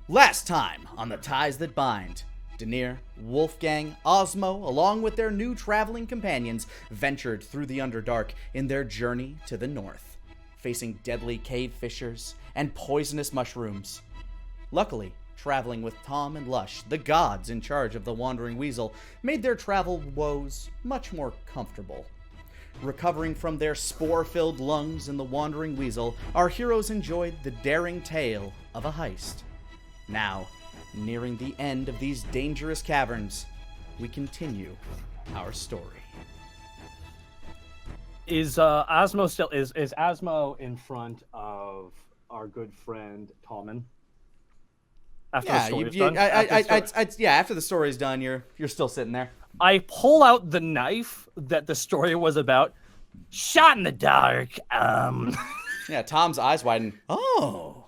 Last time on The Ties That Bind, Daenerys, Wolfgang, Osmo, along with their new traveling companions, ventured through the Underdark in their journey to the north, facing deadly cave fissures and poisonous mushrooms. Luckily, traveling with Tom and Lush, the gods in charge of the Wandering Weasel, made their travel woes much more comfortable. Recovering from their spore-filled lungs in the Wandering Weasel, our heroes enjoyed the daring tale of a heist. Now, nearing the end of these dangerous caverns, we continue our story. Is Osmo in front of our good friend Tommen? After the story's done? After the story's done, you're still sitting there. I pull out the knife that the story was about. Shot in the dark. Yeah, Tom's eyes widen. Oh.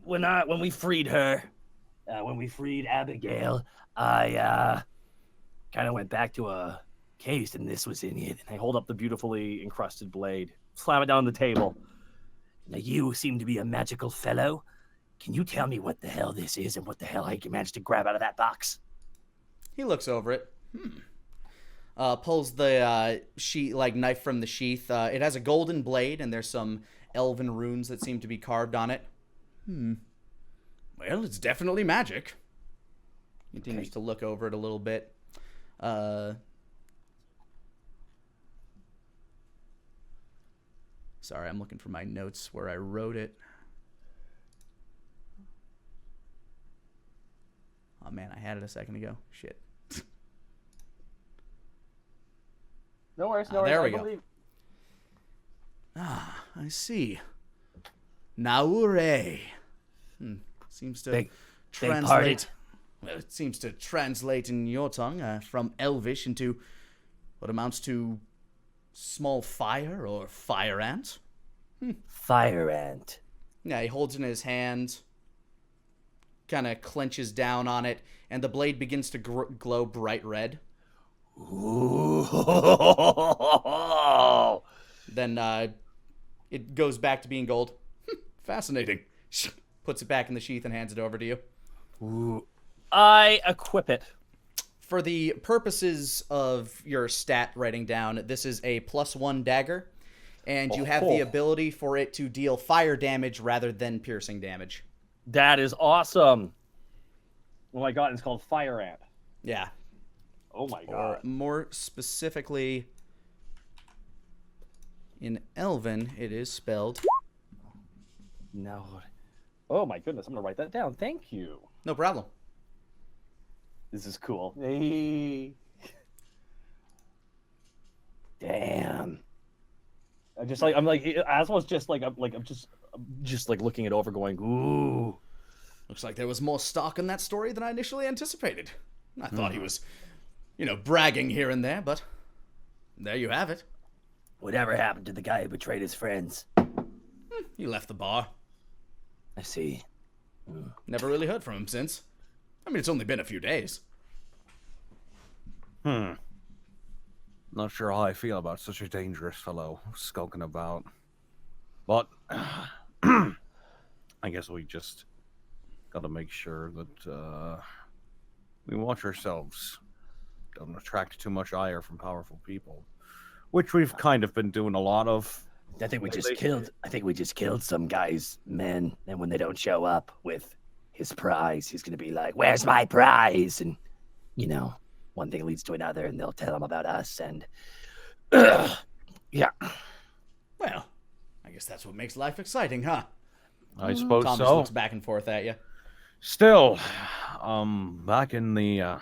When we freed her, when we freed Abigail, I kind of went back to a case, and this was in it. I hold up the beautifully encrusted blade, slam it down on the table. Now, you seem to be a magical fellow. Can you tell me what the hell this is and what the hell I managed to grab out of that box? He looks over it. Pulls the knife from the sheath. It has a golden blade, and there's some elven runes that seem to be carved on it. Well, it's definitely magic. Continues to look over it a little bit. Sorry, I'm looking for my notes where I wrote it. Oh man, I had it a second ago. Shit. No worries. There we go. I see. Naure. Seems to translate. Well, it seems to translate in your tongue from Elvish into what amounts to small fire or fire ant. Fire ant. Yeah, he holds it in his hand, kind of clenches down on it, and the blade begins to glow bright red. Ooh. Then it goes back to being gold. Fascinating. Puts it back in the sheath and hands it over to you. Ooh. I equip it. For the purposes of your stat writing down, this is a +1 dagger, and you have the ability for it to deal fire damage rather than piercing damage. That is awesome. Oh my god, it's called Fire Ant. Yeah. Oh my god. Or more specifically, in Elven, it is spelled... No. Oh my goodness, I'm gonna write that down. Thank you. No problem. This is cool. Hey. Damn. I'm just looking it over, going, ooh. Looks like there was more stock in that story than I initially anticipated. I thought he was, bragging here and there, but there you have it. Whatever happened to the guy who betrayed his friends? He left the bar. I see. Never really heard from him since. I mean, it's only been a few days. Not sure how I feel about such a dangerous fellow skulking about. But I guess we just gotta make sure that we watch ourselves. Don't attract too much ire from powerful people, which we've kind of been doing a lot of. I think we just killed some guy's men, and when they don't show up with his prize, he's gonna be like, "Where's my prize?" And one thing leads to another, and they'll tell him about us. And yeah. Well, I guess that's what makes life exciting, huh? I suppose Tom so. just looks back and forth at you. Still, back in the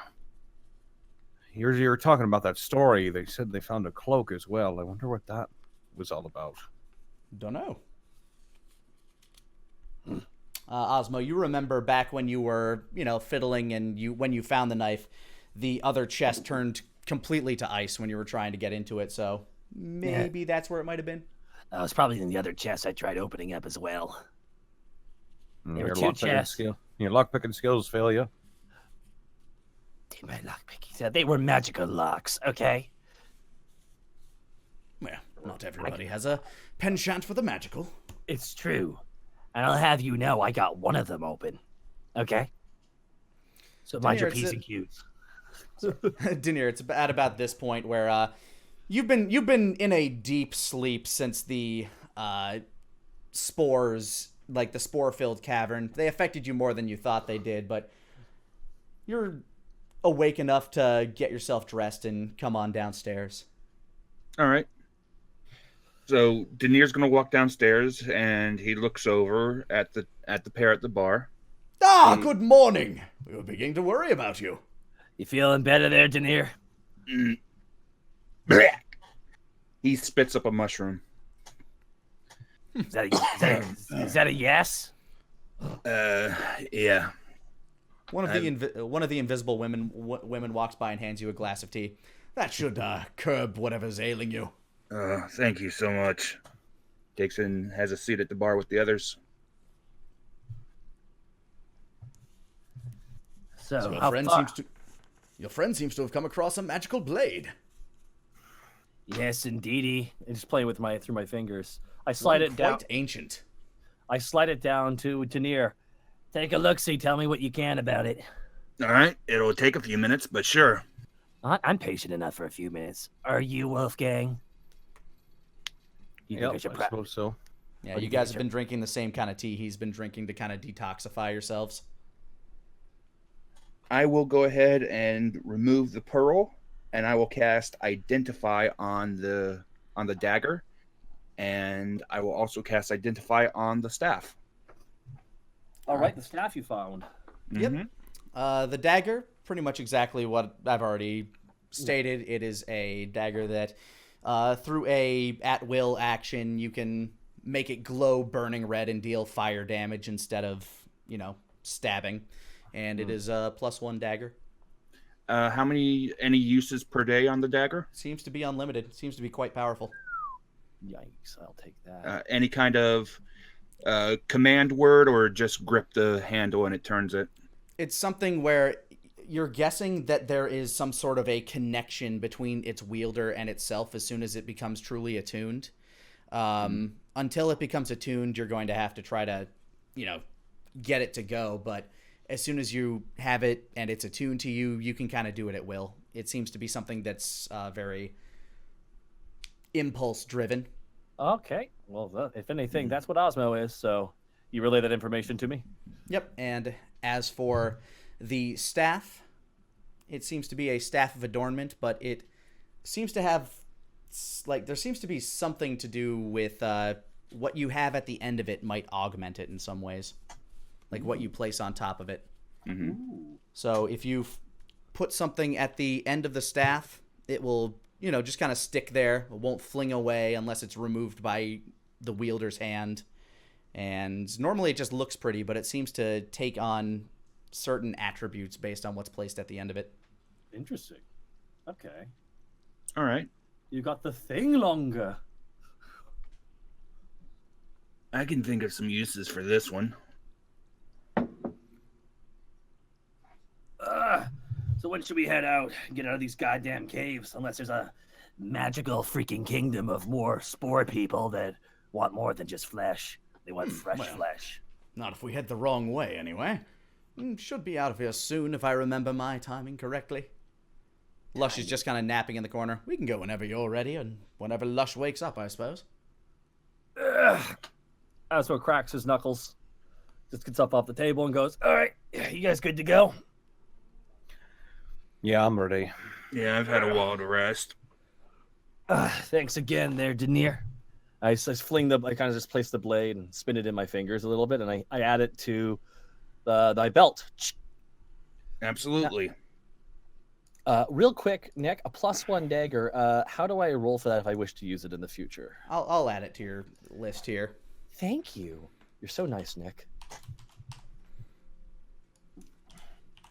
you were talking about that story. They said they found a cloak as well. I wonder what that was all about. Don't know. Osmo, you remember back when you were, fiddling and when you found the knife, the other chest turned completely to ice when you were trying to get into it, so maybe that's where it might have been. That was probably in the other chest I tried opening up as well. There were Your two chests. Your lockpicking skills fail you. Did my lockpicking? They were magical locks, okay? Well, not everybody has a penchant for the magical. It's true. And I'll have you know I got one of them open. Okay? So mind your P's and Q's. Denier, it's at about this point where you've been in a deep sleep since the spores, like the spore-filled cavern. They affected you more than you thought they did, but you're awake enough to get yourself dressed and come on downstairs. All right. So Denier's gonna walk downstairs, and he looks over at the pair at the bar. Good morning. We were beginning to worry about you. You feeling better there, Denier? He spits up a mushroom. Is that a yes? Yeah. One of the invisible women walks by and hands you a glass of tea. That should curb whatever's ailing you. Thank you so much. Takes and has a seat at the bar with the others. So your friend seems to have come across a magical blade. Yes, indeedy. I'm just playing with through my fingers. I slide it down. Quite ancient. I slide it down to Denier. Take a look-see. Tell me what you can about it. All right. It'll take a few minutes, but sure. I'm patient enough for a few minutes. Are you, Wolfgang? I suppose so. Yeah, you guys have been drinking the same kind of tea he's been drinking to kind of detoxify yourselves. I will go ahead and remove the pearl, and I will cast Identify on the dagger, and I will also cast Identify on the staff. All right, the staff you found. Yep. The dagger, pretty much exactly what I've already stated. It is a dagger that, through a at-will action, you can make it glow burning red and deal fire damage instead of, stabbing. And it is a +1 dagger. Any uses per day on the dagger? Seems to be unlimited. Seems to be quite powerful. Yikes, I'll take that. Any kind of command word, or just grip the handle and it turns it? It's something where you're guessing that there is some sort of a connection between its wielder and itself as soon as it becomes truly attuned. Until it becomes attuned, you're going to have to try to, get it to go. But as soon as you have it and it's attuned to you, you can kind of do it at will. It seems to be something that's very impulse-driven. Okay. Well, if anything, that's what Osmo is. So you relay that information to me? Yep. And as for the staff, it seems to be a staff of adornment, but it seems to have, there seems to be something to do with what you have at the end of it might augment it in some ways. Like what you place on top of it. Mm-hmm. So if you put something at the end of the staff, it will, just kind of stick there. It won't fling away unless it's removed by the wielder's hand. And normally it just looks pretty, but it seems to take on certain attributes based on what's placed at the end of it. Interesting. Okay. All right. You got the thing longer. I can think of some uses for this one. So when should we head out and get out of these goddamn caves? Unless there's a magical freaking kingdom of more spore people that want more than just flesh. They want fresh flesh. Not if we head the wrong way, anyway. Should be out of here soon, if I remember my timing correctly. Lush is just kind of napping in the corner. We can go whenever you're ready, and whenever Lush wakes up, I suppose. Osmo cracks his knuckles, just gets up off the table and goes, All right, you guys good to go? Yeah, I'm ready. Yeah, I've had a while to rest. Thanks again there, Denier. I kind of just place the blade and spin it in my fingers a little bit, and I add it to my belt. Absolutely. Real quick, Nick, a +1 dagger. How do I roll for that if I wish to use it in the future? I'll add it to your list here. Thank you. You're so nice, Nick.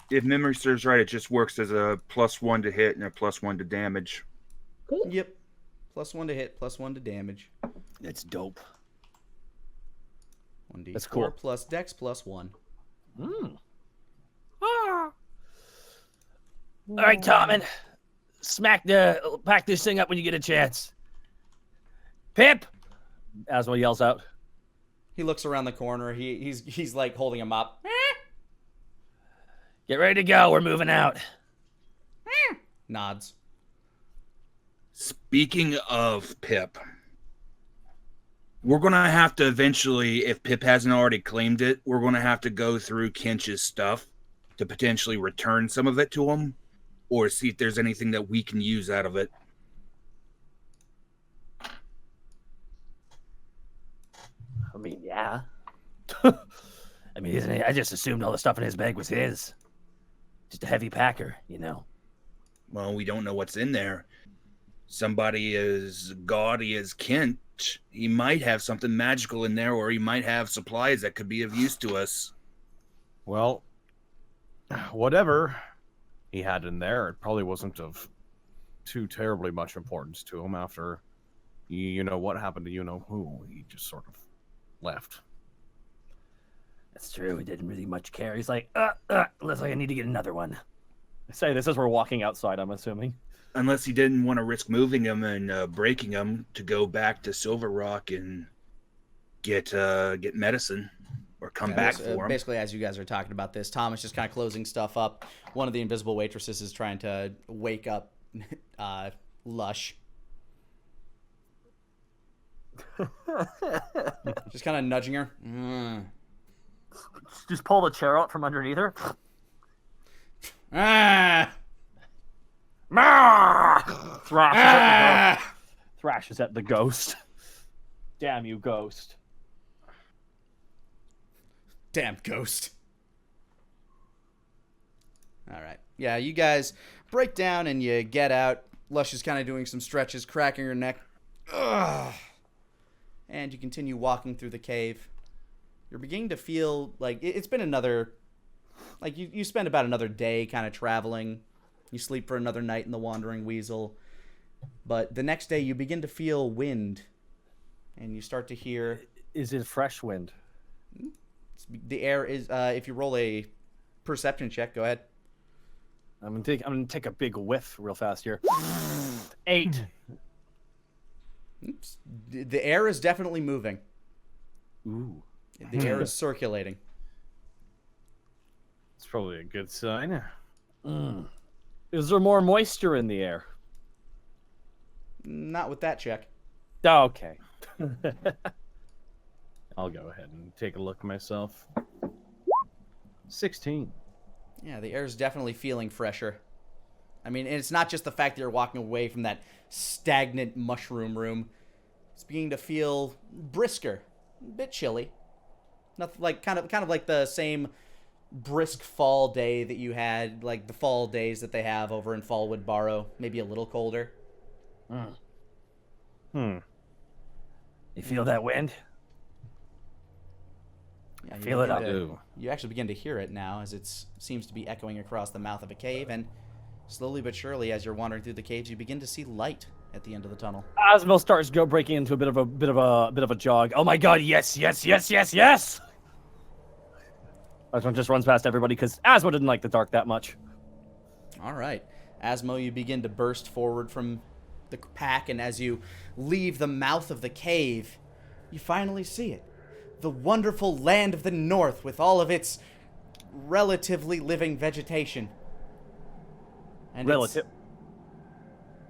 If memory serves right, it just works as a +1 to hit and a +1 to damage. Cool. Yep. +1 to hit, +1 to damage. That's dope. 1d4 That's cool. plus dex +1. All right, Tommen. Pack this thing up when you get a chance. Pip! Osmo yells out. He looks around the corner. He's like holding him up. Get ready to go. We're moving out. Nods. Speaking of Pip, we're going to have to eventually, if Pip hasn't already claimed it, we're going to have to go through Kinch's stuff to potentially return some of it to him, or see if there's anything that we can use out of it. I mean, yeah. I mean, isn't it? I just assumed all the stuff in his bag was his. Just a heavy packer, you know. Well, we don't know what's in there. Somebody as gaudy as Kent, he might have something magical in there, or he might have supplies that could be of use to us. Well, whatever he had in there, it probably wasn't of too terribly much importance to him after, you know, what happened to you-know-who. He just sort of left. That's true. He didn't really much care. He's like, looks like I need to get another one. I say this as we're walking outside, I'm assuming. Unless he didn't want to risk moving him and breaking him to go back to Silver Rock and get medicine or come back for him. Basically, as you guys are talking about this, Tom is just kind of closing stuff up. One of the invisible waitresses is trying to wake up Lush. Just kind of nudging her. Just pull the chair out from underneath her. Thrashes at the ghost. Damn you, ghost. Damn ghost. All right. Yeah, you guys break down and you get out. Lush is kind of doing some stretches, cracking her neck. Ugh. And you continue walking through the cave. You're beginning to feel like it's been another... Like, you spend about another day kind of traveling. You sleep for another night in the Wandering Weasel. But the next day, you begin to feel wind. And you start to hear... Is it fresh wind? The air is... if you roll a perception check, go ahead. I'm gonna take a big whiff real fast here. 8. Oops. The air is definitely moving. Ooh. The air is circulating. It's probably a good sign. Is there more moisture in the air? Not with that check. Oh, okay. I'll go ahead and take a look myself. 16. Yeah, the air is definitely feeling fresher. I mean, and it's not just the fact that you're walking away from that stagnant mushroom room. It's beginning to feel brisker, a bit chilly. Nothing like kind of like the same brisk fall day that you had, like the fall days that they have over in Fallwood Barrow. Maybe a little colder. You feel that wind? Yeah, I feel it. I do. You actually begin to hear it now as it seems to be echoing across the mouth of a cave, and slowly but surely, as you're wandering through the caves, you begin to see light at the end of the tunnel. Asmo starts breaking into a bit of a jog. Oh my god! Yes! Asmo just runs past everybody because Asmo didn't like the dark that much. All right, Asmo, you begin to burst forward from the pack, and as you leave the mouth of the cave, you finally see it. The wonderful land of the north with all of its relatively living vegetation. And Relative.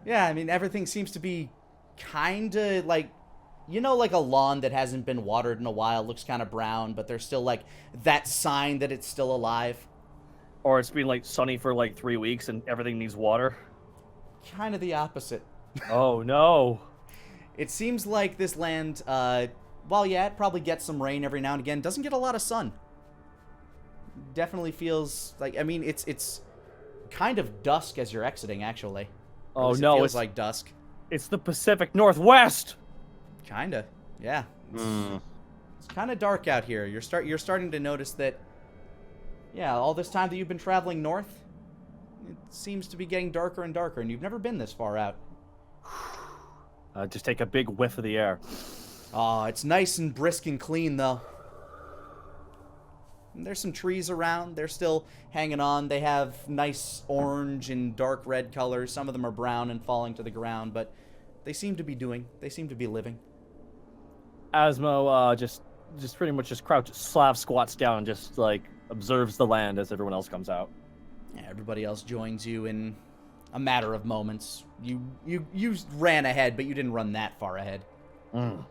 yeah, I mean, everything seems to be kind of like, you know, like a lawn that hasn't been watered in a while, looks kind of brown, but there's still like that sign that it's still alive. Or it's been like sunny for like 3 weeks and everything needs water. Kind of the opposite. Oh no. It seems like this land, well, yeah, it probably gets some rain every now and again. Doesn't get a lot of sun. Definitely feels like, I mean, it's kind of dusk as you're exiting, actually. Oh It no, feels it's like dusk. It's the Pacific Northwest. Kinda, yeah. It's kind of dark out here. You're starting to notice that, yeah, all this time that you've been traveling north, it seems to be getting darker and darker, and you've never been this far out. Just take a big whiff of the air. Oh, it's nice and brisk and clean, though. And there's some trees around. They're still hanging on. They have nice orange and dark red colors. Some of them are brown and falling to the ground, but they seem to be living. Asmo just just pretty much just squats down and just like observes the land as everyone else comes out. Yeah, everybody else joins you in a matter of moments. You ran ahead, but you didn't run that far ahead. Mm.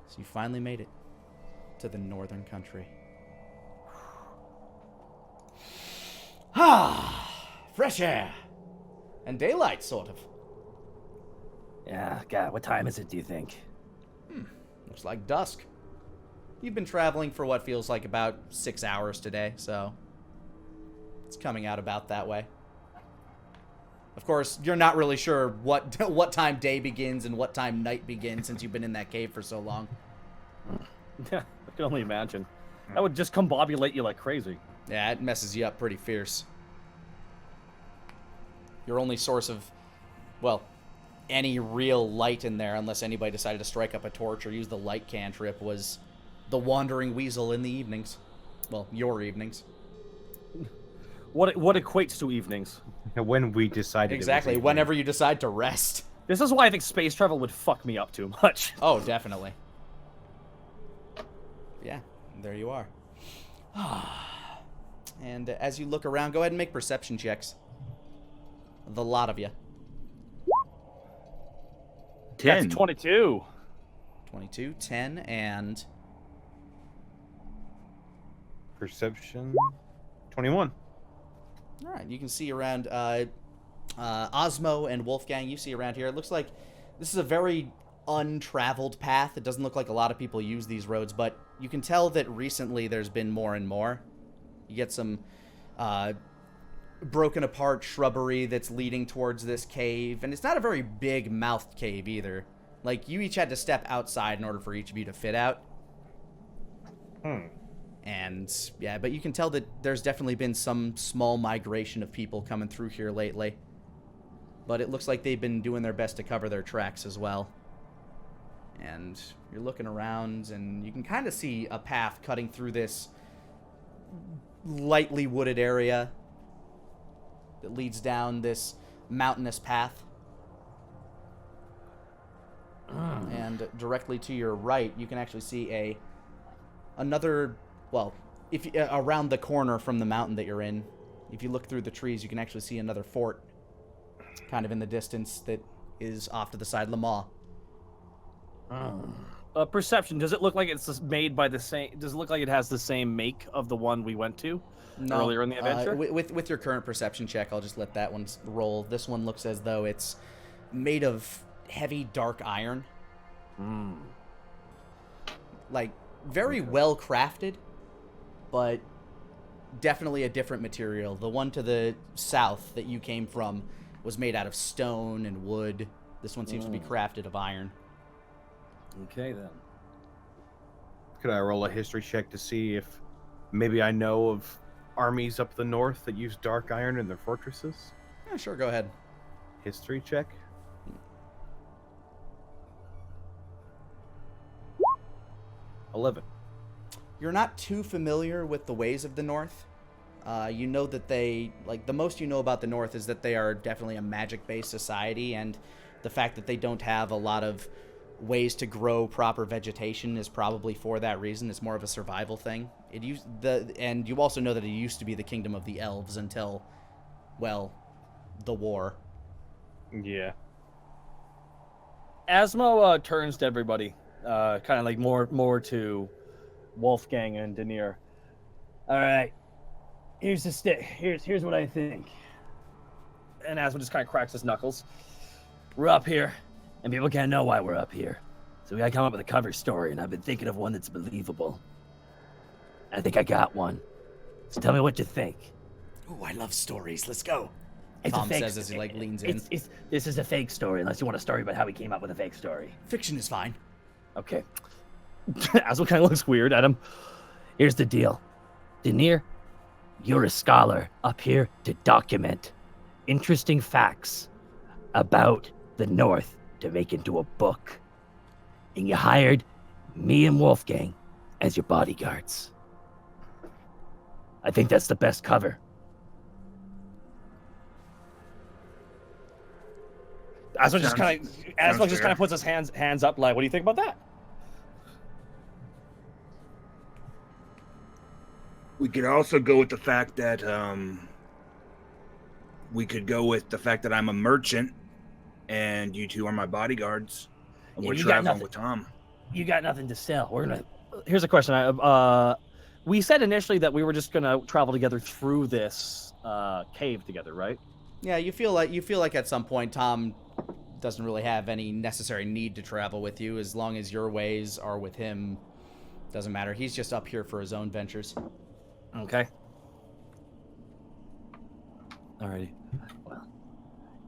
So you finally made it to the northern country. Ah, fresh air and daylight, sort of. Yeah, God, what time is it, do you think? Looks like dusk. You've been traveling for what feels like about 6 hours today, so it's coming out about that way. Of course, you're not really sure what time day begins and what time night begins since you've been in that cave for so long. Yeah, I can only imagine. That would just combobulate you like crazy. Yeah, it messes you up pretty fierce. Your only source of, well, any real light in there, unless anybody decided to strike up a torch or use the light cantrip, was the wandering weasel in the evenings. Well, your evenings. What equates to evenings? When we decided Exactly, whenever you decide to rest. This is why I think space travel would fuck me up too much. Oh, definitely. Yeah, there you are. And as you look around, go ahead and make perception checks. The lot of you. 10. That's 22. 22, 10, and... Perception 21. All right, you can see around Osmo and Wolfgang. You see around here. It looks like this is a very untraveled path. It doesn't look like a lot of people use these roads, but you can tell that recently there's been more and more. You get some broken apart shrubbery that's leading towards this cave, and it's not a very big mouthed cave either. Like, you each had to step outside in order for each of you to fit out. And, yeah, but you can tell that there's definitely been some small migration of people coming through here lately. But it looks like they've been doing their best to cover their tracks as well. And you're looking around, and you can kind of see a path cutting through this lightly wooded area that leads down this mountainous path. And directly to your right, you can actually see another... Well, if around the corner from the mountain that you're in, if you look through the trees, you can actually see another fort kind of in the distance that is off to the side of the maw. Perception, does it look like it's made by the same... Does it look like it has the same make of the one we went to earlier in the adventure? With your current perception check, I'll just let that one roll. This one looks as though it's made of heavy, dark iron. Like, very well crafted, but definitely a different material. The one to the south that you came from was made out of stone and wood. This one seems to be crafted of iron. Okay, then. Could I roll a history check to see if maybe I know of armies up the north that use dark iron in their fortresses? Yeah, sure, go ahead. History check. 11. You're not too familiar with the ways of the North. You know that they, like, the most you know about the North is that they are definitely a magic-based society, and the fact that they don't have a lot of ways to grow proper vegetation is probably for that reason. It's more of a survival thing. And you also know that it used to be the kingdom of the elves until, well, the war. Yeah. Asmo turns to everybody, kind of like more to Wolfgang and Denier. All right, here's what I think. And Asmo just kind of cracks his knuckles. We're up here, and people can't know why we're up here. So we gotta come up with a cover story, and I've been thinking of one that's believable. I think I got one. So tell me what you think. Ooh, I love stories. Let's go. It's Tom says as he leans in. This is a fake story, unless you want a story about how we came up with a fake story. Fiction is fine. Okay. Asmo kind of looks weird at him. Here's the deal. Denier, you're a scholar up here to document interesting facts about the North to make into a book. And you hired me and Wolfgang as your bodyguards. I think that's the best cover. Asmo just kind of puts his hands up like, what do you think about that? We could also go with the fact that I'm a merchant, and you two are my bodyguards, and Yeah, we're you got traveling nothing. with Tom. You got nothing to sell. We're gonna. Here's a question. We said initially that we were just gonna travel together through this cave together, right? Yeah, you feel like at some point Tom doesn't really have any necessary need to travel with you as long as your ways are with him. Doesn't matter. He's just up here for his own ventures. Okay. Alrighty. Well,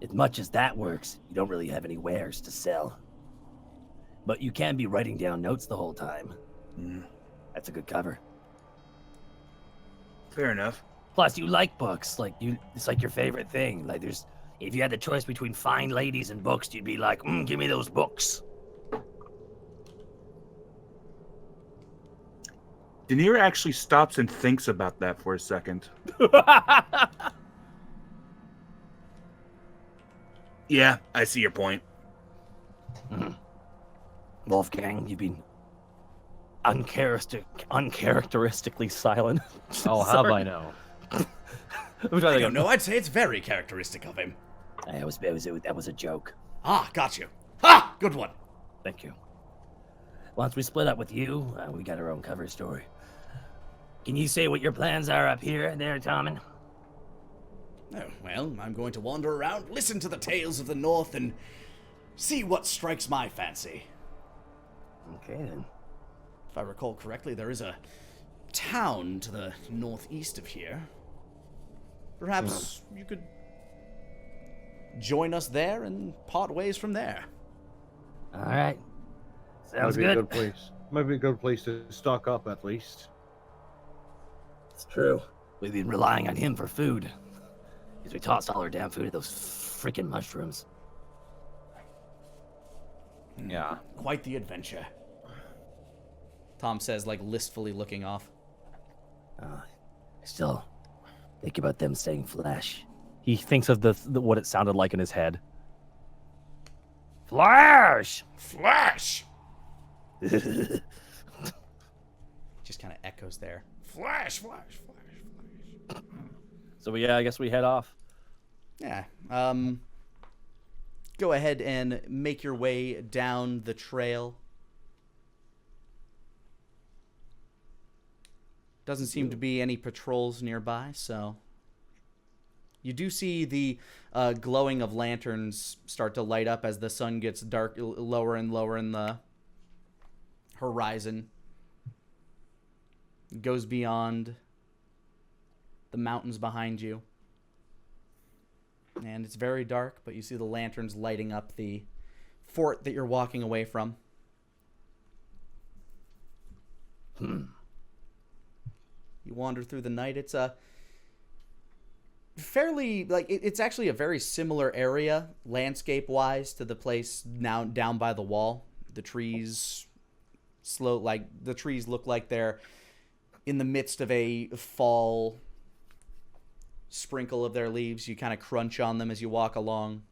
as much as that works, you don't really have any wares to sell. But you can be writing down notes the whole time. That's a good cover. Fair enough. Plus, you like books. It's like your favorite thing. If you had the choice between fine ladies and books, you'd be like, give me those books. Denier actually stops and thinks about that for a second. Yeah, I see your point. Wolfgang, you've been uncharacteristically silent. Oh, have I know? I don't know. I'd say it's very characteristic of him. That was a joke. Ah, got you. Ha! Good one. Thank you. Once we split up with you, we got our own cover story. Can you say what your plans are up here, there, Tommen? Oh, well, I'm going to wander around, listen to the tales of the North, and see what strikes my fancy. Okay, then. If I recall correctly, there is a town to the northeast of here. Perhaps you could join us there and part ways from there. All right. Sounds Might be good. a good place. Might be a good place to stock up at least. It's true. We've been relying on him for food. Because we tossed all our damn food at those freaking mushrooms. Yeah. Quite the adventure. Tom says, like, listfully looking off. Still, think about them saying flesh. He thinks of the what it sounded like in his head. Flash! Flash! Just kind of echoes there. Flash, flash, flash, flash. So yeah, I guess we head off. Yeah. Go ahead and make your way down the trail. Doesn't seem to be any patrols nearby, so you do see the glowing of lanterns start to light up as the sun gets dark, lower and lower in the horizon. It goes beyond the mountains behind you. And it's very dark, but you see the lanterns lighting up the fort that you're walking away from. You wander through the night. It's a fairly, it's actually a very similar area, landscape-wise, to the place now down by the wall. The trees look like they're in the midst of a fall sprinkle of their leaves. You kind of crunch on them as you walk along.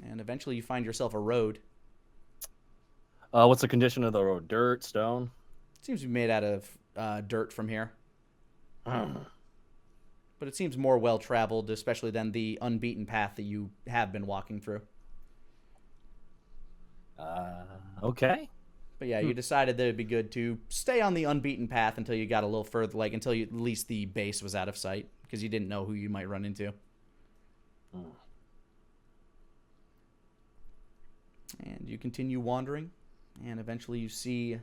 And eventually you find yourself a road. What's the condition of the road? Dirt, stone? It seems to be made out of dirt from here. But it seems more well-traveled, especially than the unbeaten path that you have been walking through. Okay. But yeah, you decided that it'd be good to stay on the unbeaten path until you got a little further, until at least the base was out of sight, because you didn't know who you might run into. And you continue wandering, and eventually you see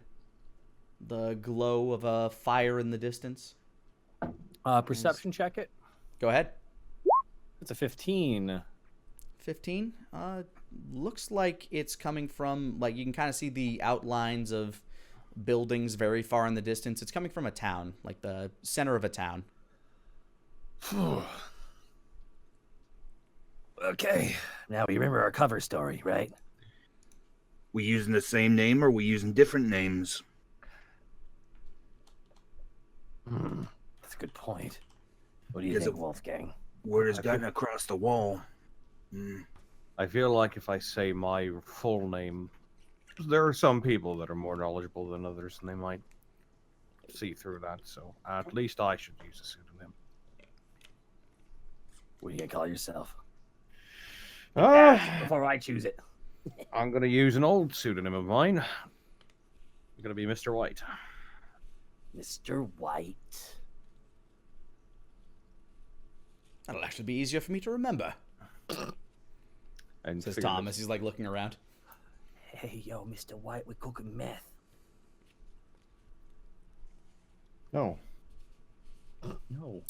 the glow of a fire in the distance. Perception check it. Go ahead. It's a 15. 15? Looks like it's coming from, you can kind of see the outlines of buildings very far in the distance. It's coming from a town, like the center of a town. Okay, now we remember our cover story, right? We using the same name or we using different names? That's a good point. What do you think, Wolfgang? Word has gotten across the wall. I feel like if I say my full name, there are some people that are more knowledgeable than others, and they might see through that, so at least I should use a pseudonym. What are you gonna call yourself? Ah, Before I choose it. I'm gonna use an old pseudonym of mine. I'm gonna be Mr. White. Mr. White. That'll actually be easier for me to remember, And says figure Tom this- as he's like looking around. Hey, yo, Mr. White, we're cooking meth. No. No.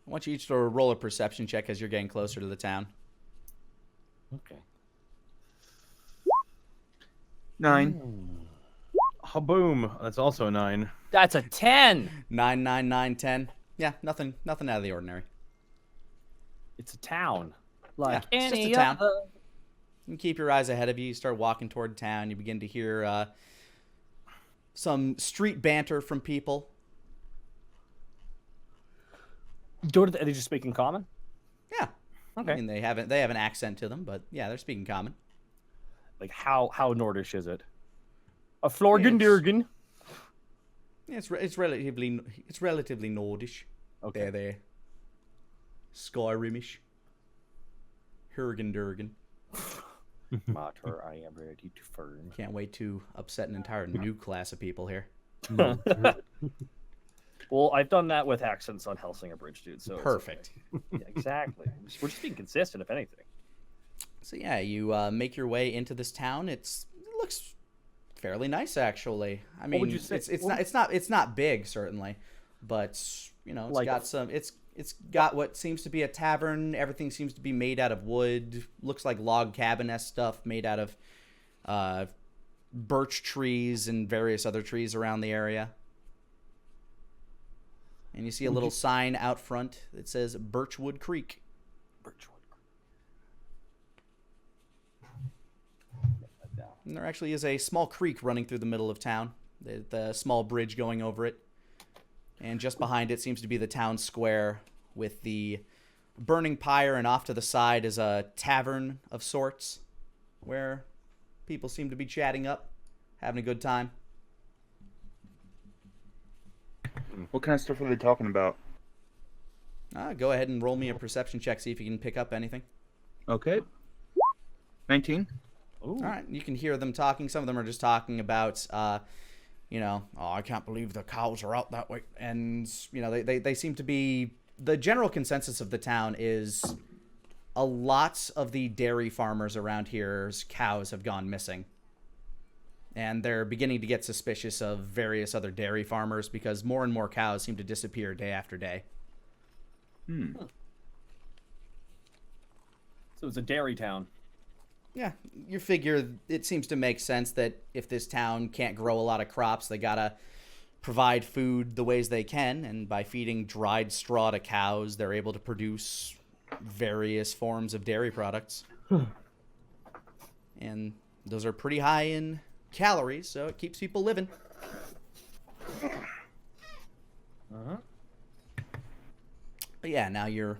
I want you each to roll a perception check as you're getting closer to the town. Okay. 9. Haboom! That's also a 9. That's a 10. 9, 9, 9, 10. Yeah, nothing out of the ordinary. It's a town. Like Yeah, it's just any a town. other. You keep your eyes ahead of you. You start walking toward town. You begin to hear some street banter from people. Are they just speaking common? Yeah. Okay. I mean, they have an accent to them, but yeah, they're speaking common. Like how Nordish is it? A Florgendurgen. Yeah, it's relatively Nordish. Okay. There. Skyrimish. Hurgendurgen. Matter, I am ready to firm. Can't wait to upset an entire new class of people here. Well, I've done that with accents on Helsinger Bridge, dude. So it's Perfect. okay. Yeah, exactly. We're just being consistent, if anything. So yeah, you make your way into this town. It looks fairly nice, actually. I mean, would you say- it's not big certainly, but you know, it's Like- got some. It's got what seems to be a tavern. Everything seems to be made out of wood. Looks like log cabin-esque stuff made out of birch trees and various other trees around the area. And you see a little sign out front that says Birchwood Creek. Birchwood. And there actually is a small creek running through the middle of town. The small bridge going over it. And just behind it seems to be the town square with the burning pyre, and off to the side is a tavern of sorts where people seem to be chatting up, having a good time. What kind of stuff are they talking about? Go ahead and roll me a perception check, see if you can pick up anything. Okay. 19. Ooh. All right, you can hear them talking. Some of them are just talking about, oh, I can't believe the cows are out that way. And, they seem to be, the general consensus of the town is a lot of the dairy farmers around here's cows have gone missing. And they're beginning to get suspicious of various other dairy farmers because more and more cows seem to disappear day after day. So it's a dairy town. Yeah, you figure it seems to make sense that if this town can't grow a lot of crops, they gotta provide food the ways they can, and by feeding dried straw to cows, they're able to produce various forms of dairy products. And those are pretty high in calories, so it keeps people living. Uh-huh. But yeah, now you're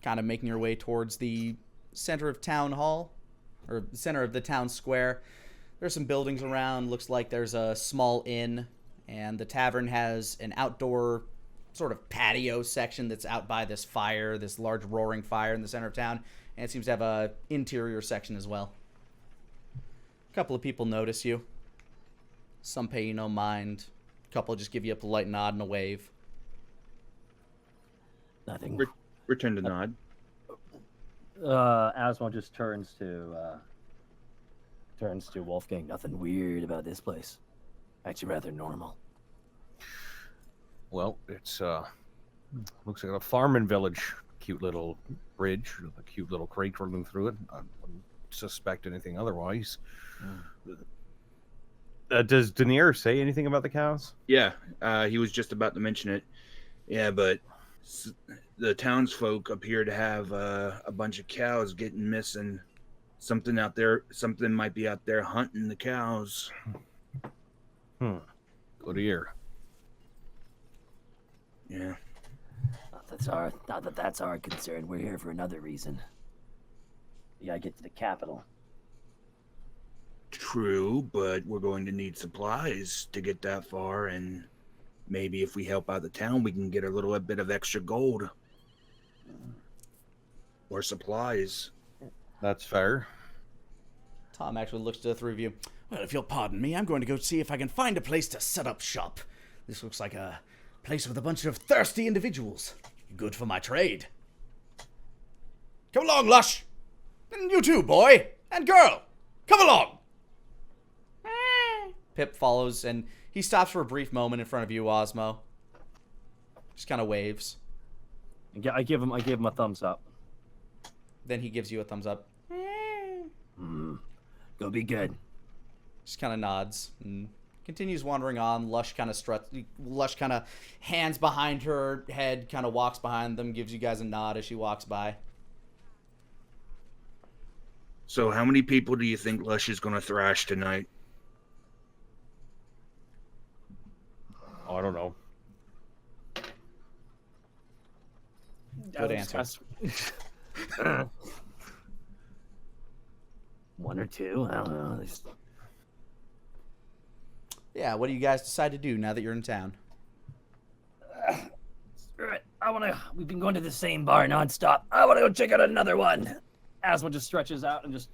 kind of making your way towards the center of town hall, or the center of the town square. There's some buildings around. Looks like there's a small inn, and the tavern has an outdoor sort of patio section that's out by this fire, this large roaring fire in the center of town, and it seems to have a interior section as well. A couple of people notice you. Some pay you no mind. A couple just give you a polite nod and a wave. Nothing. Return to nod. Asmo just turns to Wolfgang. Nothing weird about this place. Actually, rather normal. Well, it's looks like a farming village. Cute little bridge, a cute little creek running through it. I wouldn't suspect anything otherwise. Does Denier say anything about the cows? Yeah, he was just about to mention it. Yeah, but the townsfolk appear to have a bunch of cows getting missing. Something out there, something might be out there hunting the cows. Good to hear. Yeah. Not that that's our concern. We're here for another reason. We gotta get to the capital. True, but we're going to need supplies to get that far, and maybe if we help out the town, we can get a little bit of extra gold. Or supplies. That's fair. Tom actually looks to the three of you. Well, if you'll pardon me, I'm going to go see if I can find a place to set up shop. This looks like a place with a bunch of thirsty individuals. Good for my trade. Come along, Lush. And you too, boy. And girl. Come along. Pip follows, and he stops for a brief moment in front of you, Osmo. Just kind of waves. I give him a thumbs up. Then he gives you a thumbs up. Go be good. Just kind of nods and continues wandering on. Lush kind of hands behind her head, kind of walks behind them, gives you guys a nod as she walks by. So how many people do you think Lush is going to thrash tonight? Oh, I don't know. Good answer. One or two, I don't know. Yeah, what do you guys decide to do now that you're in town? We've been going to the same bar nonstop. I want to go check out another one. Asma just stretches out and just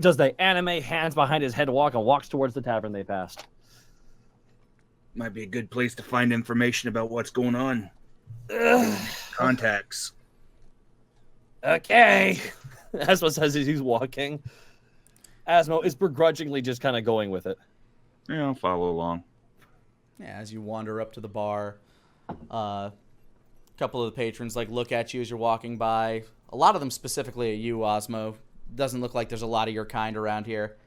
does the anime hands behind his head walk and walks towards the tavern they passed. Might be a good place to find information about what's going on. Contacts. Okay. Asma says as he's walking. Asmo is begrudgingly just kind of going with it. Yeah, I'll follow along. Yeah, as you wander up to the bar, a couple of the patrons look at you as you're walking by. A lot of them specifically at you, Osmo. Doesn't look like there's a lot of your kind around here.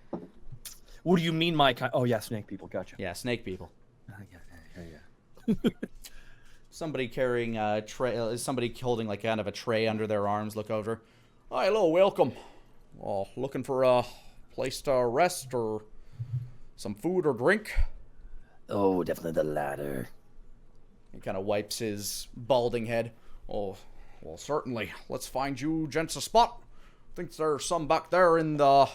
What do you mean, my kind? Oh yeah, snake people. Gotcha. Yeah, snake people. Yeah. Somebody carrying a tray. Somebody holding kind of a tray under their arms. Look over. Oh, hello, welcome. Oh, looking for a place to rest or some food or drink? Oh, definitely the latter. He kind of wipes his balding head. Oh, well, certainly. Let's find you gents a spot. Think there's some back there in the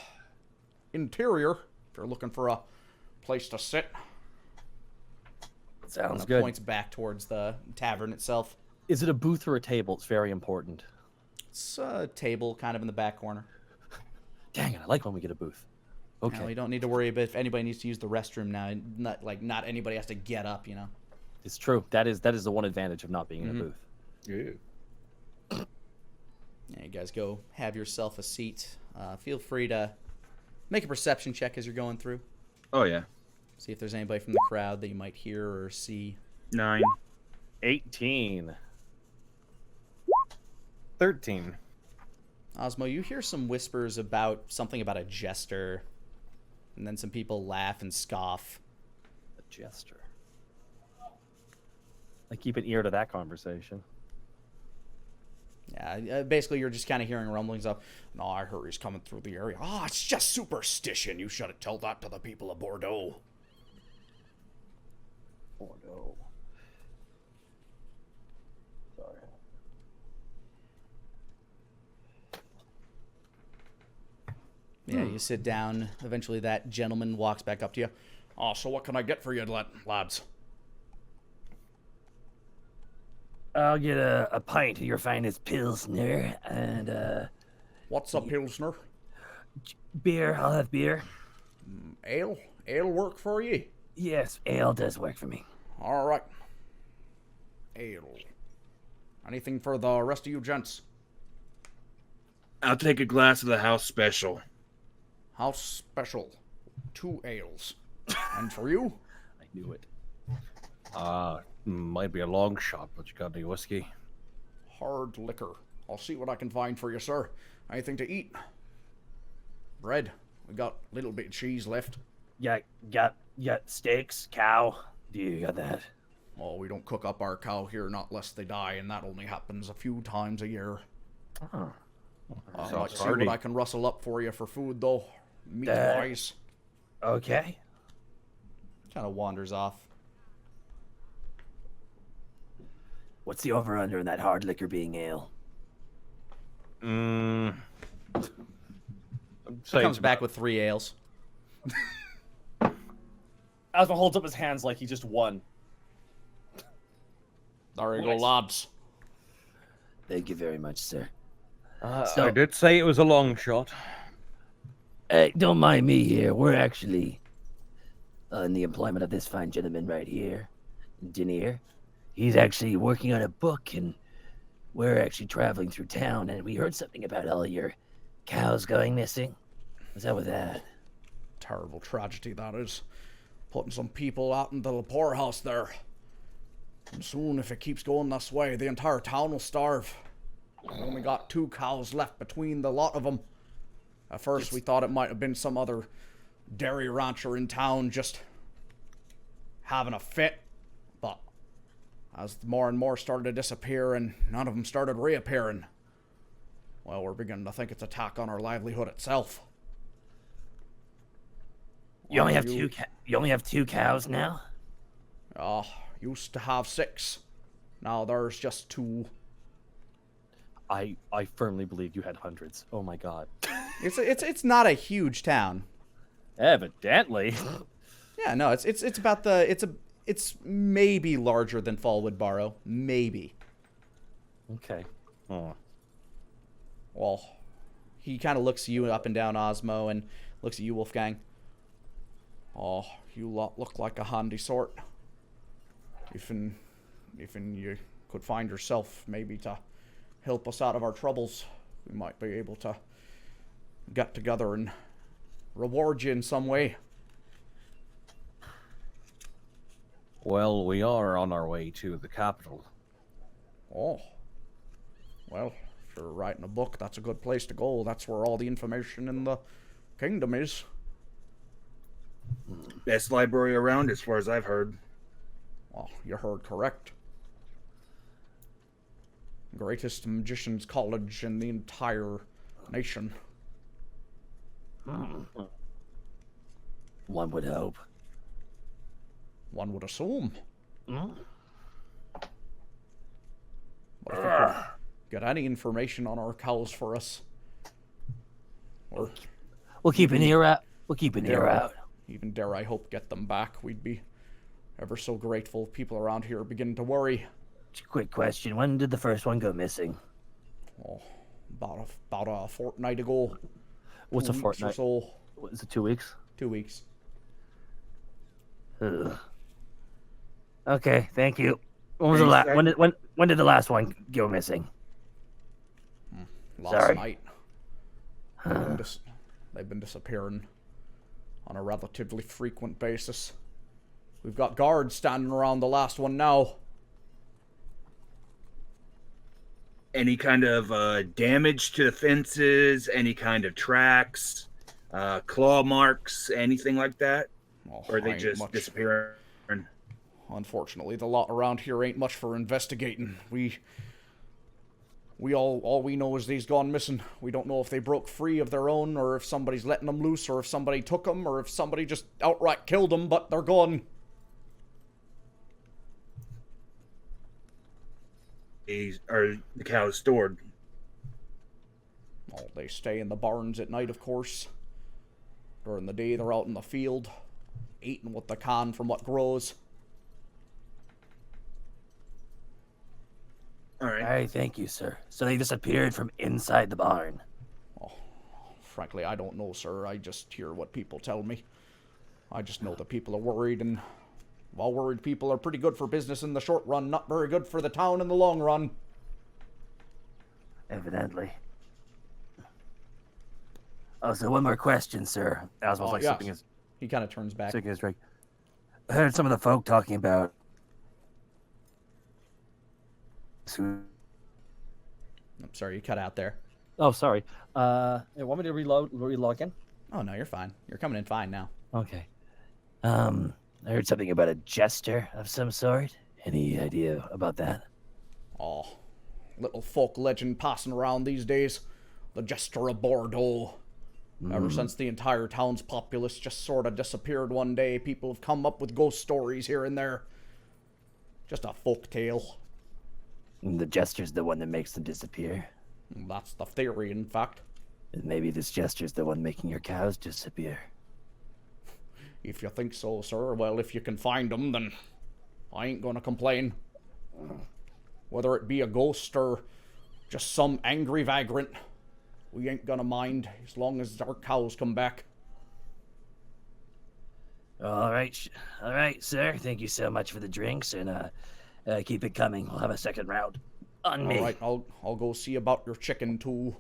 interior if you're looking for a place to sit. Sounds good. Points back towards the tavern itself. Is it a booth or a table? It's very important. It's a table kind of in the back corner. Dang it, I like when we get a booth. Okay. Now, you don't need to worry about if anybody needs to use the restroom now. Not anybody has to get up, you know. It's true. That is the one advantage of not being in a booth. Yeah. Yeah, you guys go have yourself a seat. Feel free to make a perception check as you're going through. Oh, yeah. See if there's anybody from the crowd that you might hear or see. 9. 18. 13. Osmo, you hear some whispers about something about a jester. And then some people laugh and scoff. A jester. I keep an ear to that conversation. Yeah, basically you're just kind of hearing rumblings of, no, I heard he's coming through the area. Oh, it's just superstition. You should have told that to the people of Bordeaux. Bordeaux. Sorry. Yeah, you sit down. Eventually that gentleman walks back up to you. Oh, so what can I get for you, lads? I'll get a pint of your finest pilsner and What's a pilsner? beer. I'll have beer. Ale? Ale work for you? Yes, ale does work for me. All right. Ale. Anything for the rest of you gents? I'll take a glass of the house special. House special. 2 ales. And for you? I knew it. Might be a long shot, but you got any whiskey? Hard liquor. I'll see what I can find for you, sir. Anything to eat? Bread. We got a little bit of cheese left. Yeah, got steaks, cow. Do you got that? Oh, we don't cook up our cow here, not lest they die, and that only happens a few times a year. Oh. I might see what I can rustle up for you for food, though. Meat-wise. Okay. Kind of wanders off. What's the over-under in that hard liquor being ale? He comes back with 3 ales. Asma holds up his hands like he just won. There you go, Nice. lads. Thank you very much, sir. I did say it was a long shot. Hey, don't mind me here. We're actually in the employment of this fine gentleman right here, Denier. He's actually working on a book, and we're actually traveling through town, and we heard something about all your cows going missing. What's up with that? Terrible tragedy that is. Putting some people out into the poorhouse there. And soon, if it keeps going this way, the entire town will starve. We only got 2 cows left between the lot of them. At first, we thought it might have been some other dairy rancher in town just having a fit. But as more and more started to disappear and none of them started reappearing, well, we're beginning to think it's an attack on our livelihood itself. You only have you only have 2 cows now? Used to have 6. Now there's just 2. I firmly believe you had hundreds. Oh my god. It's not a huge town. Evidently. Yeah, no, it's about it's maybe larger than Fallwood Barrow, maybe. Okay. Oh. Well, he kind of looks at you up and down, Osmo, and looks at you, Wolfgang. Oh, you lot look like a handy sort. If you could find yourself maybe to help us out of our troubles, we might be able to get together and reward you in some way. Well, we are on our way to the capital. Oh. Well, if you're writing a book, that's a good place to go. That's where all the information in the kingdom is. Best library around, as far as I've heard. Well, you heard correct. Greatest magician's college in the entire nation. One would hope. One would assume. Hmm? But if you could get any information on our cows for us, or We'll keep an ear out. We'll keep an ear out. even dare I hope get them back, we'd be ever so grateful. People around here are beginning to worry. Quick question. When did the first one go missing? Oh, about a fortnight ago. What's a 2 weeks fortnight? or so. What, is it 2 weeks? 2 weeks. Ugh. Okay, thank you. When was the Thanks, when did the last one go missing? Last Sorry. night. They've been disappearing on a relatively frequent basis. We've got guards standing around the last one now. Any kind of damage to the fences, any kind of tracks, claw marks, anything like that? Oh, Or are they ain't just much. disappearing? Unfortunately, the lot around here ain't much for investigating. We all we know is they's gone missing. We don't know if they broke free of their own, or if somebody's letting them loose, or if somebody took them, or if somebody just outright killed them, but they're gone. Are the cows stored? Well, they stay in the barns at night, of course. During the day, they're out in the field, eating what they can from what grows. All right. All right, thank you, sir. So they disappeared from inside the barn. Frankly, I don't know, sir. I just hear what people tell me. I just know that people are worried, and while worried people are pretty good for business in the short run, not very good for the town in the long run. Evidently. Oh, so one more question, sir. Asma's like yes. sipping his He kind of turns back. drink. I heard some of the folk talking about. I'm sorry, you cut out there. Oh, sorry. You want me to relog in? Oh, no, you're fine. You're coming in fine now. Okay. I heard something about a jester of some sort. Any idea about that? Oh, little folk legend passing around these days. The Jester of Bordeaux. Ever since the entire town's populace just sort of disappeared one day, people have come up with ghost stories here and there. Just a folk tale. And the jester's the one that makes them disappear. That's the theory, in fact. And maybe this jester's the one making your cows disappear. If you think so, sir, well, if you can find them, then I ain't gonna complain. Whether it be a ghost or just some angry vagrant, we ain't gonna mind as long as our cows come back. All right, sir. Thank you so much for the drinks, and keep it coming. We'll have a second round on me. All right, I'll go see about your chicken too.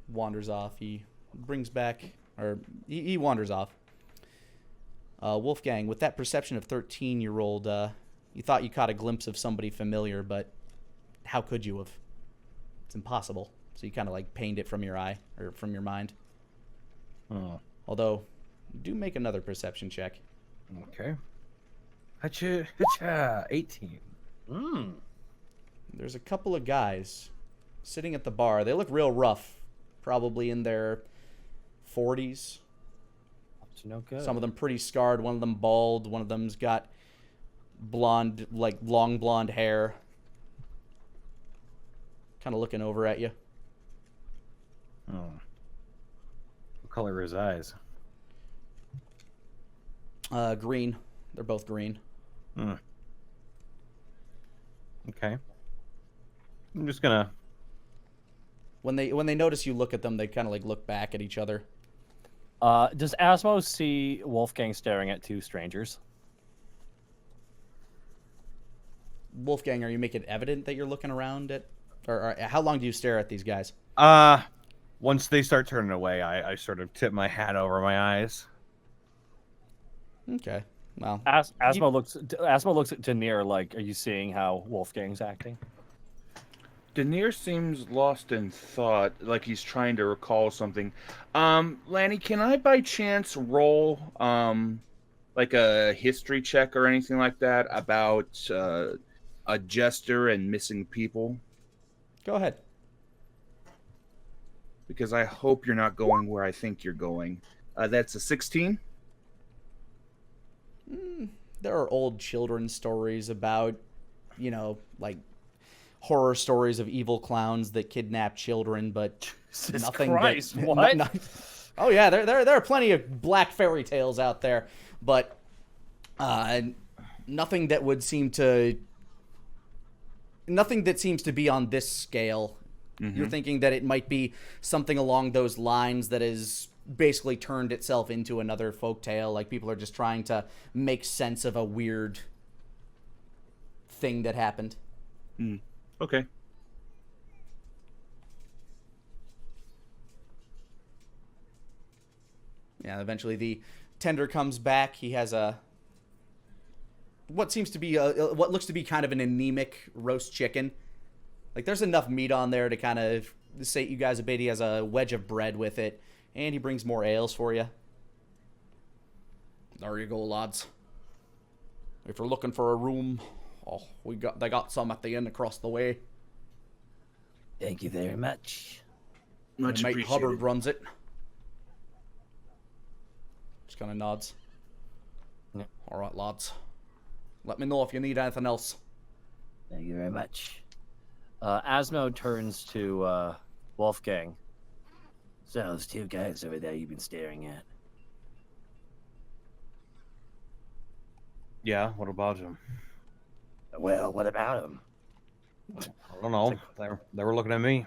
Wanders off. He brings back, or he wanders off. Wolfgang, with that perception of 13, you rolled. You thought you caught a glimpse of somebody familiar, but how could you have? It's impossible. So you kind of like pained it from your eye or from your mind. Oh. Although, do make another perception check. Okay. Hacha, 18. There's a couple of guys sitting at the bar. They look real rough, probably in their 40s. No good. Some of them pretty scarred. One of them bald. One of them's got blonde, like long blonde hair. Kind of looking over at you. Oh. What color are his eyes? Green. They're both green. Okay. I'm just gonna. When they notice you look at them, they kind of like look back at each other. Does Asmo see Wolfgang staring at two strangers? Wolfgang, are you making it evident that you're looking around at, or how long do you stare at these guys? Once they start turning away, I sort of tip my hat over my eyes. Okay. Well, Asmo looks at Denier like, are you seeing how Wolfgang's acting? Denier seems lost in thought, like he's trying to recall something. Lani, can I by chance roll like a history check or anything like that about a jester and missing people? Go ahead. Because I hope you're not going where I think you're going. That's a 16. There are old children's stories about, like horror stories of evil clowns that kidnap children, but Jesus nothing. Christ, what? Oh yeah, there are plenty of black fairy tales out there, but nothing that seems to be on this scale. Mm-hmm. You're thinking that it might be something along those lines that is basically turned itself into another folktale. Like people are just trying to make sense of a weird thing that happened. Okay. Yeah, eventually the tender comes back. He has what looks to be kind of an anemic roast chicken. Like there's enough meat on there to kind of sate you guys a bit. He has a wedge of bread with it, and he brings more ales for you. There you go, lads. If you're looking for a room, they got some at the inn across the way. Thank you very much. Much Mate appreciated. Hubbard runs it. Just kind of nods. Yeah. All right, lads. Let me know if you need anything else. Thank you very much. Asmo turns to Wolfgang. So those two guys over there you've been staring at. Yeah, what about him? Well, what about them? I don't know. They were looking at me.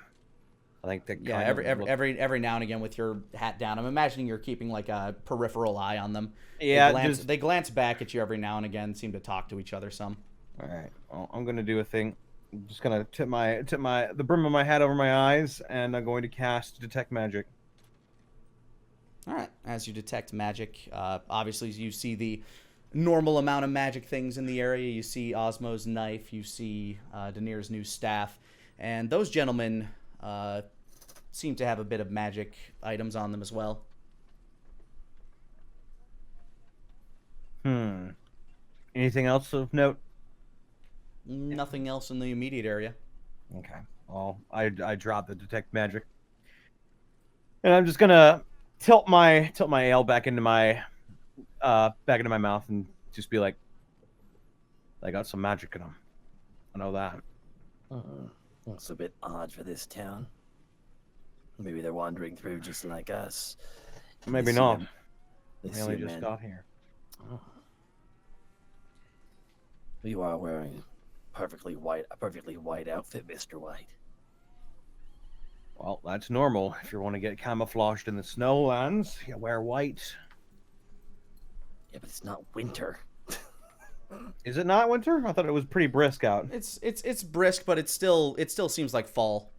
I think that. Yeah, every now and again with your hat down. I'm imagining you're keeping like a peripheral eye on them. Yeah, they glance back at you every now and again. Seem to talk to each other some. All right. Well, I'm gonna do a thing. I'm just gonna tip the brim of my hat over my eyes, and I'm going to cast detect magic. All right. As you detect magic, obviously you see the normal amount of magic things in the area. You see Osmo's knife. You see Denier's new staff, and those gentlemen seem to have a bit of magic items on them as well. Anything else of note? Nothing else in the immediate area. Okay. Well, I dropped the detect magic, and I'm just gonna tilt my ale back into my mouth and just be like, I got some magic in them. I know that. That's a bit odd for this town. Maybe they're wandering through just like us. Maybe see not. him. We They only see a just man. got here. You are wearing a perfectly white outfit, Mr. White. Well, that's normal. If you want to get camouflaged in the snowlands, you wear white. Yeah, but it's not winter. Is it not winter? I thought it was pretty brisk out. It's brisk, but it still seems like fall.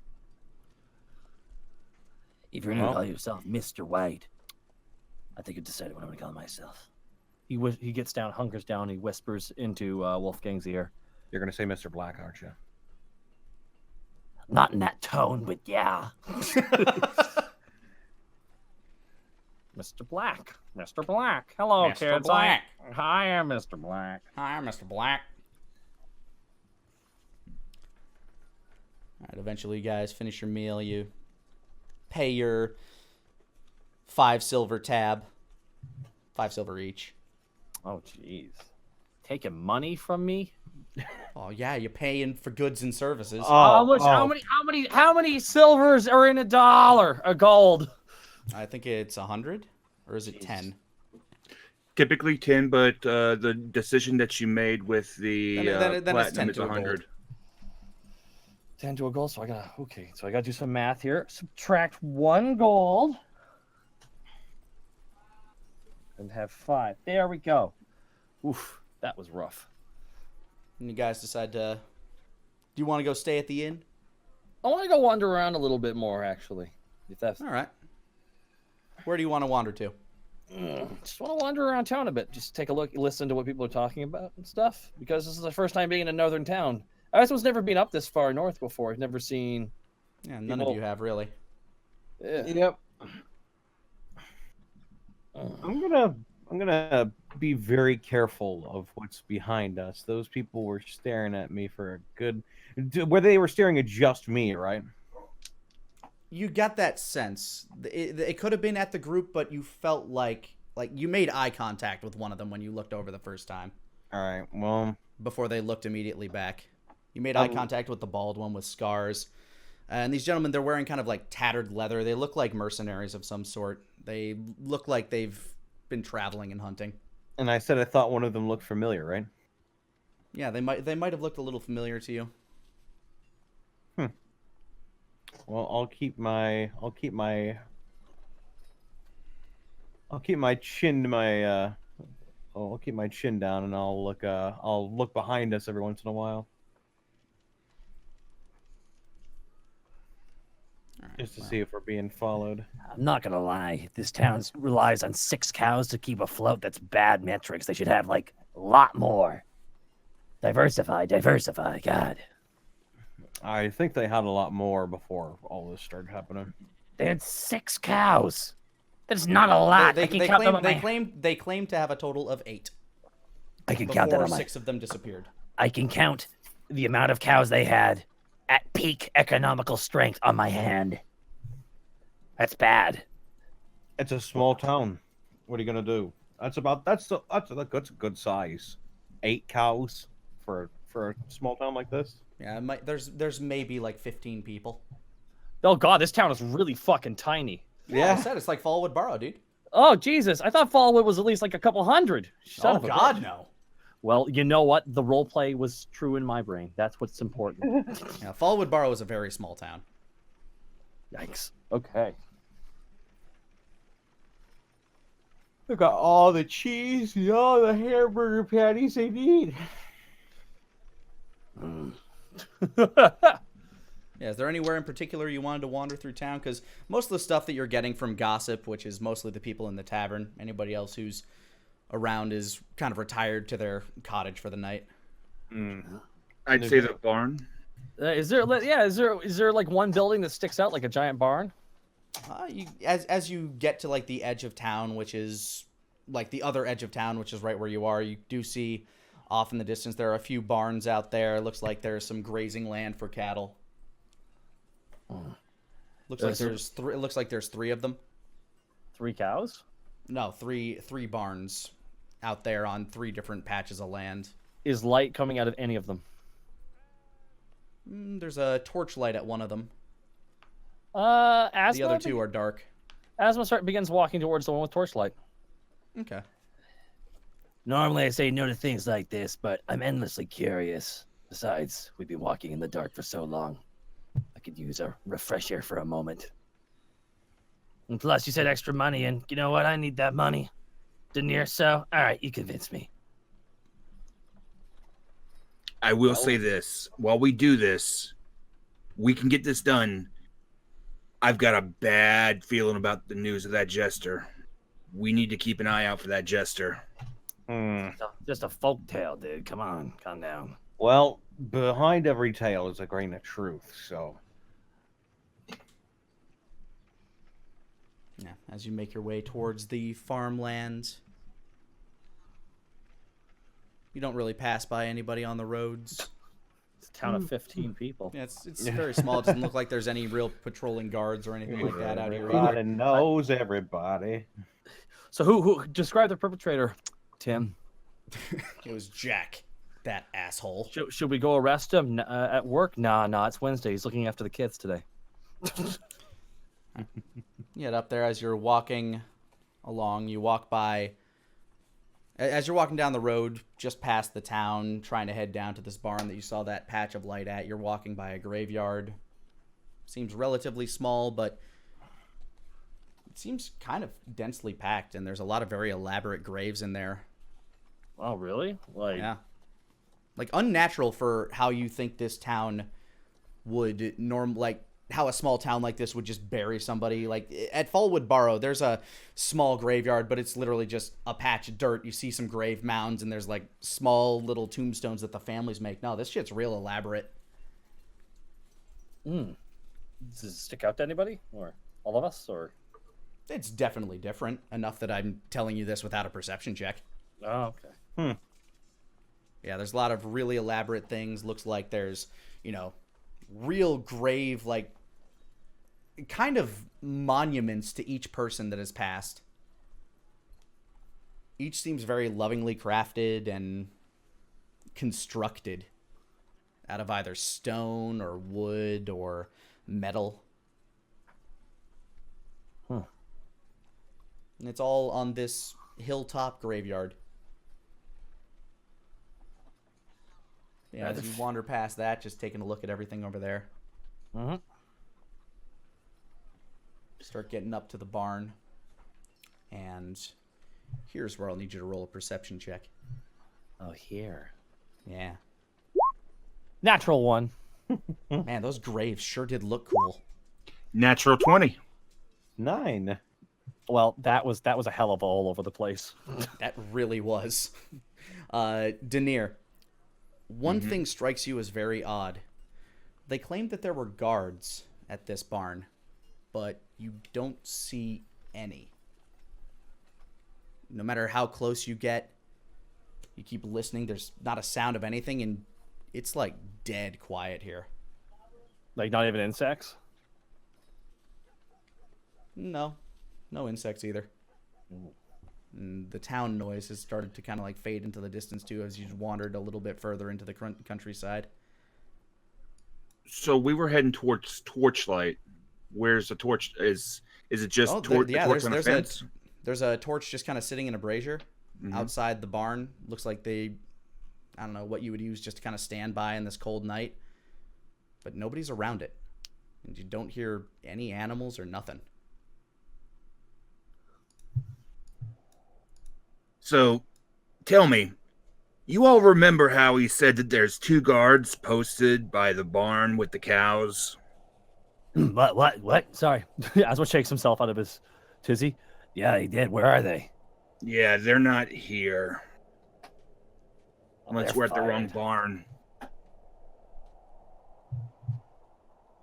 If you're going to Well. call yourself Mr. White, I think you decided what I'm going to call myself. He gets down, hunkers down, he whispers into Wolfgang's ear. You're gonna say Mr. Black, aren't you? Not in that tone, but yeah. Mr. Black. Mr. Black. Hello, Mr. kids. Black. Hi, I'm Mr. Black. Hi, Mr. Black. All right, eventually you guys finish your meal. You pay your 5 silver tab. 5 silver each. Oh, jeez. Taking money from me? Oh yeah, you're paying for goods and services. How many silvers are in a gold? I think it's 100, or is it 10? Typically 10, but the decision that you made with the Then it's 10 platinum is to a gold. 100. 10 to a gold, so I gotta do some math here. Subtract 1 gold. And have 5. There we go. Oof, that was rough. And you guys decide to... Do you want to go stay at the inn? I want to go wander around a little bit more, actually. If that's... All right. Where do you want to wander to? Just want to wander around town a bit. Just take a look, listen to what people are talking about and stuff. Because this is the first time being in a northern town. I was never been up this far north before. I've never seen... Yeah, none of you have, really. Yeah. Yep. I'm gonna be very careful of what's behind us. Those people were staring at me for a good... Where they were staring at just me, right? You got that sense. It could have been at the group, but you felt like you made eye contact with one of them when you looked over the first time. All right, well... Before they looked immediately back. You made eye contact with the bald one with scars. And these gentlemen, they're wearing kind of like tattered leather. They look like mercenaries of some sort. They look like they've been traveling and hunting. And I said I thought one of them looked familiar, right? Yeah, they might have looked a little familiar to you. Well, I'll keep my chin down, and I'll look behind us every once in a while. Just to see if we're being followed. I'm not going to lie. This town relies on 6 cows to keep afloat. That's bad metrics. They should have, like, a lot more. Diversify. God. I think they had a lot more before all this started happening. They had 6 cows. That's not a lot. They I can count them on my... claim to have a total of 8. I can count that Before on my... 6 of them disappeared. I can count the amount of cows they had at peak economical strength on my hand. That's bad. It's a small town. What are you gonna do? That's a good size. 8 cows for a small town like this. Yeah, there's maybe like 15 people. Oh, God, this town is really fucking tiny. Yeah, I said it's like Fallwood Borough, dude. Oh, Jesus. I thought Fallwood was at least like a couple hundred. Son Oh of a God, bitch. no. Well, you know what? The role play was true in my brain. That's what's important. Yeah, Fallwood Borough is a very small town. Yikes. Okay. They got all the cheese and all the hamburger patties they need. Yeah, is there anywhere in particular you wanted to wander through town? Because most of the stuff that you're getting from gossip, which is mostly the people in the tavern, anybody else who's around is kind of retired to their cottage for the night. I'd say the barn. Is there like one building that sticks out like a giant barn? As you get to like the edge of town, which is like the other edge of town, which is right where you are, you do see off in the distance there are a few barns out there. It looks like there's some grazing land for cattle. Looks like there's 3 of them. 3 cows? No, three barns out there on 3 different patches of land. Is light coming out of any of them? There's a torchlight at one of them. Asmo, The other 2 are dark. Asma begins walking towards the one with torchlight. Okay. Normally I say no to things like this, but I'm endlessly curious. Besides, we've been walking in the dark for so long. I could use a refresher for a moment. And plus, you said extra money, and you know what? I need that money. Denier, so? Alright, you convinced me. I will say this. While we do this, we can get this done. I've got a bad feeling about the news of that jester. We need to keep an eye out for that jester. Just a folk tale, dude. Come on, calm down. Well, behind every tale is a grain of truth, so... Yeah, as you make your way towards the farmland, you don't really pass by anybody on the roads. It's a town of 15 people. Yeah, it's very small. It doesn't look like there's any real patrolling guards or anything like that out here either. Everybody knows everybody. So who describe the perpetrator, Tim? It was Jack, that asshole. Should we go arrest him at work? Nah, it's Wednesday. He's looking after the kids today. You head up there as you're walking along. You walk by, as you're walking down the road, just past the town, trying to head down to this barn that you saw that patch of light at. You're walking by a graveyard. Seems relatively small, but it seems kind of densely packed, and there's a lot of very elaborate graves in there. Oh, really? Yeah. Like, unnatural for how you think this town would how a small town like this would just bury somebody. Like, at Fallwood Barrow, there's a small graveyard, but it's literally just a patch of dirt. You see some grave mounds, and there's, like, small little tombstones that the families make. No, this shit's real elaborate. Does it stick out to anybody? Or all of us? Or It's definitely different, enough that I'm telling you this without a perception check. Oh, okay. Yeah, there's a lot of really elaborate things. Looks like there's, real grave, like, kind of monuments to each person that has passed. Each seems very lovingly crafted and constructed out of either stone or wood or metal. And it's all on this hilltop graveyard. Yeah, as you wander past that, just taking a look at everything over there. Start getting up to the barn. And here's where I'll need you to roll a perception check. Oh, here. Yeah. Natural one. Man, those graves sure did look cool. Natural 20. 9. Well, that was a hell of a all over the place. That really was. Denier, one thing strikes you as very odd. They claimed that there were guards at this barn, but you don't see any. No matter how close you get, you keep listening, there's not a sound of anything, and it's like dead quiet here. Like, not even insects? No insects either. And the town noise has started to kind of like fade into the distance too as you wandered a little bit further into the countryside. So we were heading towards Torchlight. Where's the torch? Is it just the torch on the fence? There's a torch just kind of sitting in a brazier outside the barn. Looks like I don't know what you would use just to kind of stand by in this cold night. But nobody's around it. And you don't hear any animals or nothing. So, tell me, you all remember how he said that there's 2 guards posted by the barn with the cows? What? Sorry. Asma shakes himself out of his tizzy. Yeah, he did. Where are they? Yeah, they're not here. Unless we're at the wrong fired. barn.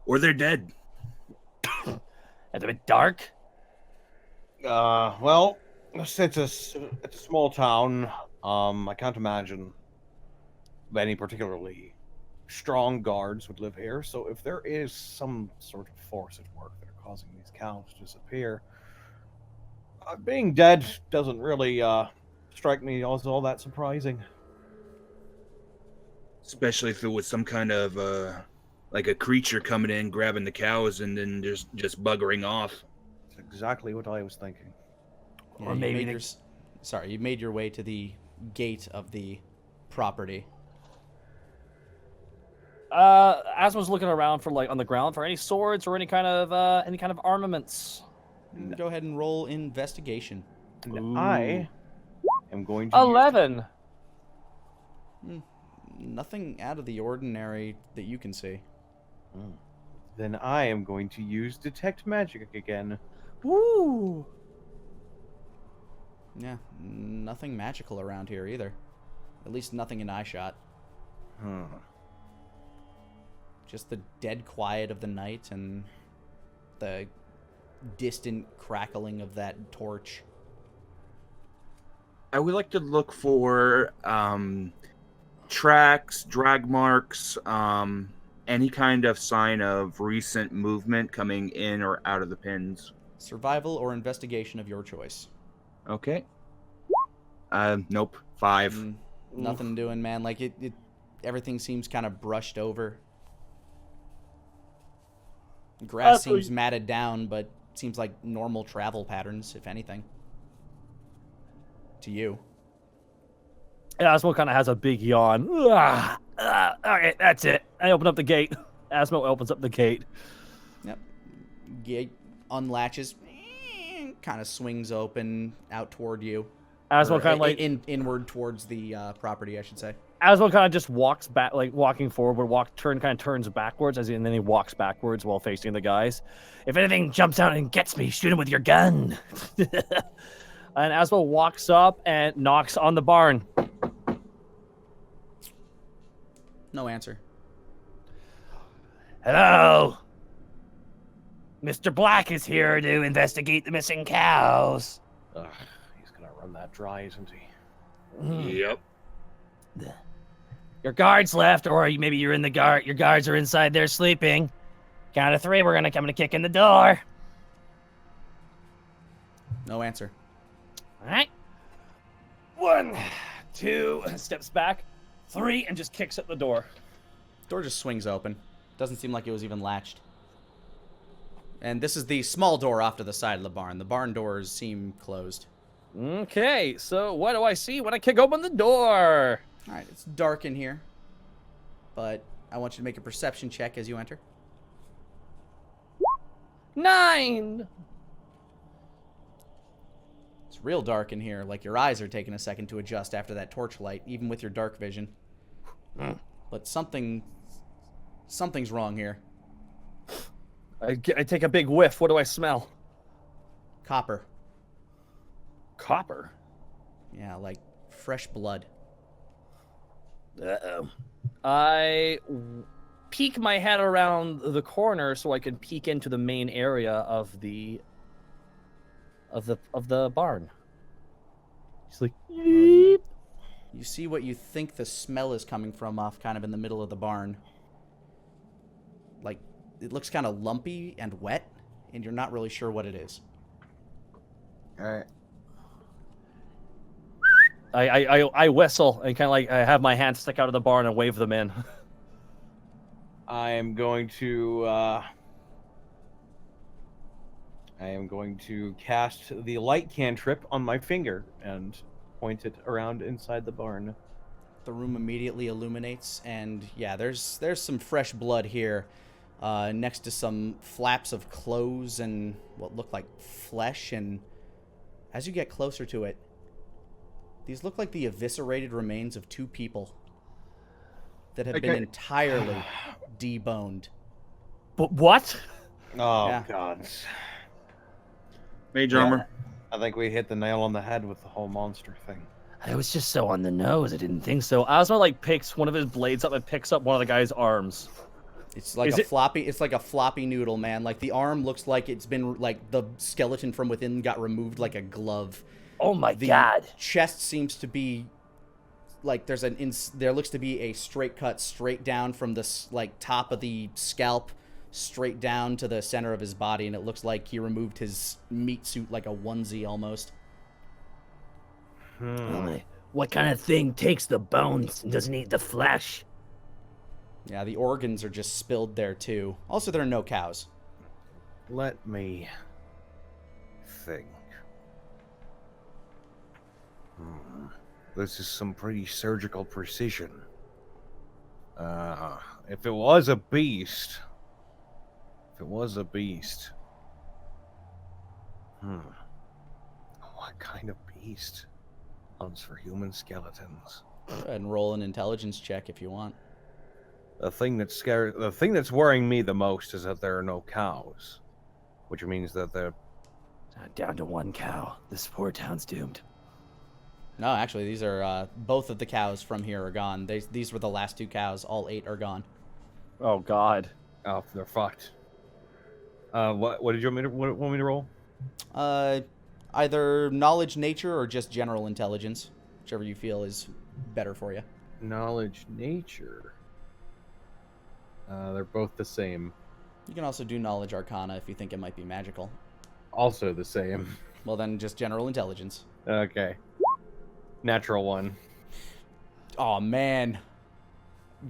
Or they're dead. It's a bit dark. Well, it's a small town. I can't imagine any particularly strong guards would live here. So if there is some sort of force at work that are causing these cows to disappear, being dead doesn't really strike me as all that surprising. Especially if it was some kind of like a creature coming in, grabbing the cows, and then just buggering off. exactly what I was thinking. Yeah, Or you maybe made you made your way to the gate of the property. Asmo's looking around for on the ground for any swords or any kind of armaments. Go ahead and roll investigation. And I am going to 11. Nothing out of the ordinary that you can see. Then I am going to use detect magic again. Woo! Yeah, nothing magical around here either. At least nothing in eyeshot. Just the dead quiet of the night and the distant crackling of that torch. I would like to look for tracks, drag marks, any kind of sign of recent movement coming in or out of the pins. Survival or investigation of your choice. Okay. Nope. 5. Nothing doing, man. Like it everything seems kind of brushed over. Grass seems matted down, but seems like normal travel patterns, if anything. To you. Asmo kind of has a big yawn. Okay, that's it. I open up the gate. Asmo opens up the gate. Yep. Gate unlatches. Kind of swings open out toward you. Asmo kind of inward towards the property, I should say. Asmo kind of just walks back, walking forward, turns backwards, and then he walks backwards while facing the guys. If anything jumps out and gets me, shoot him with your gun. And Asmo walks up and knocks on the barn. No answer. Hello. Mr. Black is here to investigate the missing cows. He's gonna run that dry, isn't he? Yep. Your guards left, or maybe you're in the guard. Your guards are inside there sleeping. Count of 3, we're gonna kick in the door. No answer. All right. 1, 2, steps back. 3, and just kicks at the door. Door just swings open. Doesn't seem like it was even latched. And this is the small door off to the side of the barn. The barn doors seem closed. Okay, so what do I see when I kick open the door? All right, it's dark in here, but I want you to make a perception check as you enter. 9. It's real dark in here, like your eyes are taking a second to adjust after that torchlight, even with your dark vision. But something's wrong here. I take a big whiff. What do I smell? Copper. Copper. Yeah, like fresh blood. Uh-oh. I peek my head around the corner so I can peek into the main area of the barn. He's like, You see what you think the smell is coming from off kind of in the middle of the barn. Like, it looks kind of lumpy and wet, and you're not really sure what it is. Alright. I whistle and kind of I have my hand stick out of the barn and wave them in. I am going to cast the light cantrip on my finger and point it around inside the barn. The room immediately illuminates, and yeah, there's some fresh blood here, next to some flaps of clothes and what look like flesh. And as you get closer to it, these look like the eviscerated remains of 2 people that have been entirely deboned. But what? Oh, Yeah. God. Mage armor. I think we hit the nail on the head with the whole monster thing. I was just so on the nose, I didn't think So so. Asma picks one of his blades up and picks up one of the guy's arms. It's like it's like a floppy noodle, man. Like the arm looks like it's been like the skeleton from within got removed like a glove. Oh my The God. chest seems to be like there looks to be a straight cut straight down from the top of the scalp straight down to the center of his body, and it looks like he removed his meat suit like a onesie almost. What kind of thing takes the bones and doesn't eat the flesh? Yeah, the organs are just spilled there too. Also, there are no cows. Let me think. This is some pretty surgical precision. If it was a beast... What kind of beast hunts for human skeletons? Go ahead and roll an intelligence check if you want. The thing that's worrying me the most is that there are no cows, which means that they're Down to 1 cow. This poor town's doomed. No, actually, these are both of the cows from here are gone. These were the last 2 cows. All 8 are gone. Oh God. oh, they're fucked. What did you want me to roll? Either knowledge, nature, or just general intelligence, whichever you feel is better for you. Knowledge, nature. They're both the same. You can also do knowledge, arcana if you think it might be magical. Also the same. Well, then just general intelligence. Okay. Natural 1. Oh man,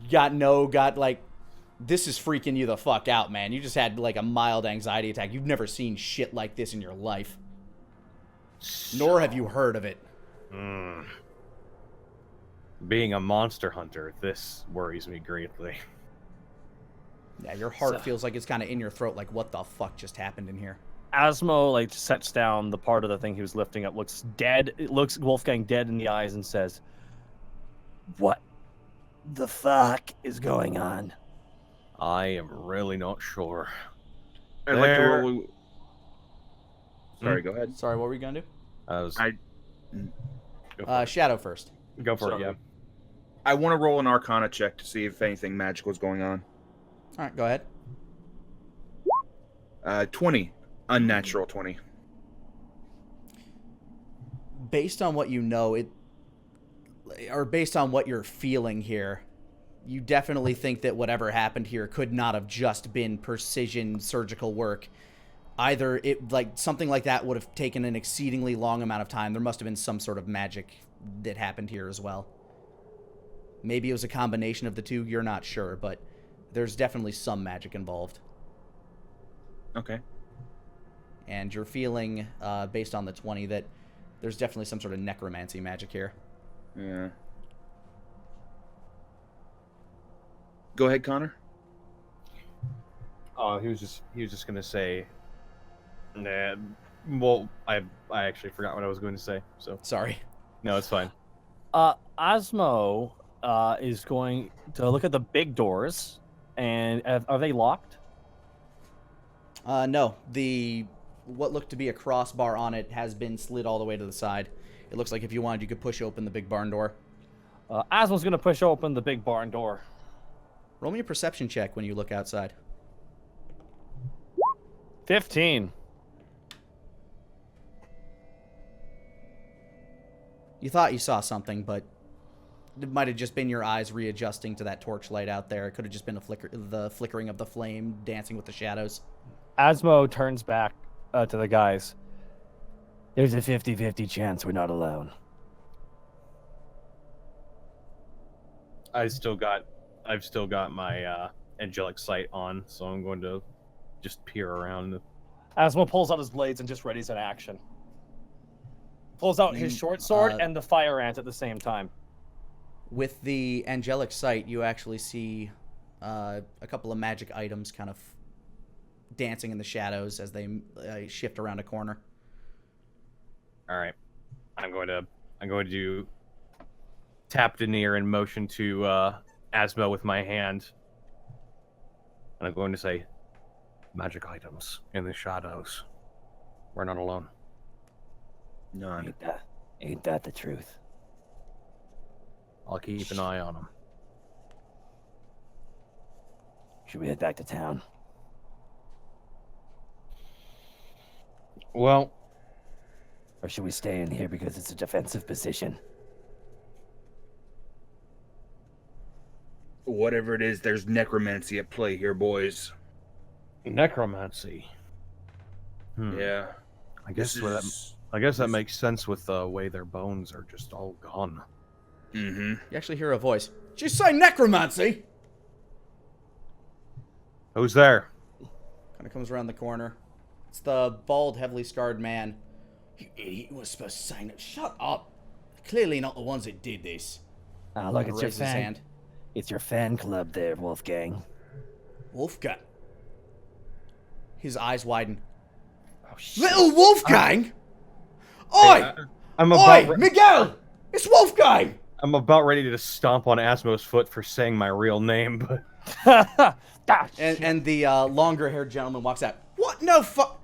got like. This is freaking you the fuck out, man. You just had like a mild anxiety attack. You've never seen shit like this in your life. Nor have you heard of it. Being a monster hunter, this worries me greatly. Yeah, your heart feels like it's kind of in your throat, like what the fuck just happened in here? Asmo like sets down the part of the thing he was lifting up, looks dead. It looks Wolfgang dead in the eyes and says, What the fuck is going on? I am really not sure. I'd like to roll. Sorry, go ahead. Sorry, what were you gonna do? Shadow first. Go for it, yeah. I want to roll an Arcana check to see if anything magical is going on. All right, go ahead. 20. Unnatural 20. Based on what you know, or based on what you're feeling here, you definitely think that whatever happened here could not have just been precision surgical work. Either something like that would have taken an exceedingly long amount of time. There must have been some sort of magic that happened here as well. Maybe it was a combination of the two. You're not sure, but there's definitely some magic involved. Okay. And you're feeling, based on the 20, that there's definitely some sort of necromancy magic here. Yeah. Go ahead, Connor. Oh, he was just gonna say. Nah. Well, I actually forgot what I was going to say. So Sorry. no, it's fine. Asmo is going to look at the big doors, and are they locked? No. What looked to be a crossbar on it has been slid all the way to the side. It looks like if you wanted, you could push open the big barn door. Asmo's going to push open the big barn door. Roll me a perception check when you look outside. 15. You thought you saw something, but it might have just been your eyes readjusting to that torchlight out there. It could have just been the flickering of the flame dancing with the shadows. Asmo turns back to the guys. There's a 50-50 chance we're not alone. I've still got my angelic sight on, so I'm going to just peer around. Asmo pulls out his blades and just readies an action. Pulls out his short sword and the fire ant at the same time. With the angelic sight, you actually see a couple of magic items kind of dancing in the shadows as they shift around a corner. All right, I'm going to tap Denier and motion to Asmo with my hand, and I'm going to say, "Magic items in the shadows. We're not alone." None. Ain't that the truth? I'll keep an eye on them. Should we head back to town? Well, or should we stay in here because it's a defensive position? Whatever it is, there's necromancy at play here, boys. Necromancy. Yeah. I guess that makes sense with the way their bones are just all gone. Mm-hmm. You actually hear a voice. Did you say necromancy? Who's there? Kind of comes around the corner. It's the bald, heavily scarred man You idiot, you weren't supposed to say that. Shut up. Clearly not the ones that did this. Ah, look, it's your Raises his fan. hand. It's your fan club there, Wolfgang. Wolfgang. His eyes widen. Oh, shit. Little Wolfgang? Oi! I'm Oi! about Miguel! It's Wolfgang! I'm about ready to stomp on Asmo's foot for saying my real name, but And the longer-haired gentleman walks out. What? No fuck.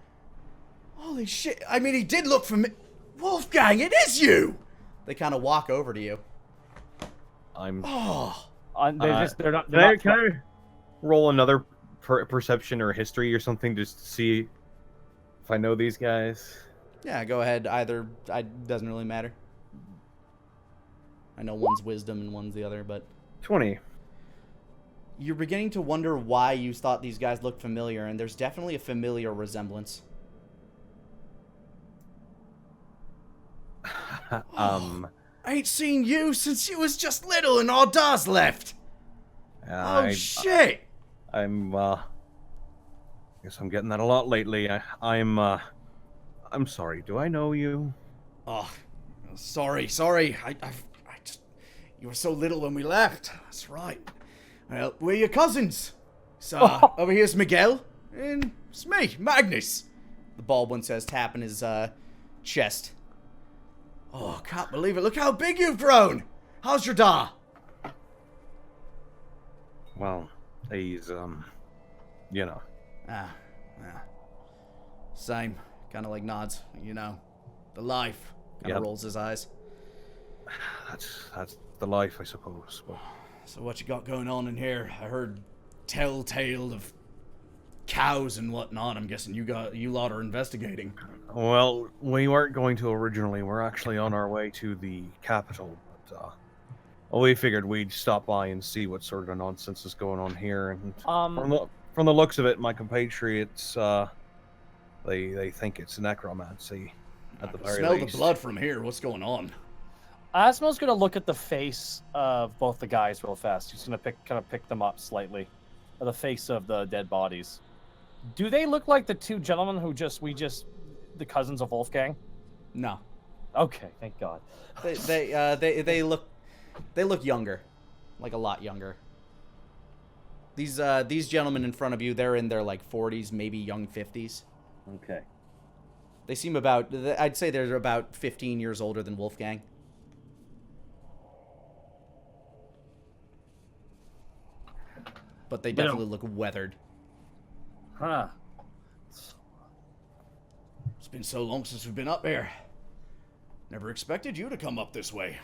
Holy shit. I mean, he did look for me. Wolfgang, it is you! They kind of walk over to you. I'm. Oh. They're not. Can I roll another perception or history or something just to see if I know these guys? Yeah, go ahead. Either. Doesn't really matter. I know one's wisdom and one's the other, but 20. you're beginning to wonder why you thought these guys looked familiar, and there's definitely a familiar resemblance. I ain't seen you since you was just little and all Dawes left. Oh shit! I'm guess I'm getting that a lot lately. I'm sorry. Do I know you? Oh, sorry. I just, you were so little when we left. That's right. Well, we're your cousins. So, over here's Miguel, and it's me, Magnus. The bald one says, tapping his, chest. Oh, can't believe it. Look how big you've grown. How's your da? Well, he's you know. Yeah. Same. Kind of like nods, you know. The life. Kind of rolls his eyes. That's the life, I suppose. But... So what you got going on in here? I heard telltale of cows and whatnot. I'm guessing you lot are investigating. Well, we weren't going to originally. We're actually on our way to the capital. But we figured we'd stop by and see what sort of nonsense is going on here. And from the looks of it, my compatriots, they think it's necromancy. At the very smell least. the blood from here. What's going on? Asmo's gonna look at the face of both the guys real fast. He's gonna pick them up slightly. The face of the dead bodies. Do they look like the two gentlemen who the cousins of Wolfgang? No. Okay, thank God. They look younger, like a lot younger. These gentlemen in front of you, they're in their like 40s, maybe young 50s. Okay. They seem I'd say they're about 15 years older than Wolfgang. But they definitely look weathered. Huh. It's been so long since we've been up here. Never expected you to come up this way.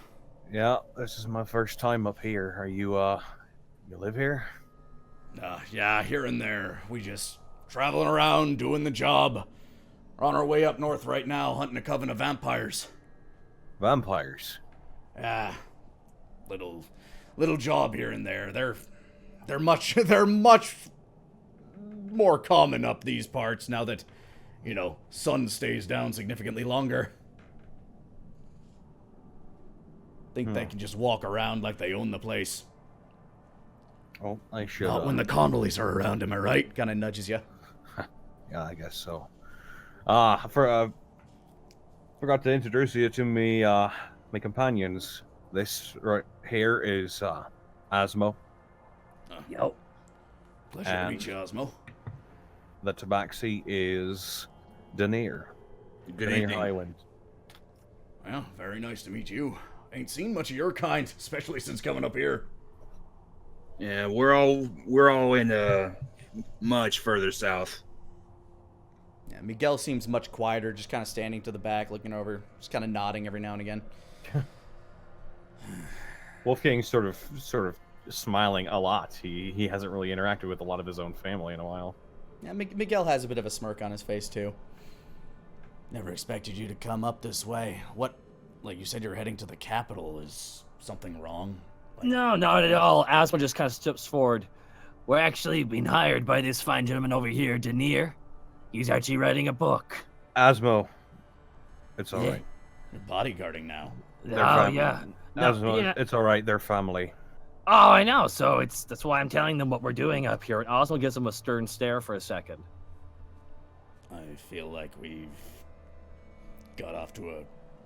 Yeah, this is my first time up here. Are you, you live here? Yeah, here and there. We just traveling around, doing the job. We're on our way up north right now, hunting a coven of vampires. Vampires? Yeah, little job here and there. They're much more common up these parts now that, sun stays down significantly longer. Think they can just walk around like they own the place. Oh, I should. Not when the Connollys are around, am I right? Kind of nudges you. Yeah, I guess so. Forgot to introduce you to me, my companions. This right here is, Asmo. Yo. Pleasure to meet you, Osmo. The tabaxi is Denier. Good Denier evening. Highland. Well, very nice to meet you. Ain't seen much of your kind, especially since coming up here. Yeah, we're all in much further south. Yeah, Miguel seems much quieter, just kind of standing to the back, looking over, just kind of nodding every now and again. Wolfgang's sort of smiling a lot. He hasn't really interacted with a lot of his own family in a while. Yeah, Miguel has a bit of a smirk on his face, too. Never expected you to come up this way. What, like you said you're heading to the capital, is something wrong? No, not at all. Asmo just kind of steps forward. We're actually being hired by this fine gentleman over here, Denier. He's actually writing a book. Asmo. It's all right. You're bodyguarding now. They're Oh, family. yeah. No, Asmo, yeah. it's all right. They're family. Oh, I know. So that's why I'm telling them what we're doing up here. And Osmo gives them a stern stare for a second. I feel like we've got off to a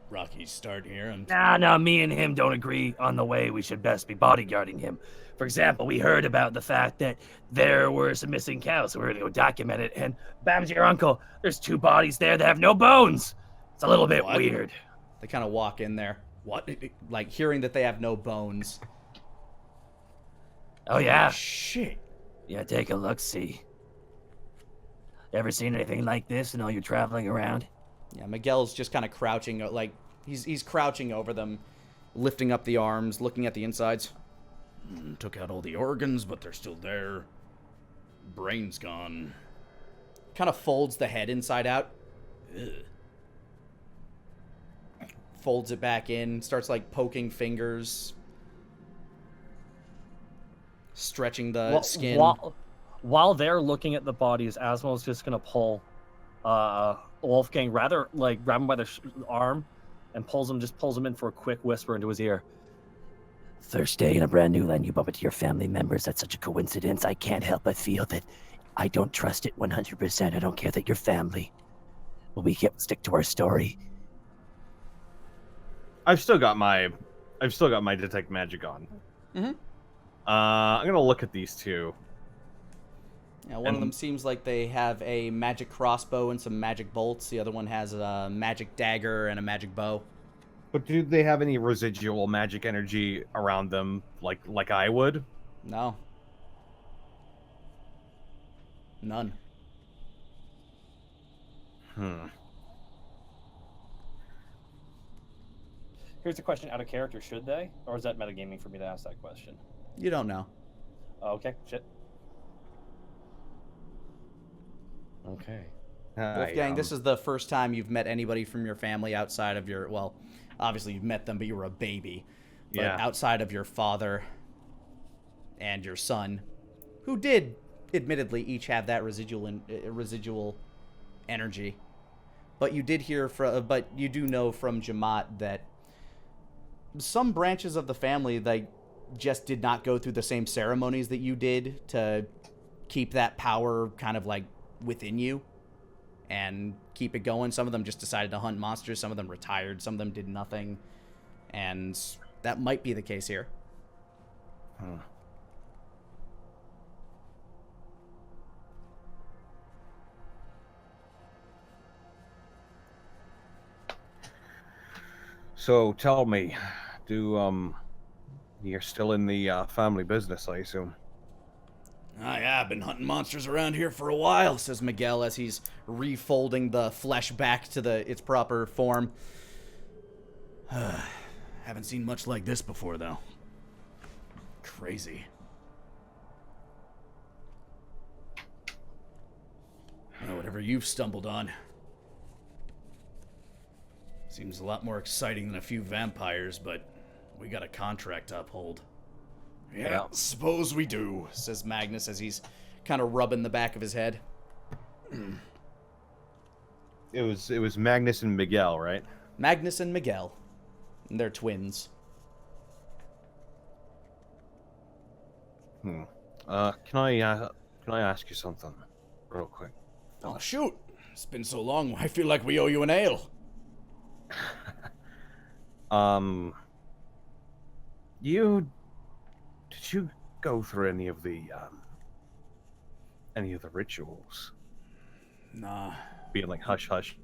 rocky start here, and Nah, me and him don't agree on the way we should best be bodyguarding him. For example, we heard about the fact that there were some missing cows, so we're gonna go document it, and bam's your uncle, there's 2 bodies there that have no bones. It's a little bit What? weird. They kind of walk in there, what? like hearing that they have no bones. Oh yeah? Shit. Yeah, take a look, see. Ever seen anything like this in all your traveling around? Yeah, Miguel's just kind of crouching, like he's crouching over them, lifting up the arms, looking at the insides. Took out all the organs, but they're still there. Brain's gone. Kind of folds the head inside out. Ugh. Folds it back in, starts like poking fingers, stretching the skin. While they're looking at the bodies, Asmo's just gonna pull Wolfgang, rather like grab him by the arm, and pulls him in for a quick whisper into his ear. First day in a brand new land, you bump into your family members. That's such a coincidence. I can't help but feel that I don't trust it 100%. I don't care that you're family. But we can't stick to our story. I've still got my detect magic on. Mm-hmm. I'm gonna look at these 2. Yeah, one of them seems like they have a magic crossbow and some magic bolts. The other one has a magic dagger and a magic bow. But do they have any residual magic energy around them, like I would? No. None. Here's a question out of character: should they, or is that metagaming for me to ask that question? You don't know. Okay, shit. Okay. Wolfgang, this is the first time you've met anybody from your family outside of your, well, obviously you've met them, but you were a baby. But Yeah. outside of your father and your son, who did, admittedly, each have that residual energy. But you did hear but you do know from Jamaat that some branches of the family, they just did not go through the same ceremonies that you did to keep that power kind of like within you and keep it going. Some of them just decided to hunt monsters. Some of them retired. Some of them did nothing. And that might be the case here. Huh. So tell me, you're still in the family business, I assume? Yeah, I've been hunting monsters around here for a while. Says Miguel as he's refolding the flesh back to its proper form. Haven't seen much like this before, though. Crazy. Whatever you've stumbled on. Seems a lot more exciting than a few vampires, but we got a contract to uphold. Yeah, suppose we do, says Magnus as he's kind of rubbing the back of his head. It was Magnus and Miguel, right? Magnus and Miguel. And they're twins. Can I ask you something real quick? Oh, shoot. It's been so long, I feel like we owe you an ale. Did you go through any of the rituals? Nah. Being like hush hush.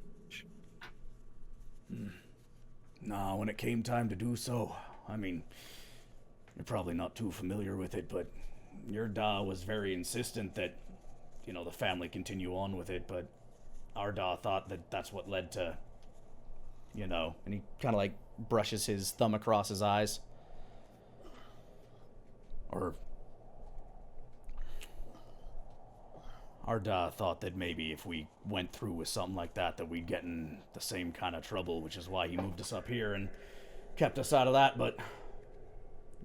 Nah, when it came time to do so, I mean, you're probably not too familiar with it, but your Da was very insistent that, the family continue on with it, but our Da thought that that's what led to, And he kind of like brushes his thumb across his eyes. Or our Da thought that maybe if we went through with something like that we'd get in the same kind of trouble, which is why he moved us up here and kept us out of that. But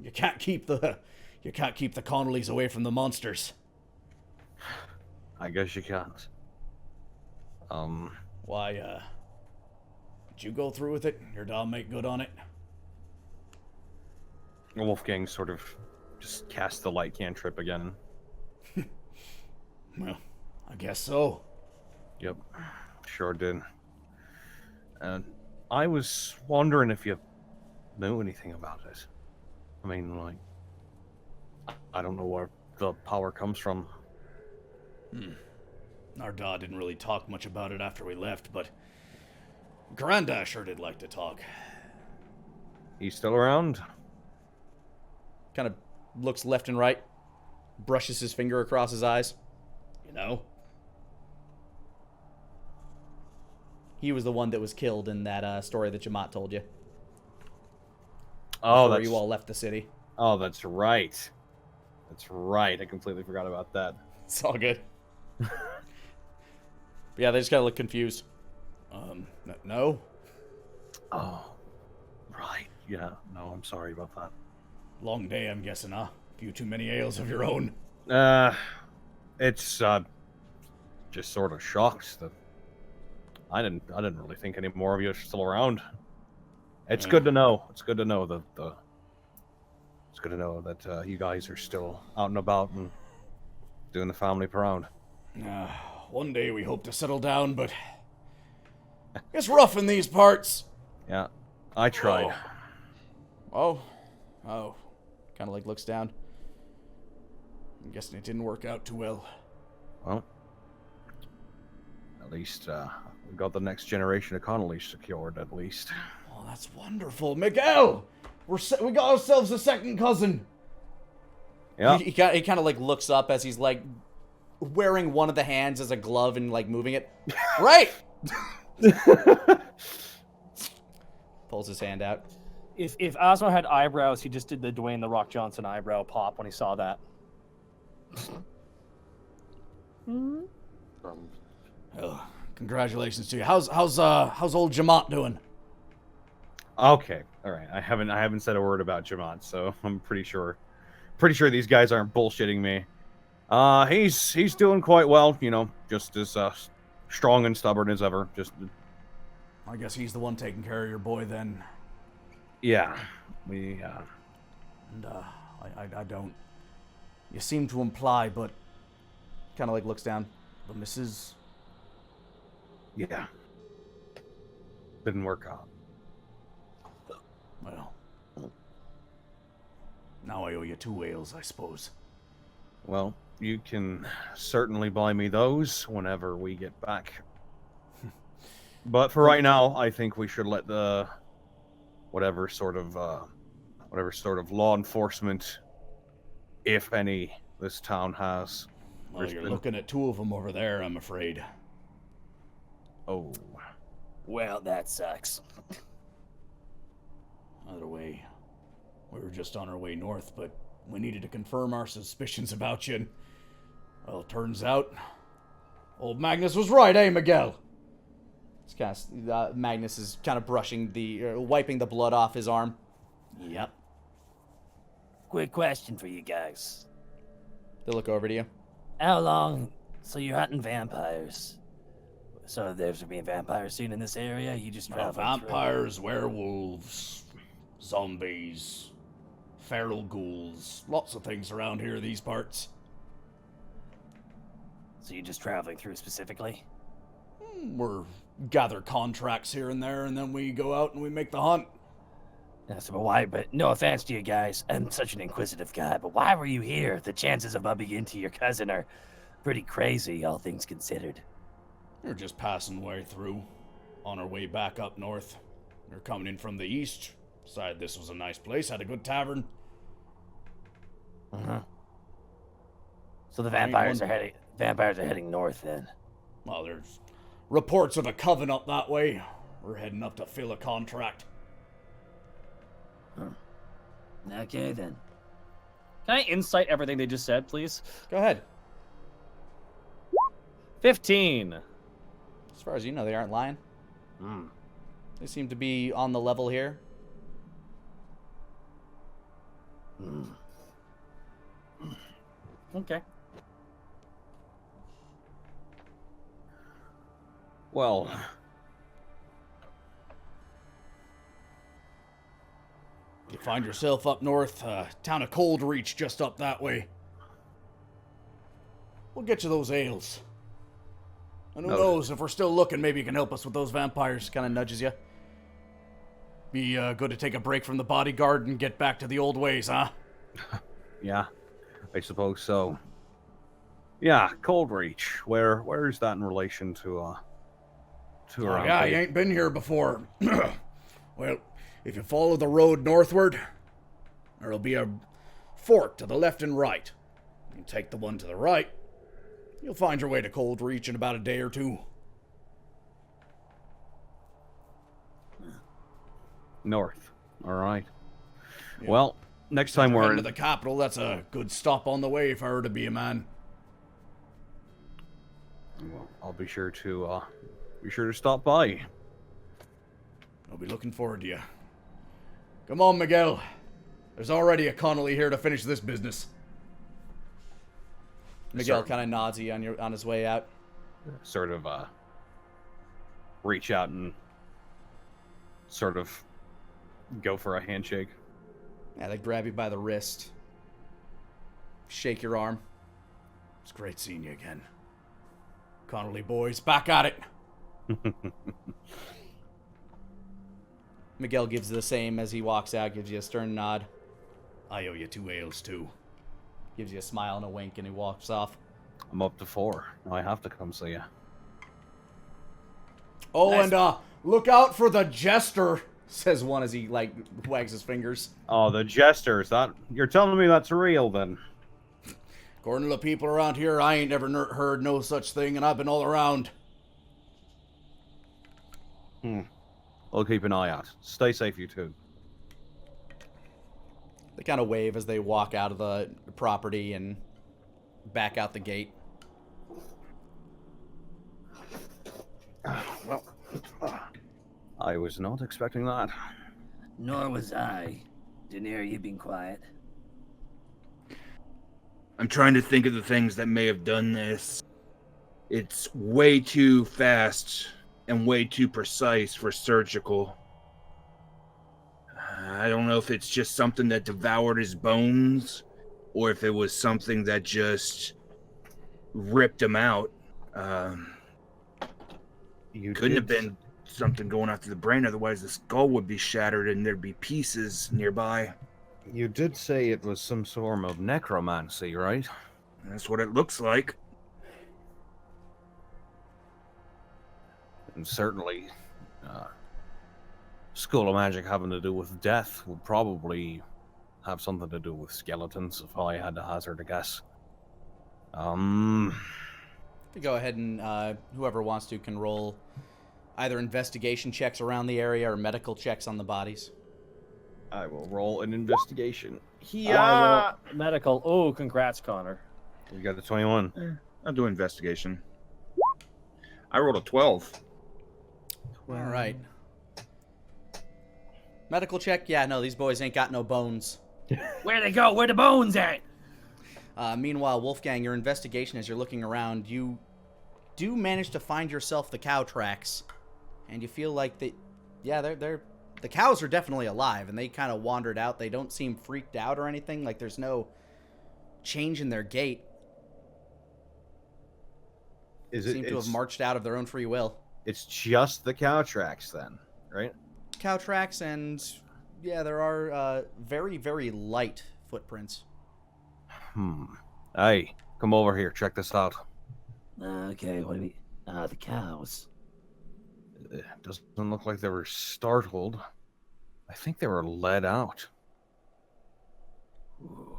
you can't keep the Connollys away from the monsters. I guess you can't. Why, did you go through with it? Your Da make good on it? Wolfgang sort of just cast the light cantrip again. Well, I guess so. Yep, sure did. I was wondering if you knew anything about it. I mean, like, I don't know where the power comes from. Our dad didn't really talk much about it after we left, but Granda sure did like to talk. He's still around? Kind of looks left and right, brushes his finger across his eyes. You know? He was the one that was killed in that story that Jamat told you. Oh, before that's... you all left the city. Oh, that's right. That's right. I completely forgot about that. It's all good. But yeah, they just gotta look confused. No? Oh, right. Yeah, no, I'm sorry about that. Long day, I'm guessing, huh? A few too many ales of your own. It's, just sort of shocked that I didn't really think any more of you are still around. It's good to know. It's good to know that, it's good to know that, you guys are still out and about and doing the family proud. One day we hope to settle down, but it's rough in these parts. Yeah, I tried. Oh. Kind of like looks down. I'm guessing it didn't work out too well. Well, at least we got the next generation of Connolly secured, at least. Oh, that's wonderful. Miguel! We got ourselves a second cousin. Yeah. He kind of like looks up as he's like wearing one of the hands as a glove and like moving it. Right! Pulls his hand out. If Osmo had eyebrows, he just did the Dwayne "The Rock" Johnson eyebrow pop when he saw that. Oh, congratulations to you. How's old Jamat doing? Okay, all right. I haven't said a word about Jamont, so I'm pretty sure these guys aren't bullshitting me. He's doing quite well, you know, just as strong and stubborn as ever. Just, I guess he's the one taking care of your boy then. yeah, we. And I don't. You seem to imply, but Kind of like looks down. The missus. Yeah. Didn't work out. Well, now I owe you 2 ales, I suppose. Well, you can certainly buy me those whenever we get back. But for right now, I think we should let the whatever sort of law enforcement, if any, this town has. Well, you're looking at 2 of them over there, I'm afraid. Oh. Well, that sucks. Either way, we were just on our way north, but we needed to confirm our suspicions about you. And, well, it turns out, old Magnus was right, eh, Miguel? It's kind of, Magnus is kind of brushing wiping the blood off his arm. Yep. Quick question for you guys. They look over to you. How long? So you're hunting vampires. So there's being vampires seen in this area? You just travel vampires, werewolves, zombies, feral ghouls, lots of things around here, these parts. So you're just traveling through specifically? We're gather contracts here and there, and then we go out and we make the hunt. Yes, but why? But no offense to you guys, I'm such an inquisitive guy, but why were you here? The chances of bumping into your cousin are pretty crazy, all things considered. We're just passing way through, on our way back up north. We're coming in from the east. Decided this was a nice place, had a good tavern. Uh-huh. So the vampires are heading north then. Well, there's reports of a coven up that way. We're heading up to fill a contract. Okay then. Can I insight everything they just said, please? Go ahead. 15. As far as you know, they aren't lying. Hmm. They seem to be on the level here. Okay. Well, You find yourself up north, town of Cold Reach, just up that way. We'll get you those ales. And who knows, if we're still looking, maybe you can help us with those vampires. Kind of nudges you. Be good to take a break from the bodyguard and get back to the old ways, huh? Yeah, I suppose so. Yeah, Cold Reach. Where is that in relation to Oh, around yeah, here? you ain't been here before. Well, if you follow the road northward, there'll be a fork to the left and right. You take the one to the right, you'll find your way to Cold Reach in about a day or two. North. All right. Yeah. Well, next time You're we're heading in. to the capital, that's a good stop on the way if I were to be a man. Well, I'll be sure to stop by. I'll be looking forward to you. Come on, Miguel. There's already a Connolly here to finish this business. Miguel kind of nods you on his way out. Sort of reach out and sort of go for a handshake. Yeah, they grab you by the wrist. Shake your arm. It's great seeing you again. Connolly boys, back at it. Miguel gives the same as he walks out, gives you a stern nod. I owe you 2 ales too. Gives you a smile and a wink, and he walks off. I'm up to 4. I have to come see you. Oh, and look out for the jester, says one as he wags his fingers. Oh, the jesters. That you're telling me that's real then? According to the people around here, I ain't never heard no such thing, and I've been all around. I'll keep an eye out. Stay safe, you two. They kind of wave as they walk out of the property and back out the gate. Well, I was not expecting that. Nor was I. Daenerys, you've been quiet. I'm trying to think of the things that may have done this. It's way too fast and way too precise for surgical. I don't know if it's just something that devoured his bones or if it was something that just ripped him out. Couldn't have been something going after the brain, otherwise the skull would be shattered and there'd be pieces nearby. You did say it was some form of necromancy, right? That's what it looks like. And certainly, School of Magic having to do with death would probably have something to do with skeletons, if I had to hazard a guess. Go ahead and whoever wants to can roll either investigation checks around the area or medical checks on the bodies. I will roll an investigation. Yeah. Medical. Oh, congrats, Connor. You got a 21. I'll do investigation. I rolled a 12. All right. Medical check? Yeah, no, these boys ain't got no bones. Where'd they go? Where the bones at? Meanwhile, Wolfgang, your investigation as you're looking around, you do manage to find yourself the cow tracks. And you feel like the cows are definitely alive, and they kind of wandered out. They don't seem freaked out or anything. Like, there's no change in their gait. Seem to have marched out of their own free will. It's just the cow tracks then, right? Cow tracks, and yeah, there are very, very light footprints. Hey, come over here. Check this out. Okay, what do you mean? The cows. It doesn't look like they were startled. I think they were led out. Ooh.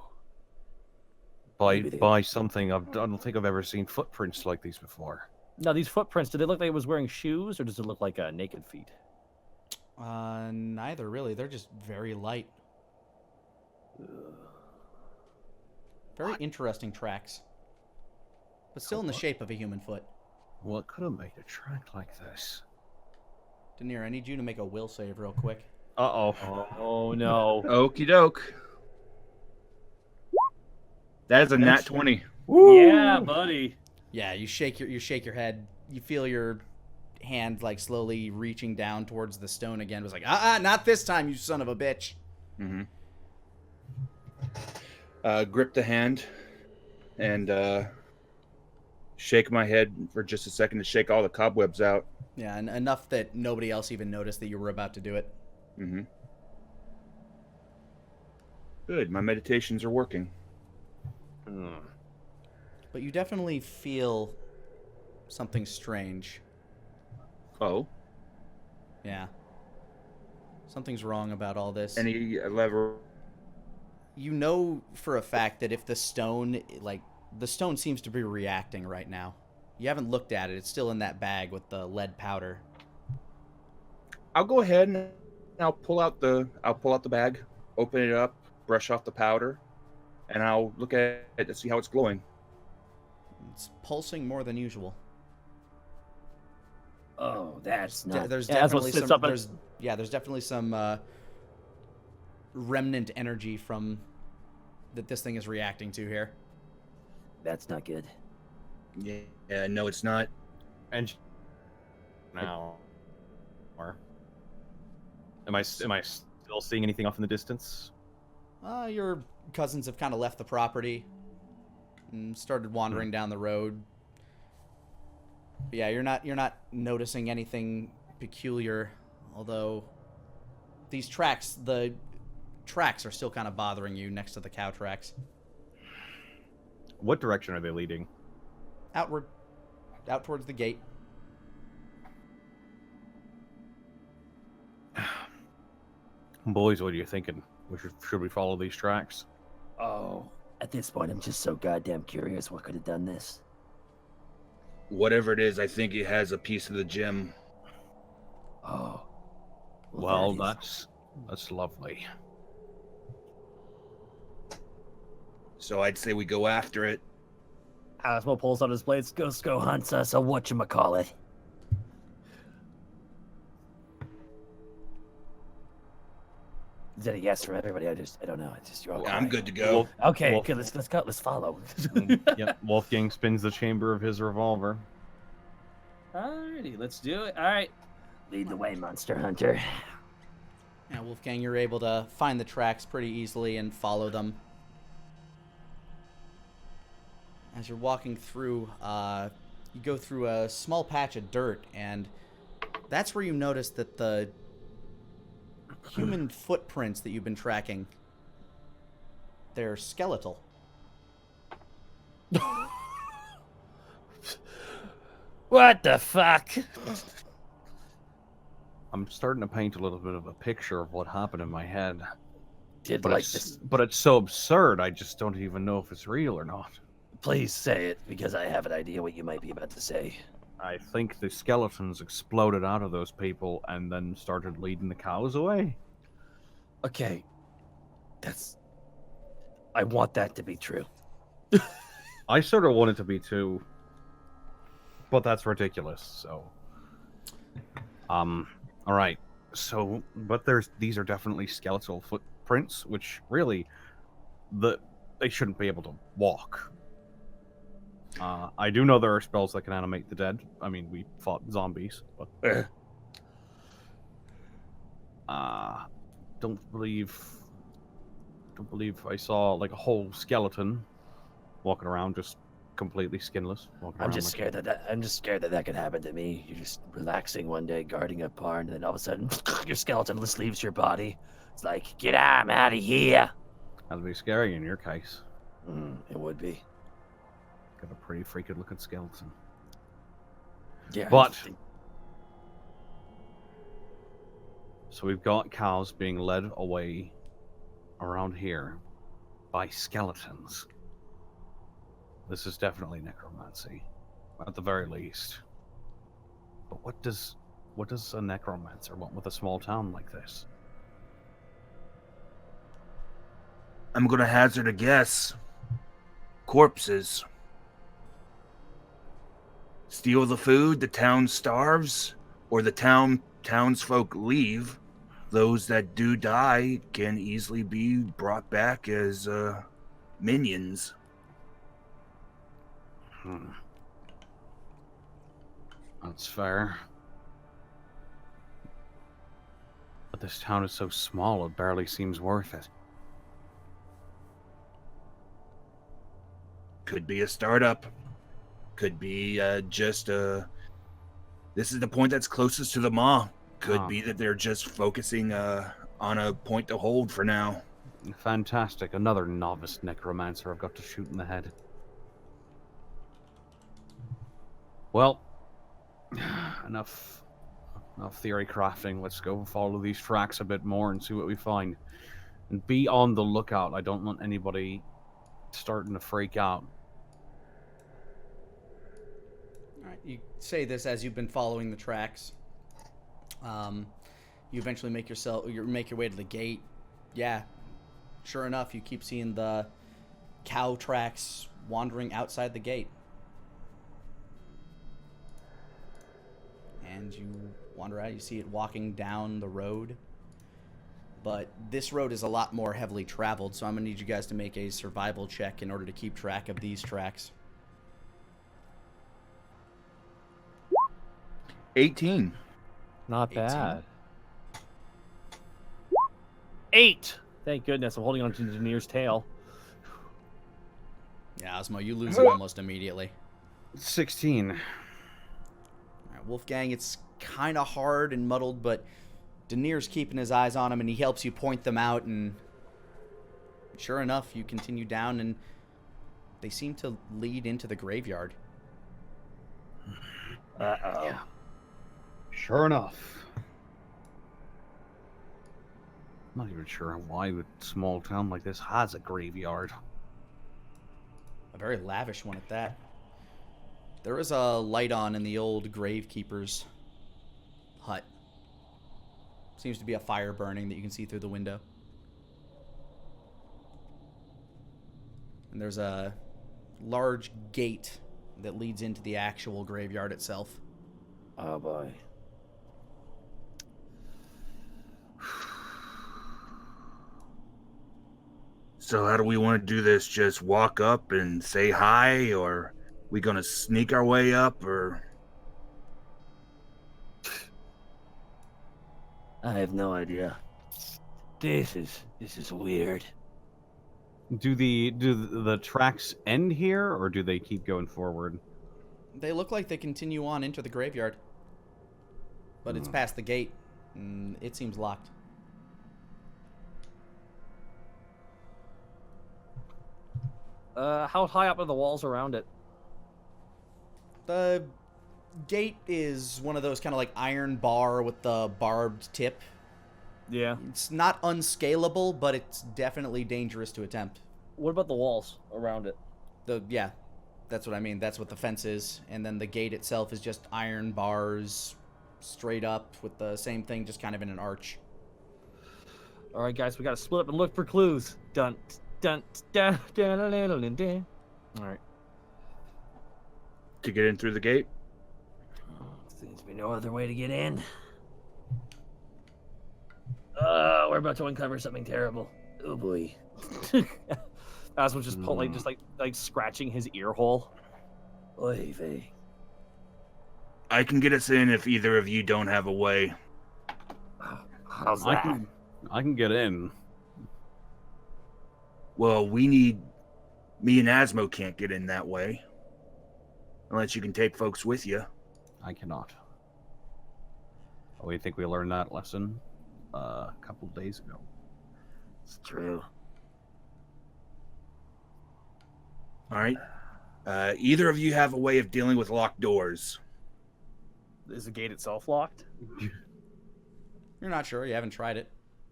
By something. I don't think I've ever seen footprints like these before. Now, these footprints, do they look like it was wearing shoes, or does it look like naked feet? Neither really. They're just very light. Very interesting tracks. But still in the shape of a human foot. What could have made a track like this? Daenerys, I need you to make a will save real quick. Uh-oh. Oh, no. Okie doke. That is a nat 20. Yeah, buddy. Yeah, you shake your head. You feel your hand like slowly reaching down towards the stone again. It was like, not this time, you son of a bitch. Mm-hmm. Grip the hand and shake my head for just a second to shake all the cobwebs out. Yeah, and enough that nobody else even noticed that you were about to do it. Mm-hmm. Good. My meditations are working. But you definitely feel something strange. Oh. Yeah. Something's wrong about all this. Any lever? You know for a fact that if the stone, the stone seems to be reacting right now. You haven't looked at it. It's still in that bag with the lead powder. I'll go ahead and I'll pull out the bag, open it up, brush off the powder, and I'll look at it to see how it's glowing. It's pulsing more than usual. Oh, that's not. There's Yeah, that's what definitely sits some. up in- There's definitely some remnant energy from that this thing is reacting to here. That's not good. Yeah, no, it's not. And now, or am I still seeing anything off in the distance? Your cousins have kind of left the property and started wandering down the road. But yeah, you're not noticing anything peculiar, although the tracks are still kind of bothering you next to the cow tracks. What direction are they leading? Outward, out towards the gate. Boys, what are you thinking? Should we follow these tracks? Oh, at this point, I'm just so goddamn curious what could have done this. Whatever it is, I think it has a piece of the gem. Oh. Well, that is- that's lovely. So I'd say we go after it. Asmo pulls out his blades. Go hunts us, or whatchamacallit. Is that a yes from everybody? I don't know. It's just you're all I'm quiet. good to go. Okay, Wolf- good. Let's go. Let's follow. Yep. Wolfgang spins the chamber of his revolver. Alrighty, let's do it. All right. Lead the way, monster hunter. Yeah, Wolfgang, you're able to find the tracks pretty easily and follow them. As you're walking through, you go through a small patch of dirt, and that's where you notice that the human footprints that you've been tracking, they're skeletal. What the fuck? I'm starting to paint a little bit of a picture of what happened in my head. But But it's so absurd, I just don't even know if it's real or not. please say it, because I have an idea what you might be about to say. I think the skeletons exploded out of those people and then started leading the cows away. Okay, I want that to be true. I sort of want it to be too, but that's ridiculous. So, all right. So, but these are definitely skeletal footprints, which really, they shouldn't be able to walk. I do know there are spells that can animate the dead. I mean, we fought zombies, but don't believe I saw like a whole skeleton walking around just completely skinless. I'm just scared that could happen to me. You're just relaxing one day, guarding a barn, and then all of a sudden, your skeleton just leaves your body. It's like, get out of here. That'd be scary in your case. It would be. Got a pretty freaky looking skeleton. Yeah. But so we've got cows being led away around here by skeletons. This is definitely necromancy, at the very least. But what does a necromancer want with a small town like this? I'm gonna hazard a guess. Corpses. Steal the food, the town starves, or the townsfolk leave. Those that do die can easily be brought back as minions. That's fair. But this town is so small, it barely seems worth it. Could be a startup. Could be this is the point that's closest to the maw. Could be that they're just focusing on a point to hold for now. Fantastic. Another novice necromancer I've got to shoot in the head. Well, enough theory crafting. Let's go follow these tracks a bit more and see what we find. And be on the lookout. I don't want anybody starting to freak out. All right, you say this as you've been following the tracks. You eventually make your way to the gate. Yeah, sure enough, you keep seeing the cow tracks wandering outside the gate. And you wander out, you see it walking down the road. But this road is a lot more heavily traveled, so I'm going to need you guys to make a survival check in order to keep track of these tracks. 18. Not 18. bad. 8. Thank goodness. I'm holding on to Engineer's tail. Yeah, Osmo, you lose it almost immediately. 16. All right, Wolfgang, it's kind of hard and muddled, but Denier's keeping his eyes on him, and he helps you point them out, and sure enough, you continue down, and they seem to lead into the graveyard. Uh-oh. Yeah. Sure enough. I'm not even sure why a small town like this has a graveyard. A very lavish one at that. There is a light on in the old gravekeeper's hut. Seems to be a fire burning that you can see through the window. And there's a large gate that leads into the actual graveyard itself. Oh boy. So how do we want to do this? Just walk up and say hi, or we gonna sneak our way up, or? I have no idea. This is weird. Do the tracks end here, or do they keep going forward? They look like they continue on into the graveyard. But it's past the gate, and it seems locked. How high up are the walls around it? The gate is one of those kind of like iron bar with the barbed tip. Yeah. It's not unscalable, but it's definitely dangerous to attempt. What about the walls around it? Yeah, that's what I mean. That's what the fence is. And then the gate itself is just iron bars straight up with the same thing, just kind of in an arch. All right, guys, we got to split up and look for clues. Dun, dun, dun, dun, dun, dun, dun, dun. All right. To get in through the gate? Seems to be no other way to get in. We're about to uncover something terrible. Oh boy. Asmo's just pulling, just like scratching his ear hole. Oy vey. I can get us in if either of you don't have a way. How's that? I can get in. Well, me and Asmo can't get in that way. Unless you can take folks with you. I cannot. Oh, we think we learned that lesson a couple days ago. It's true. All right. Either of you have a way of dealing with locked doors? Is the gate itself locked? You're not sure. You haven't tried it.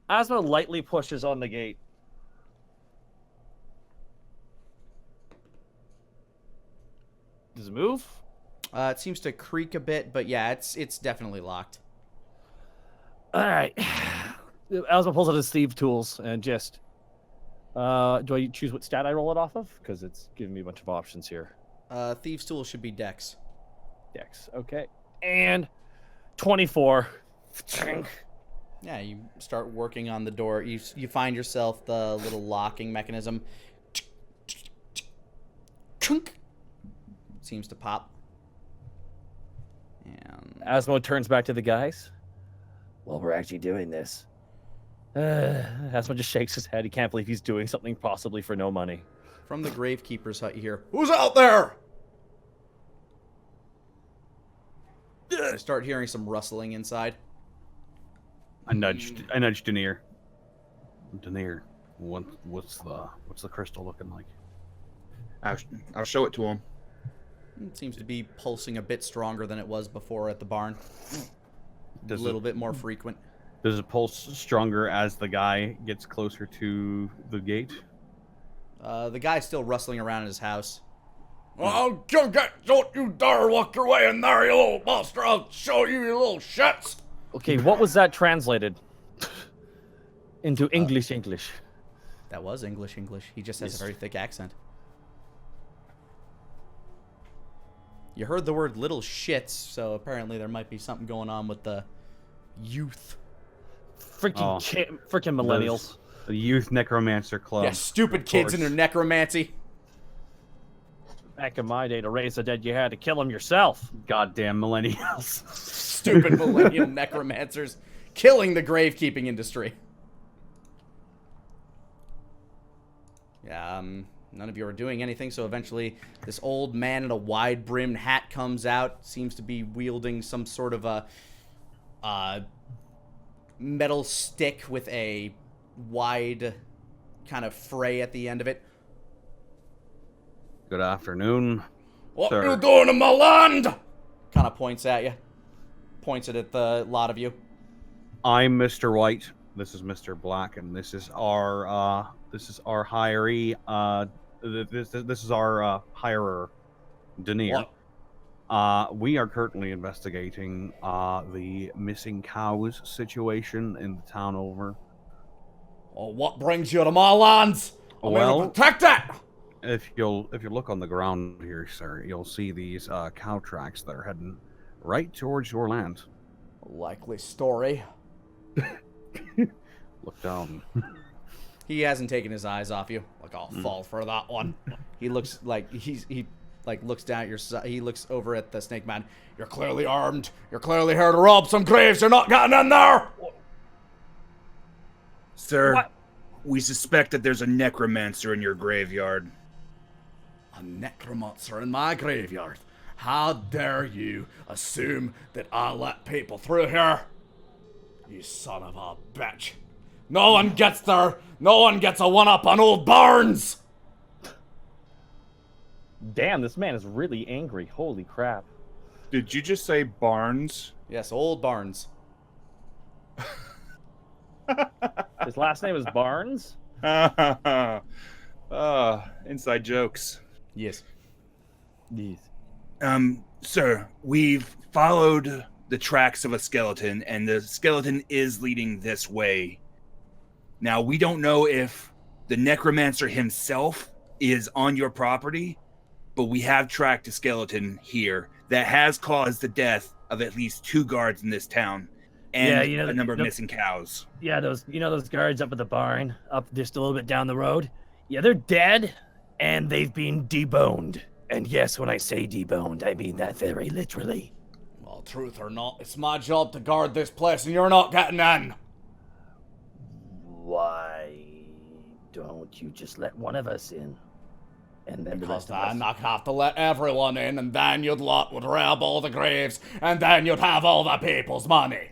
Asmo lightly pushes on the gate. Does it move? It seems to creak a bit, but yeah, it's definitely locked. All right. Asmo pulls out his thief tools and just... do I choose what stat I roll it off of? Because it's giving me a bunch of options here. Thieves' tool should be Dex. Dex, okay. And 24. Yeah, you start working on the door. You find yourself the little locking mechanism. Seems to pop. And Asmo turns back to the guys. Well, we're actually doing this. Asmo just shakes his head. He can't believe he's doing something possibly for no money. from the gravekeeper's hut, you hear, "Who's out there?" You start hearing some rustling inside. I nudged Denier. Denier, what's the crystal looking like? I'll show it to him. It seems to be pulsing a bit stronger than it was before at the barn. A Does little bit more frequent. Does it pulse stronger as the guy gets closer to the gate? The guy's still rustling around in his house. Oh, don't you dare walk your way in there, you little monster. I'll show you, you little shits. Okay, what was that translated into English? That was English. He just has a very thick accent. You heard the word little shits, so apparently there might be something going on with the youth. Freaking millennials. The Youth Necromancer Club. Yeah, stupid kids in their necromancy. Back in my day, to raise the dead, you had to kill them yourself. Goddamn millennials. Stupid millennial necromancers killing the gravekeeping industry. Yeah, none of you are doing anything, so eventually this old man in a wide-brimmed hat comes out, seems to be wielding some sort of a metal stick with a wide kind of fray at the end of it. Good afternoon. What sir. you doing in my land? Kind of points at you. Points it at the lot of you. I'm Mr. White. This is Mr. Black, and this is our hiree. This is our hirer, Denier. We are currently investigating the missing cows situation in the town over. Oh, what brings you to my lands? I'm here to protect it. If you look on the ground here, sir, you'll see these cow tracks that are heading right towards your land. Likely story. Look down. He hasn't taken his eyes off you. Like, I'll fall for that one. He looks like he looks down at your side. He looks over at the snake man. You're clearly armed. You're clearly here to rob some graves. You're not getting in there. Sir, What? we suspect that there's a necromancer in your graveyard. A necromancer in my graveyard. How dare you assume that I let people through here? You son of a bitch. No one gets there. No one gets a one-up on old Barnes. Damn, this man is really angry. Holy crap. Did you just say Barnes? Yes, old Barnes. His last name is Barnes? Inside jokes. Yes. Sir, we've followed the tracks of a skeleton, and the skeleton is leading this way. Now, we don't know if the necromancer himself is on your property, but we have tracked a skeleton here that has caused the death of at least 2 guards in this town, and a number of missing cows. Yeah, those guards up at the barn, up just a little bit down the road. Yeah, they're dead, and they've been deboned. And yes, when I say deboned, I mean that very literally. Well, truth or not, it's my job to guard this place, and you're not getting in. Why don't you just let one of us in? And then the Because rest of us... then I'd have to let everyone in, and then you'd lot would rob all the graves, and then you'd have all the people's money.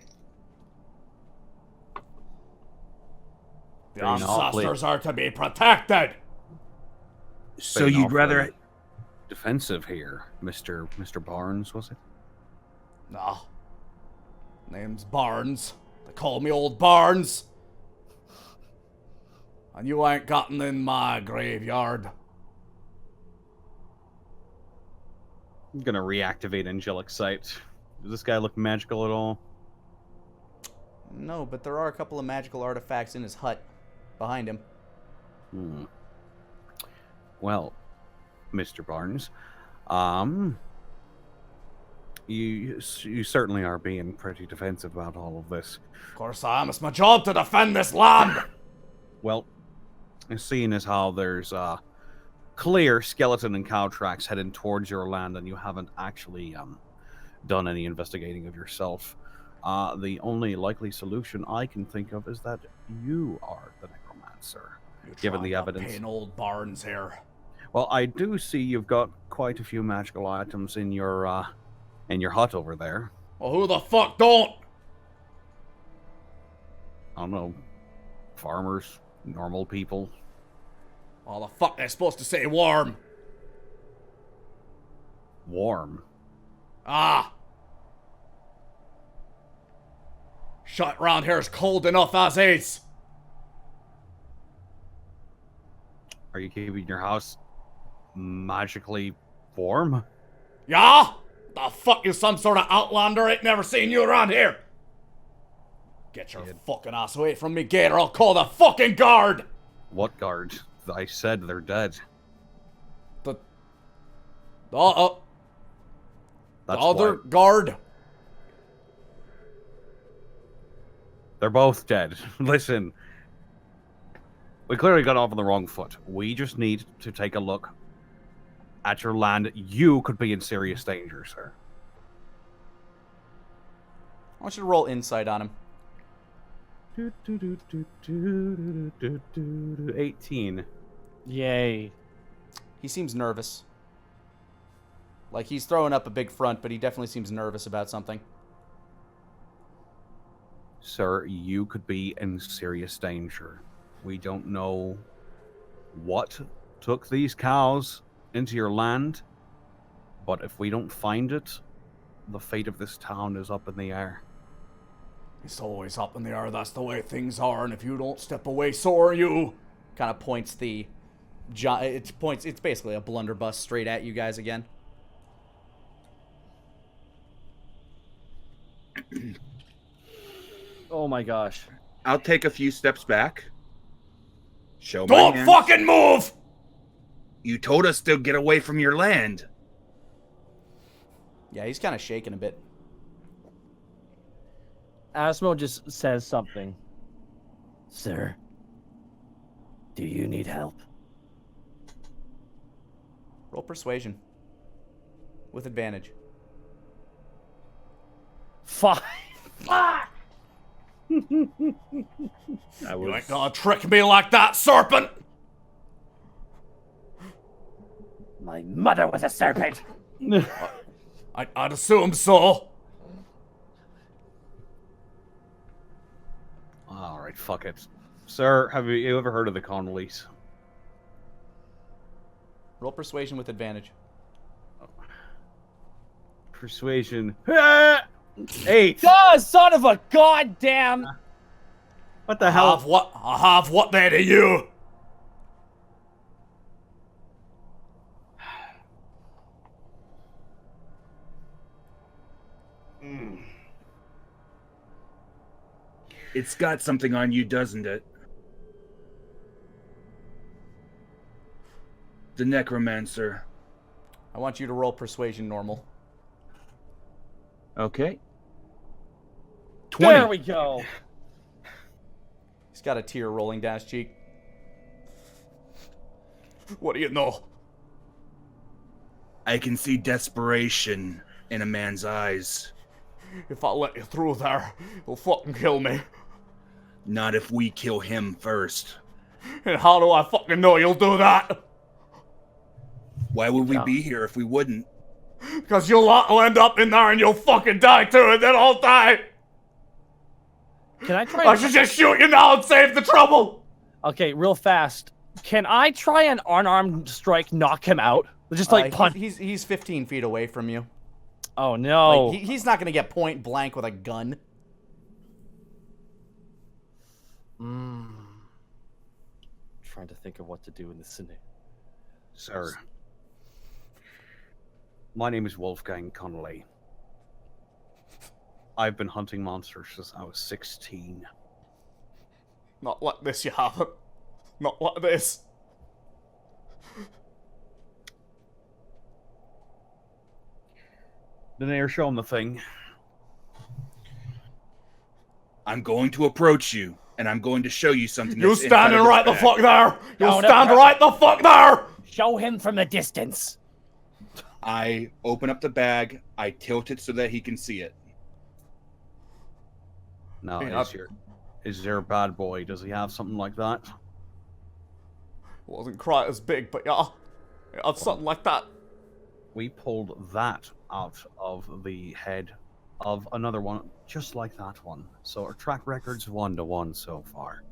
The ancestors are to be protected. So you'd rather... defensive here, Mr. Barnes, was it? No. Name's Barnes. They call me Old Barnes. And you ain't gotten in my graveyard. I'm gonna reactivate Angelic Sight. Does this guy look magical at all? No, but there are a couple of magical artifacts in his hut behind him. Well, Mr. Barnes, you certainly are being pretty defensive about all of this. Of course I am. It's my job to defend this land. Well, seeing as how there's clear skeleton and cow tracks heading towards your land, and you haven't actually done any investigating of yourself, the only likely solution I can think of is that you are the necromancer, given the evidence. Pain Old Barnes here. Well, I do see you've got quite a few magical items in your hut over there. Well, who the fuck don't? I don't know, farmers, normal people. Oh, the fuck they're supposed to say warm. Warm. Ah. Shut round here's cold enough as is. Are you keeping your house magically warm? Yeah? The fuck, you some sort of outlander? Ain't never seen you around here. Get your fucking ass away from me, Gator. I'll call the fucking guard. What guard? I said they're dead. The That's other why. guard. They're both dead. Listen, we clearly got off on the wrong foot. We just need to take a look at your land. You could be in serious danger, sir. I want you to roll insight on him. 18. Yay. He seems nervous. Like, he's throwing up a big front, but he definitely seems nervous about something. Sir, you could be in serious danger. We don't know what took these cows into your land, but if we don't find it, the fate of this town is up in the air. It's always up in the air. That's the way things are. And if you don't step away, so are you. Kind of points the... It's basically a blunderbuss straight at you guys again. Oh my gosh. I'll take a few steps back. Show my Don't hands. fucking move! You told us to get away from your land. Yeah, he's kind of shaking a bit. Asmo just says something. Sir, do you need help? Roll persuasion. With advantage. 5. I You was ain't gonna trick me like that, serpent! My mother was a serpent. I'd assume so. Alright, fuck it. Sir, have you ever heard of the Connollys? Roll persuasion with advantage. Persuasion. 8! Oh, son of a goddamn! What the hell? I have what they to you? It's got something on you, doesn't it? The necromancer. I want you to roll persuasion normal. Okay. 20. There we go. He's got a tear rolling down his cheek. What do you know? I can see desperation in a man's eyes. If I let you through there, you'll fucking kill me. Not if we kill him first. And how do I fucking know you'll do that? Why would we be here if we wouldn't? Because you'll end up in there and you'll fucking die too, and then I'll die. Can I try? I should just shoot you now and save the trouble. Okay, real fast. Can I try an unarmed strike, knock him out? Just like punch. He's 15 feet away from you. Oh no. Like, he's not gonna get point blank with a gun. Trying to think of what to do in this scenario. Sir, my name is Wolfgang Connolly. I've been hunting monsters since I was 16. Not like this, you haven't. Not like this. Danae, show him the thing. I'm going to approach you, and I'm going to show you something. You that's inside standing of this right the bag. fuck there. You No, stand no. right the fuck there. Show him from the distance. I open up the bag. I tilt it so that he can see it. Now, Yeah. is there a bad boy? Does he have something like that? Wasn't quite as big, but yeah, it had something like that. We pulled that out of the head of another one just like that one. So our track record's 1-1 so far.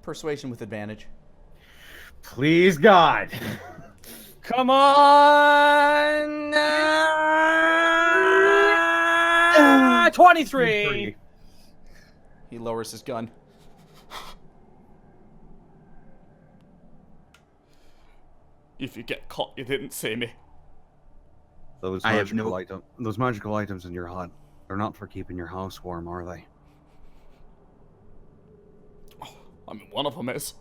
Persuasion with advantage. Please, God. Come on! 23! He lowers his gun. If you get caught, you didn't see me. Those I have those magical items in your hut, they're not for keeping your house warm, are they? I mean, one of them is.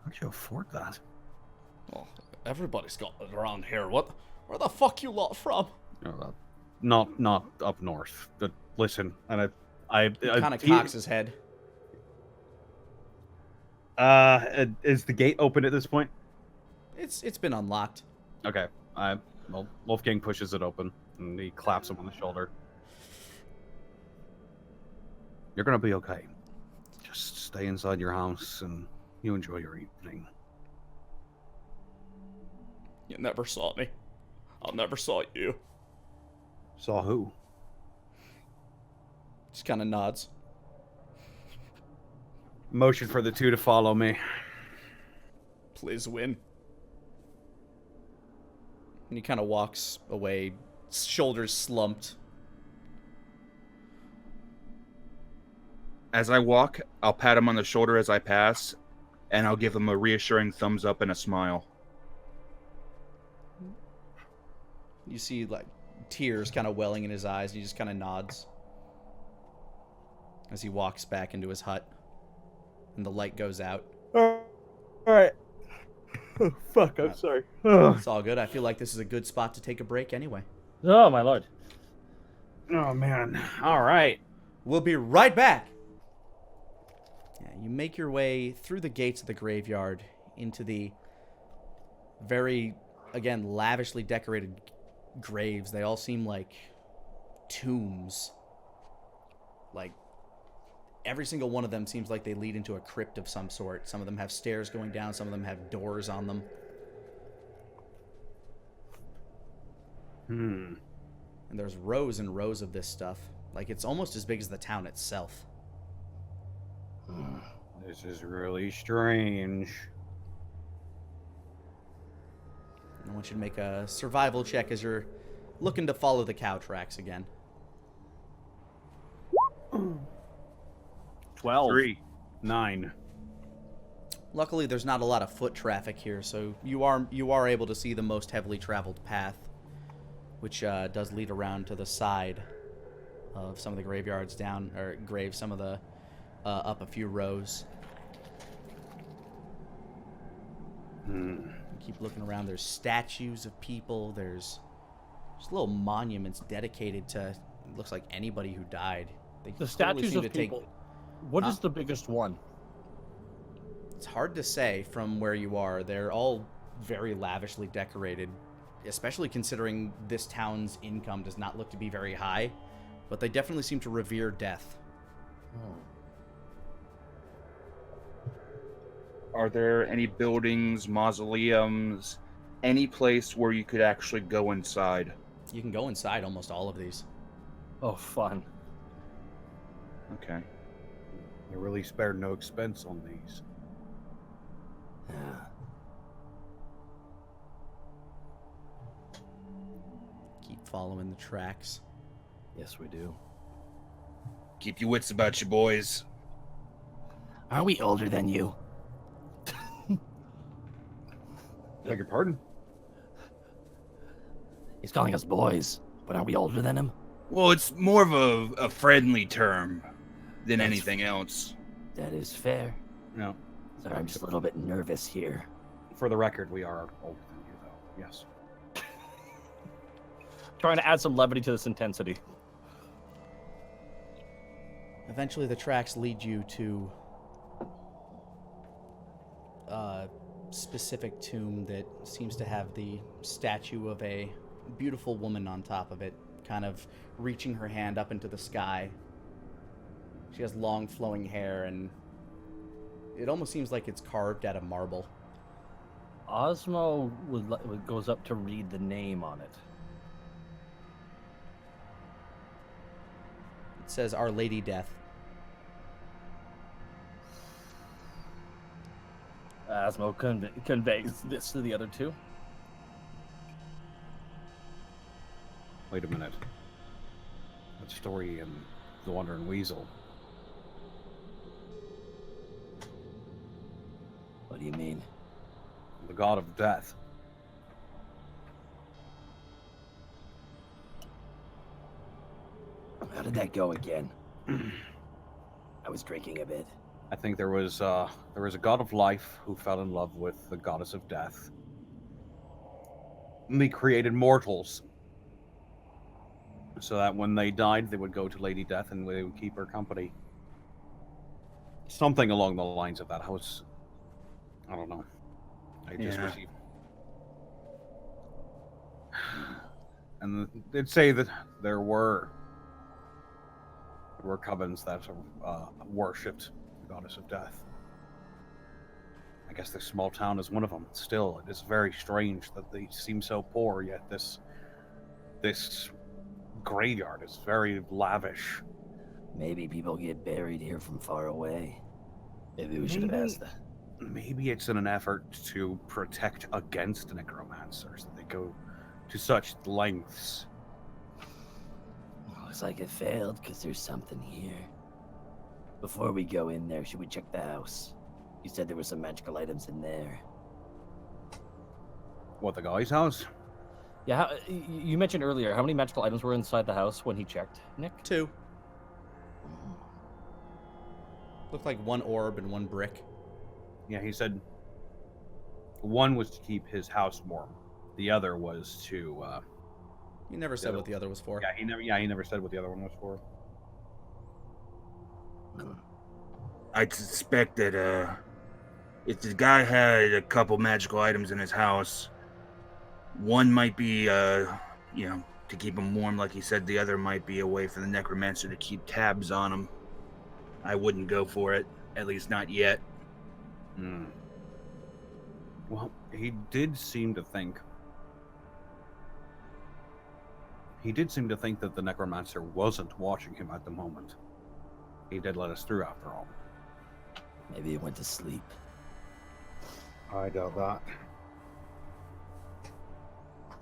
How'd you afford that? Well, everybody's got it around here. Where the fuck you lot from? Not up north. But listen, and I Kind of cocks his head. Is the gate open at this point? It's been unlocked. Okay. Well, Wolfgang pushes it open and he claps him on the shoulder. You're gonna be okay. Just stay inside your house and you enjoy your evening. You never saw me. I never saw you. Saw who? Just kind of nods. Motion for the two to follow me. Please win. And he kind of walks away, shoulders slumped. As I walk, I'll pat him on the shoulder as I pass, and I'll give him a reassuring thumbs up and a smile. You see, like, tears kind of welling in his eyes, and he just kind of nods as he walks back into his hut, and the light goes out. All right. Oh, fuck, I'm sorry. It's all good. I feel like this is a good spot to take a break anyway. Oh, my lord. Oh, man. All right. We'll be right back. Yeah, you make your way through the gates of the graveyard into the very, again, lavishly decorated graves. They all seem like tombs. Like, every single one of them seems like they lead into a crypt of some sort. Some of them have stairs going down. Some of them have doors on them. And there's rows and rows of this stuff. Like, it's almost as big as the town itself. This is really strange. I want you to make a survival check as you're looking to follow the cow tracks again. 12. 3. 9. Luckily, there's not a lot of foot traffic here, so you are able to see the most heavily traveled path, which does lead around to the side of some of the graveyards down, or graves, some of the up a few rows. Keep looking around. There's statues of people. There's just little monuments dedicated to, it looks like anybody who died. They The clearly statues seem of to take- people. What is the biggest one? It's hard to say from where you are. They're all very lavishly decorated, especially considering this town's income does not look to be very high, but they definitely seem to revere death. Are there any buildings, mausoleums, any place where you could actually go inside? You can go inside almost all of these. Oh, fun. Okay. They really spared no expense on these. Yeah. Keep following the tracks. Yes, we do. Keep your wits about you, boys. Are we older than you? Beg your pardon? He's calling us boys, but are we older than him? Well, it's more of a friendly term than That's- anything else. That is fair. No. Sorry, I'm just a little bit nervous here. For the record, we are older than you, though. Yes. Trying to add some levity to this intensity. Eventually the tracks lead you to a specific tomb that seems to have the statue of a beautiful woman on top of it, kind of reaching her hand up into the sky. She has long flowing hair, and it almost seems like it's carved out of marble. Osmo goes up to read the name on it. says Our Lady Death. Asmo conveys this to the other two. Wait a minute. That story in The Wandering Weasel. What do you mean? The god of death. How did that go again? I was drinking a bit. I think there was a god of life who fell in love with the goddess of death. And they created mortals, so that when they died, they would go to Lady Death and they would keep her company. Something along the lines of that. I don't know. I just received. And they'd say that there were covens that worshipped the goddess of death. I guess this small town is one of them. Still, it is very strange that they seem so poor, yet this graveyard is very lavish. Maybe people get buried here from far away. Maybe we should have asked that. Maybe it's in an effort to protect against necromancers that they go to such lengths. Looks like it failed because there's something here. Before we go in there, should we check the house? You said there were some magical items in there. What, the guy's house? Yeah, you mentioned earlier, how many magical items were inside the house when he checked, Nick? 2. Looked like 1 orb and 1 brick. Yeah, he said one was to keep his house warm. The other was to He never said what the other was for. he never said what the other one was for. I'd suspect that if the guy had a couple magical items in his house, one might be to keep him warm, like he said. The other might be a way for the necromancer to keep tabs on him. I wouldn't go for it, at least not yet. Well, he did seem to think that the necromancer wasn't watching him at the moment. He did let us through after all. Maybe he went to sleep. I doubt that.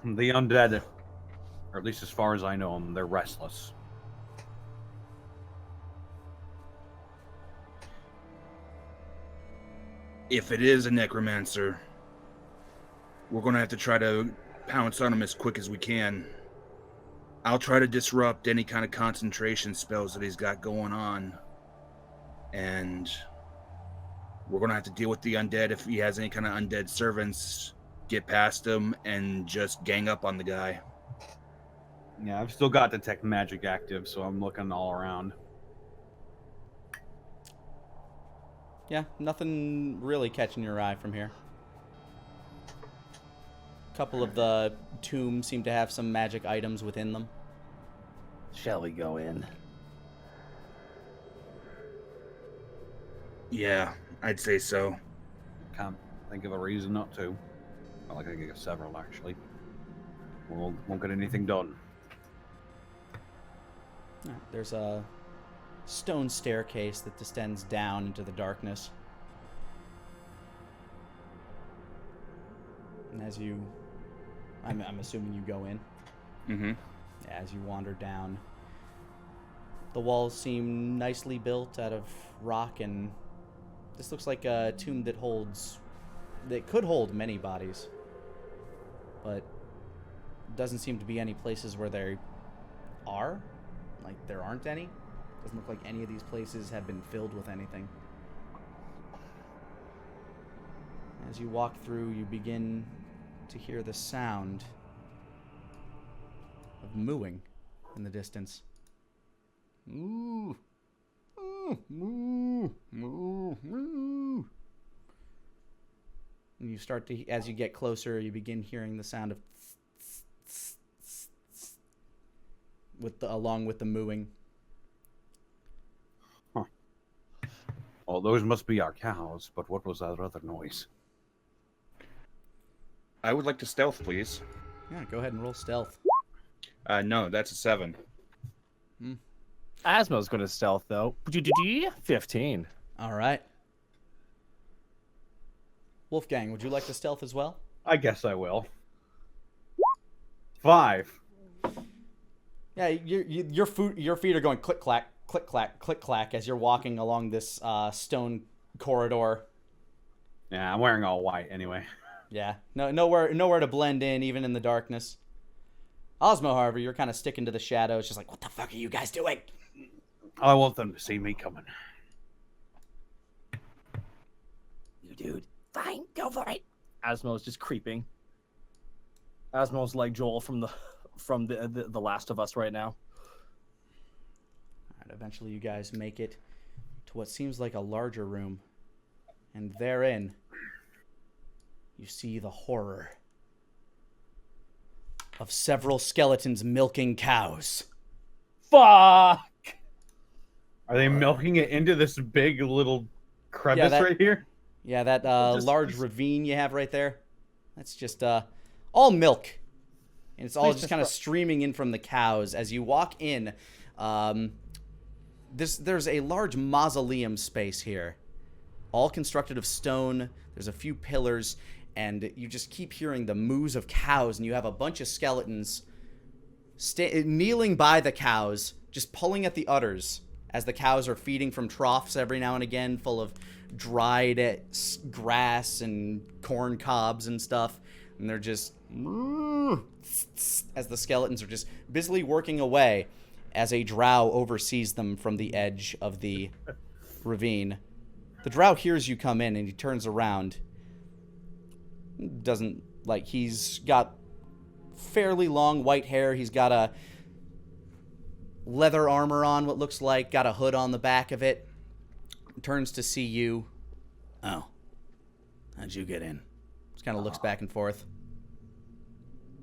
The undead, or at least as far as I know them, they're restless. If it is a necromancer, we're going to have to try to pounce on him as quick as we can. I'll try to disrupt any kind of concentration spells that he's got going on. And we're going to have to deal with the undead. If he has any kind of undead servants, get past him and just gang up on the guy. Yeah, I've still got Detect Magic active, so I'm looking all around. Yeah, nothing really catching your eye from here. A couple of the tombs seem to have some magic items within them. Shall we go in? Yeah, I'd say so. Can't think of a reason not to. Well, I can think of several, actually. Won't get anything done. There's a stone staircase that descends down into the darkness. And as you... I'm assuming you go in. Mm-hmm. As you wander down, the walls seem nicely built out of rock, and this looks like a tomb that could hold many bodies, but doesn't seem to be any places where there are. Like, there aren't any. Doesn't look like any of these places have been filled with anything. As you walk through, you begin to hear the sound of mooing in the distance. Moo. Moo. Moo. Moo. And you start to, as you get closer, you begin hearing the sound of along with the mooing. Huh. Well, those must be our cows, but what was that other noise? I would like to stealth, please. Yeah, go ahead and roll stealth. No, that's a 7. Asmo's going to stealth, though. 15. All right. Wolfgang, would you like to stealth as well? I guess I will. 5. Yeah, your feet are going click clack, click clack, click clack as you're walking along this stone corridor. Yeah, I'm wearing all white anyway. Yeah, nowhere to blend in, even in the darkness. Osmo, however, you're kind of sticking to the shadows, just like, what the fuck are you guys doing? I want them to see me coming. You dude. Fine, go for it. Asmo's just creeping. Asmo's like Joel from the Last of Us right now. All right, eventually you guys make it to what seems like a larger room. And therein, you see the horror of several skeletons milking cows. Fuck! Are they milking it into this big little crevice right here? Yeah, that large ravine you have right there. That's just all milk. And it's all just kind of streaming in from the cows. As you walk in, there's a large mausoleum space here. All constructed of stone. There's a few pillars. And you just keep hearing the moos of cows. And you have a bunch of skeletons kneeling by the cows, just pulling at the udders as the cows are feeding from troughs every now and again full of dried grass and corn cobs and stuff. And they're just, as the skeletons are just busily working away as a drow oversees them from the edge of the ravine. The drow hears you come in and he turns around. He's got fairly long white hair. He's got a leather armor on, what looks like, got a hood on the back of it. Turns to see you. Oh. How'd you get in? Just kind of looks back and forth.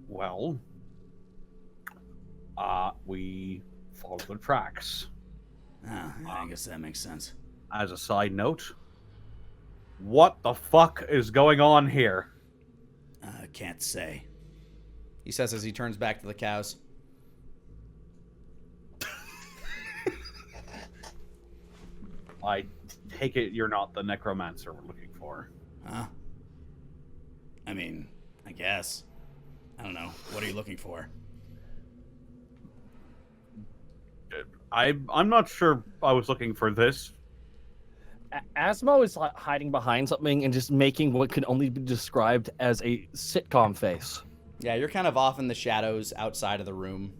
Well, we followed the tracks. Oh, I guess that makes sense. As a side note, what the fuck is going on here? Can't say. He says as he turns back to the cows. I take it you're not the necromancer we're looking for. Huh? I mean, I guess. I don't know. What are you looking for? I'm not sure I was looking for this. Asmo is hiding behind something and just making what can only be described as a sitcom face. Yeah, you're kind of off in the shadows outside of the room.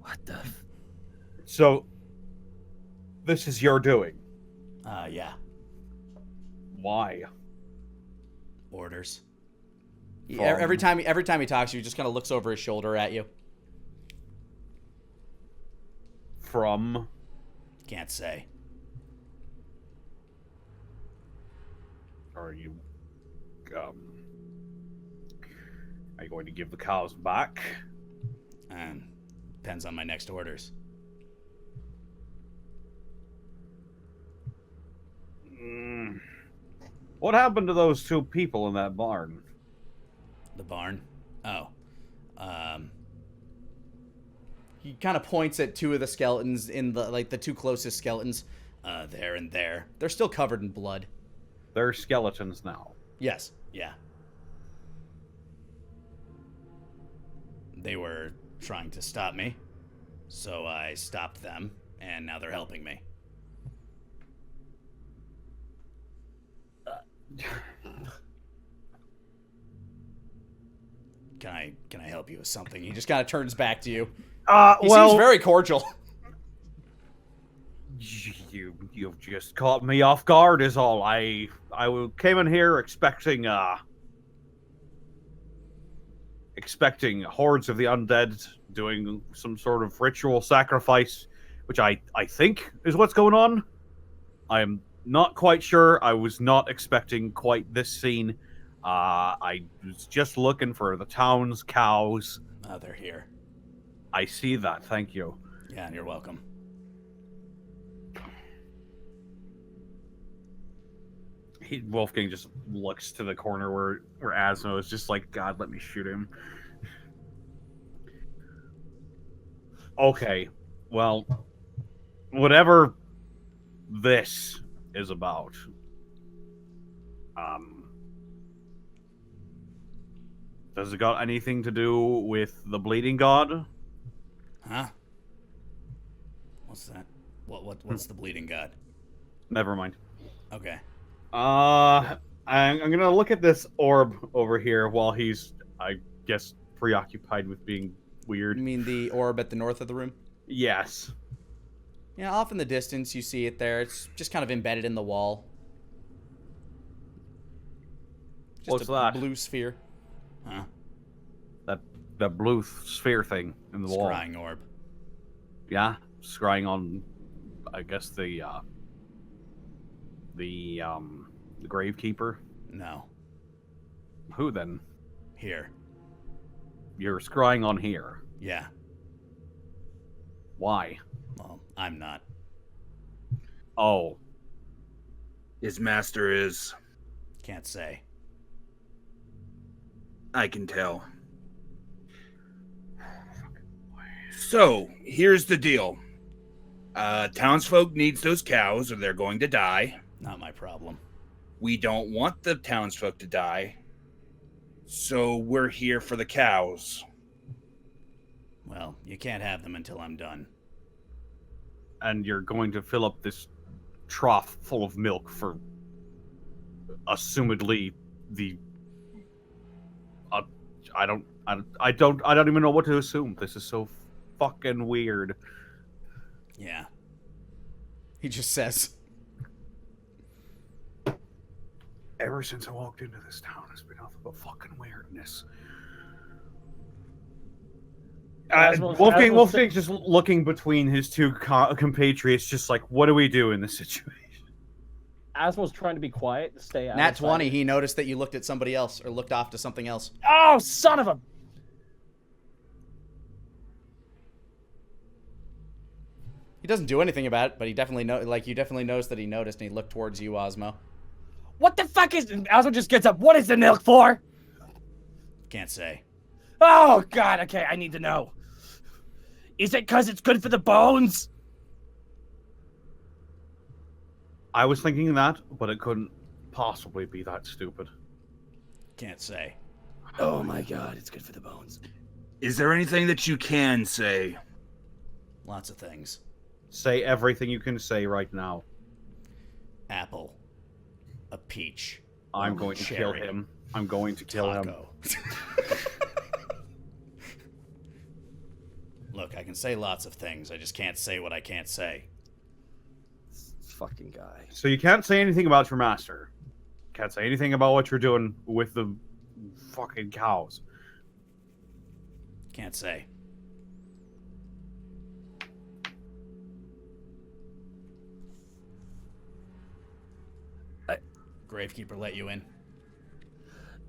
What the? So, this is your doing. Yeah. Why? Orders. Every time he talks to you, he just kind of looks over his shoulder at you. From? Can't say. Are you going to give the cows back? Depends on my next orders. What happened to those 2 people in that barn? The barn? Oh. He kind of points at 2 of the skeletons in the 2 closest skeletons. There and there. They're still covered in blood. They're skeletons now. Yes. Yeah. They were trying to stop me, so I stopped them, and now they're helping me. Can I help you with something? He just kind of turns back to you. He seems very cordial. You've just caught me off guard is all. I came in here expecting hordes of the undead doing some sort of ritual sacrifice, which I think is what's going on. I am not quite sure. I was not expecting quite this scene. I was just looking for the town's cows. Oh, they're here. I see that. Thank you. Yeah, and you're welcome. Wolfgang just looks to the corner where Asmo is just like, God, let me shoot him. Okay, well, whatever this is about, does it got anything to do with the bleeding god? Huh? What's that? What's the bleeding god? Never mind. Okay. I'm gonna look at this orb over here while he's, I guess, preoccupied with being weird. You mean the orb at the north of the room? Yes. Yeah, off in the distance, you see it there. It's just kind of embedded in the wall. Just What's a that? blue sphere. Huh? That blue sphere thing in the wall. Scrying orb. Yeah, scrying on, I guess, the gravekeeper. No. Who then? Here. You're scrying on here. Yeah. Why? Well, I'm not. Oh. His master is. Can't say. I can tell. So, here's the deal. Townsfolk needs those cows or they're going to die. Not my problem. We don't want the townsfolk to die. So, we're here for the cows. Well, you can't have them until I'm done. And you're going to fill up this trough full of milk for, assumedly, the. I don't even know what to assume. This is so fucking weird. Yeah. He just says. Ever since I walked into this town, it's been nothing but fucking weirdness. Wolfgang's just looking between his two compatriots, just like, what do we do in this situation? Asmo's trying to be quiet to stay out. Nat 20, he noticed that you looked at somebody else, or looked off to something else. Oh, son of a... He doesn't do anything about it, but he definitely you definitely noticed that he noticed, and he looked towards you, Osmo. What the fuck is... Asmo just gets up. What is the milk for? Can't say. Oh, God. Okay, I need to know. Is it because it's good for the bones? I was thinking that, but it couldn't possibly be that stupid. Can't say. Oh my god, it's good for the bones. Is there anything that you can say? Lots of things. Say everything you can say right now. Apple. A peach. I'm going to kill cherry, him. I'm going to kill him. taco. Look, I can say lots of things. I just can't say what I can't say. This fucking guy. So you can't say anything about your master. Can't say anything about what you're doing with the fucking cows. Can't say. Gravekeeper let you in?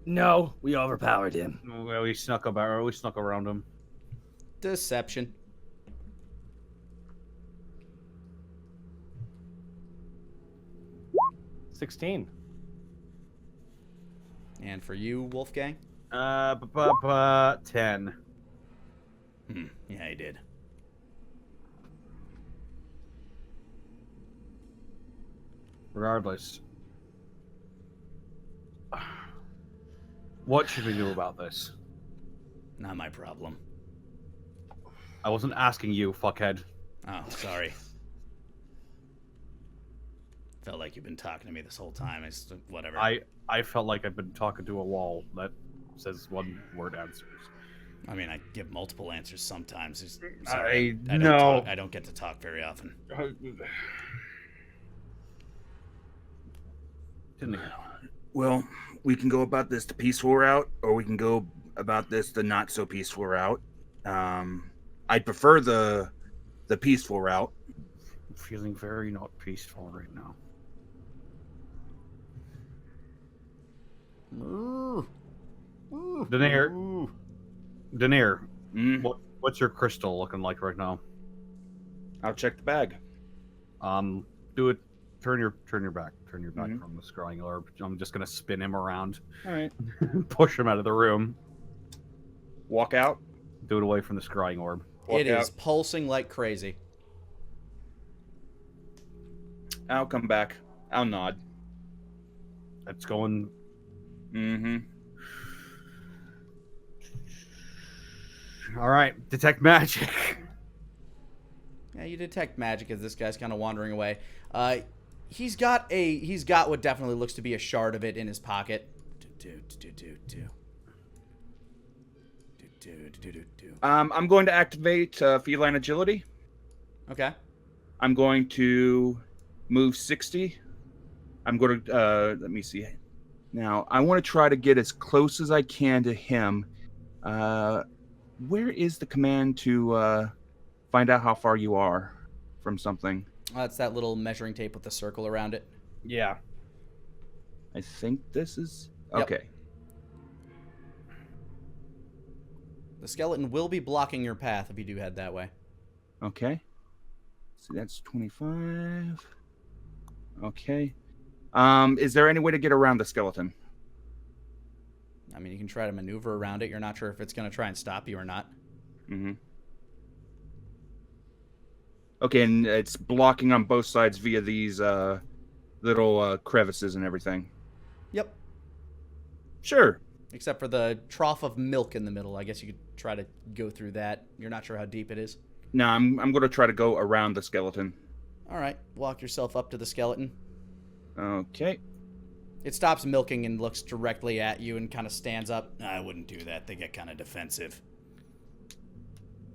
No, we overpowered him. Well, we snuck around him. Deception. $16. And for you, Wolfgang? 10. Yeah, he did. Regardless. What should we do about this? Not my problem. I wasn't asking you, fuckhead. Oh, sorry. Felt like you've been talking to me this whole time. It's whatever. I felt like I've been talking to a wall that says one word answers. I mean, I give multiple answers sometimes. I don't get to talk very often. Didn't hear. Well, we can go about this the peaceful route, or we can go about this the not so peaceful route. I'd prefer the peaceful route. I'm feeling very not peaceful right now. Denier, what's your crystal looking like right now? I'll check the bag. Do it. Turn your back. Turn your back from the scrying orb. I'm just gonna spin him around. All right. Push him out of the room. Walk out. Do it away from the scrying orb. It is pulsing like crazy. I'll come back. I'll nod. That's going. Mm-hmm. All right, detect magic. Yeah, you detect magic as this guy's kind of wandering away. He's got what definitely looks to be a shard of it in his pocket. I'm going to activate feline agility. Okay. I'm going to move 60. I'm going to let me see. Now I want to try to get as close as I can to him. Where is the command to find out how far you are from something? That's that little measuring tape with the circle around it. Yeah. I think this is Yep. okay. The skeleton will be blocking your path if you do head that way. Okay. So that's 25. Okay. Is there any way to get around the skeleton? I mean, you can try to maneuver around it. You're not sure if it's going to try and stop you or not. Mm-hmm. Okay, and it's blocking on both sides via these little crevices and everything. Yep. Sure. Except for the trough of milk in the middle. I guess you could try to go through that. You're not sure how deep it is. No, I'm going to try to go around the skeleton. All right. Walk yourself up to the skeleton. Okay. It stops milking and looks directly at you and kind of stands up. I wouldn't do that. They get kind of defensive.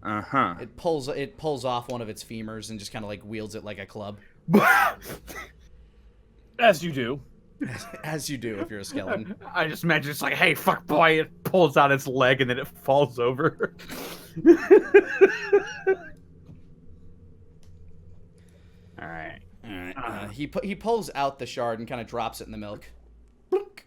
Uh-huh. It pulls off one of its femurs and just kind of like wields it like a club. As you do. As you do if you're a skeleton. I just imagine it's like, hey, fuck boy, it pulls out its leg and then it falls over. All right. All right. He pulls out the shard and kind of drops it in the milk. Blink.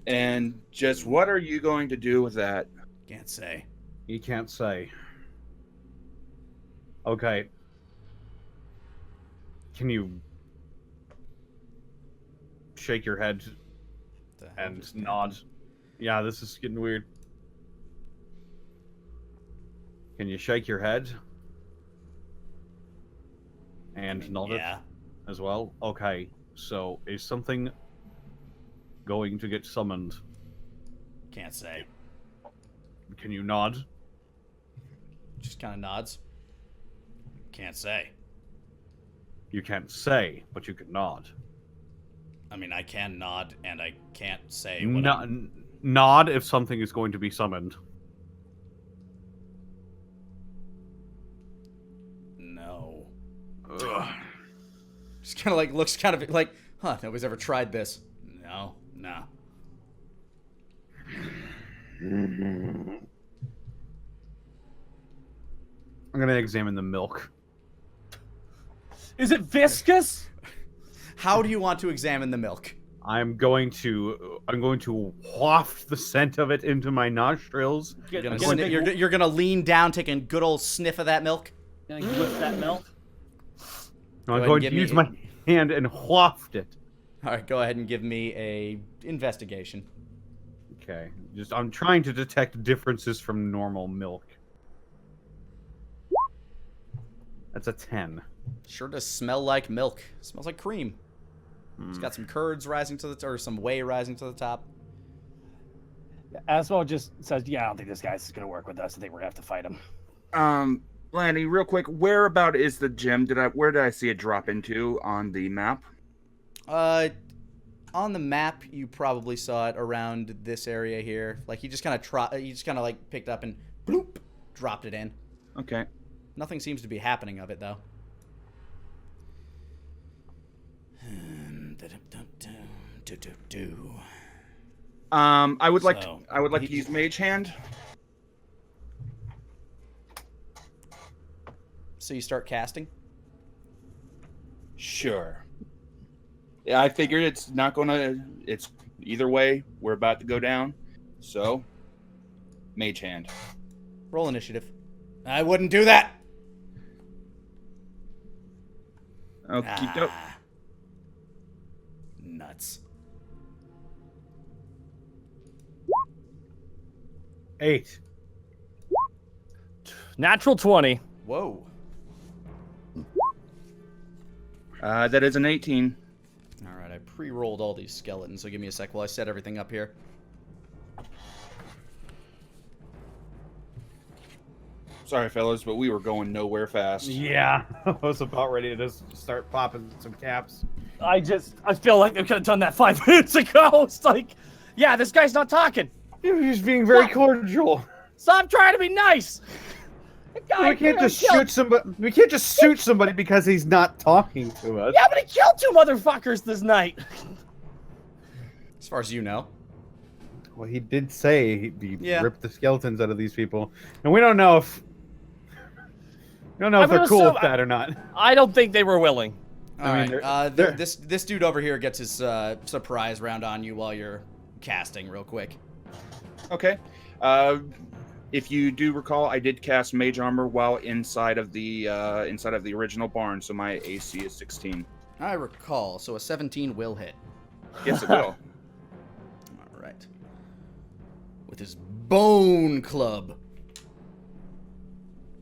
And just what are you going to do with that? Can't say. You can't say. Okay. Can you shake your head and nod? Yeah, this is getting weird. Can you shake your head and nod it as well? Okay, so is something going to get summoned? Can't say. Can you nod? Just kind of nods. Can't say. You can't say, but you can nod. I mean, I can nod and I can't say. Nod if something is going to be summoned. No. Ugh. Just kind of like looks kind of like, huh? Nobody's ever tried this. No. I'm gonna examine the milk. Is it viscous? How do you want to examine the milk? I'm going to waft the scent of it into my nostrils. You're gonna lean down, take a good old sniff of that milk. Gonna whip that milk. I'm going to use my hand and waft it. All right, go ahead and give me a investigation. Okay, I'm trying to detect differences from normal milk. That's a 10. Sure does smell like milk. It smells like cream. It's got some curds rising to the or some whey rising to the top. Aswell just says, "Yeah, I don't think this guy's gonna work with us. I think we're gonna have to fight him." Lani, real quick, where about is the gem? Where did I see it drop into on the map? On the map, you probably saw it around this area here. Like he just kind of like picked up and bloop, dropped it in. Okay. Nothing seems to be happening of it though. I would like to use Mage Hand. So you start casting? Sure. Yeah, I figured it's either way, we're about to go down. So, Mage Hand. Roll initiative. I wouldn't do that. Okay, doke. Nuts. 8. Natural 20. Whoa. That is an 18. All right, I pre-rolled all these skeletons, so give me a sec while I set everything up here. Sorry, fellas, but we were going nowhere fast. Yeah, I was about ready to just start popping some caps. I feel like they could have done that 5 minutes ago. It's like, yeah, this guy's not talking. He was just being very cordial. Stop trying to be nice. We can't just shoot somebody. We can't just shoot somebody because he's not talking to us. Yeah, but he killed 2 motherfuckers this night. As far as you know. Well, he did say he Yeah. ripped the skeletons out of these people, and we don't know if they're cool with that or not. I don't think they were willing. All right. This dude over here gets his surprise round on you while you're casting real quick. Okay. If you do recall, I did cast Mage Armor while inside of the original barn, so my AC is 16. I recall, so a 17 will hit. Yes, it will. All right. With his bone club.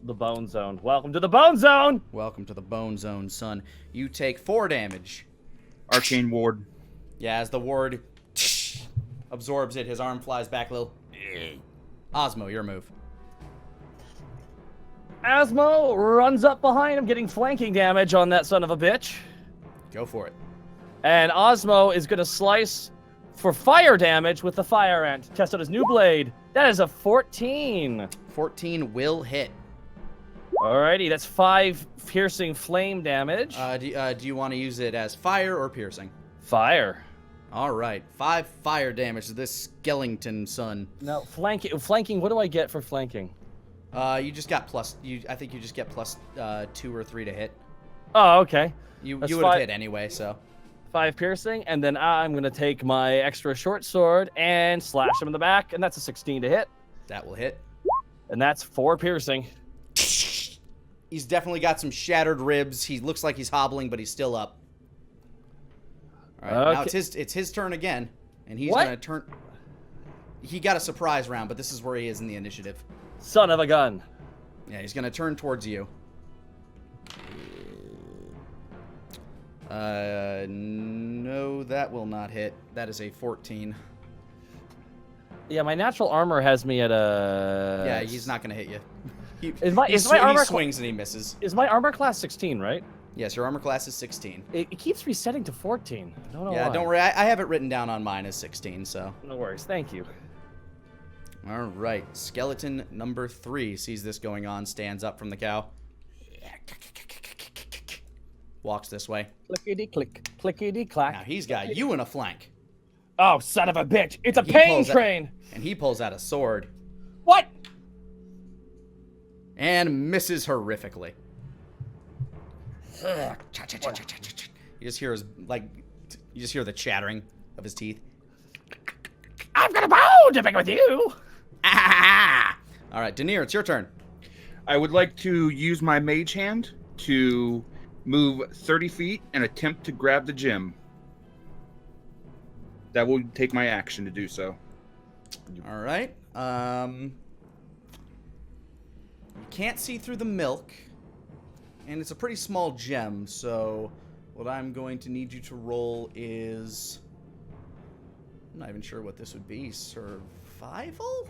The Bone Zone. Welcome to the Bone Zone! Welcome to the bone zone, son. You take 4 damage. Arcane Ward. Yeah, as the ward absorbs it, his arm flies back a little. Osmo, your move. Asmo runs up behind him, getting flanking damage on that son of a bitch. Go for it. And Osmo is going to slice for fire damage with the fire ant. Test out his new blade. That is a 14. 14 will hit. Alrighty, that's 5 piercing flame damage. Do you want to use it as fire or piercing? Fire. All right, 5 fire damage to this skeleton son. Now, flanking, what do I get for flanking? You just got plus. I think you just get plus 2 or 3 to hit. Oh, okay. You That's would have 5 hit anyway, so. 5 piercing, and then I'm going to take my extra short sword and slash him in the back, and that's a 16 to hit. That will hit. And that's 4 piercing. He's definitely got some shattered ribs. He looks like he's hobbling, but he's still up. All right, now it's his turn again, and he's gonna turn. He got a surprise round, but this is where he is in the initiative. Son of a gun. Yeah, he's gonna turn towards you. No, that will not hit. That is a 14. Yeah, my natural armor has me at a. Yeah, he's not gonna hit you. He swings and he misses. Is my armor class 16, right? Yes, your armor class is 16. It keeps resetting to 14. I don't know Yeah, why. don't worry. I have it written down on mine as 16, so. No worries. Thank you. All right. Skeleton number 3 sees this going on, stands up from the cow. Walks this way. Clickety-click, clickety-clack. Now he's got you in a flank. Oh, son of a bitch. It's a He pain pulls out- train. And he pulls out a sword. What? And misses horrifically. You just hear you just hear the chattering of his teeth. I've got a bone to pick with you. All right, Denier, it's your turn. I would like to use my mage hand to move 30 feet and attempt to grab the gem. That will take my action to do so. All right. You can't see through the milk, and it's a pretty small gem, so what I'm going to need you to roll is... I'm not even sure what this would be. Survival?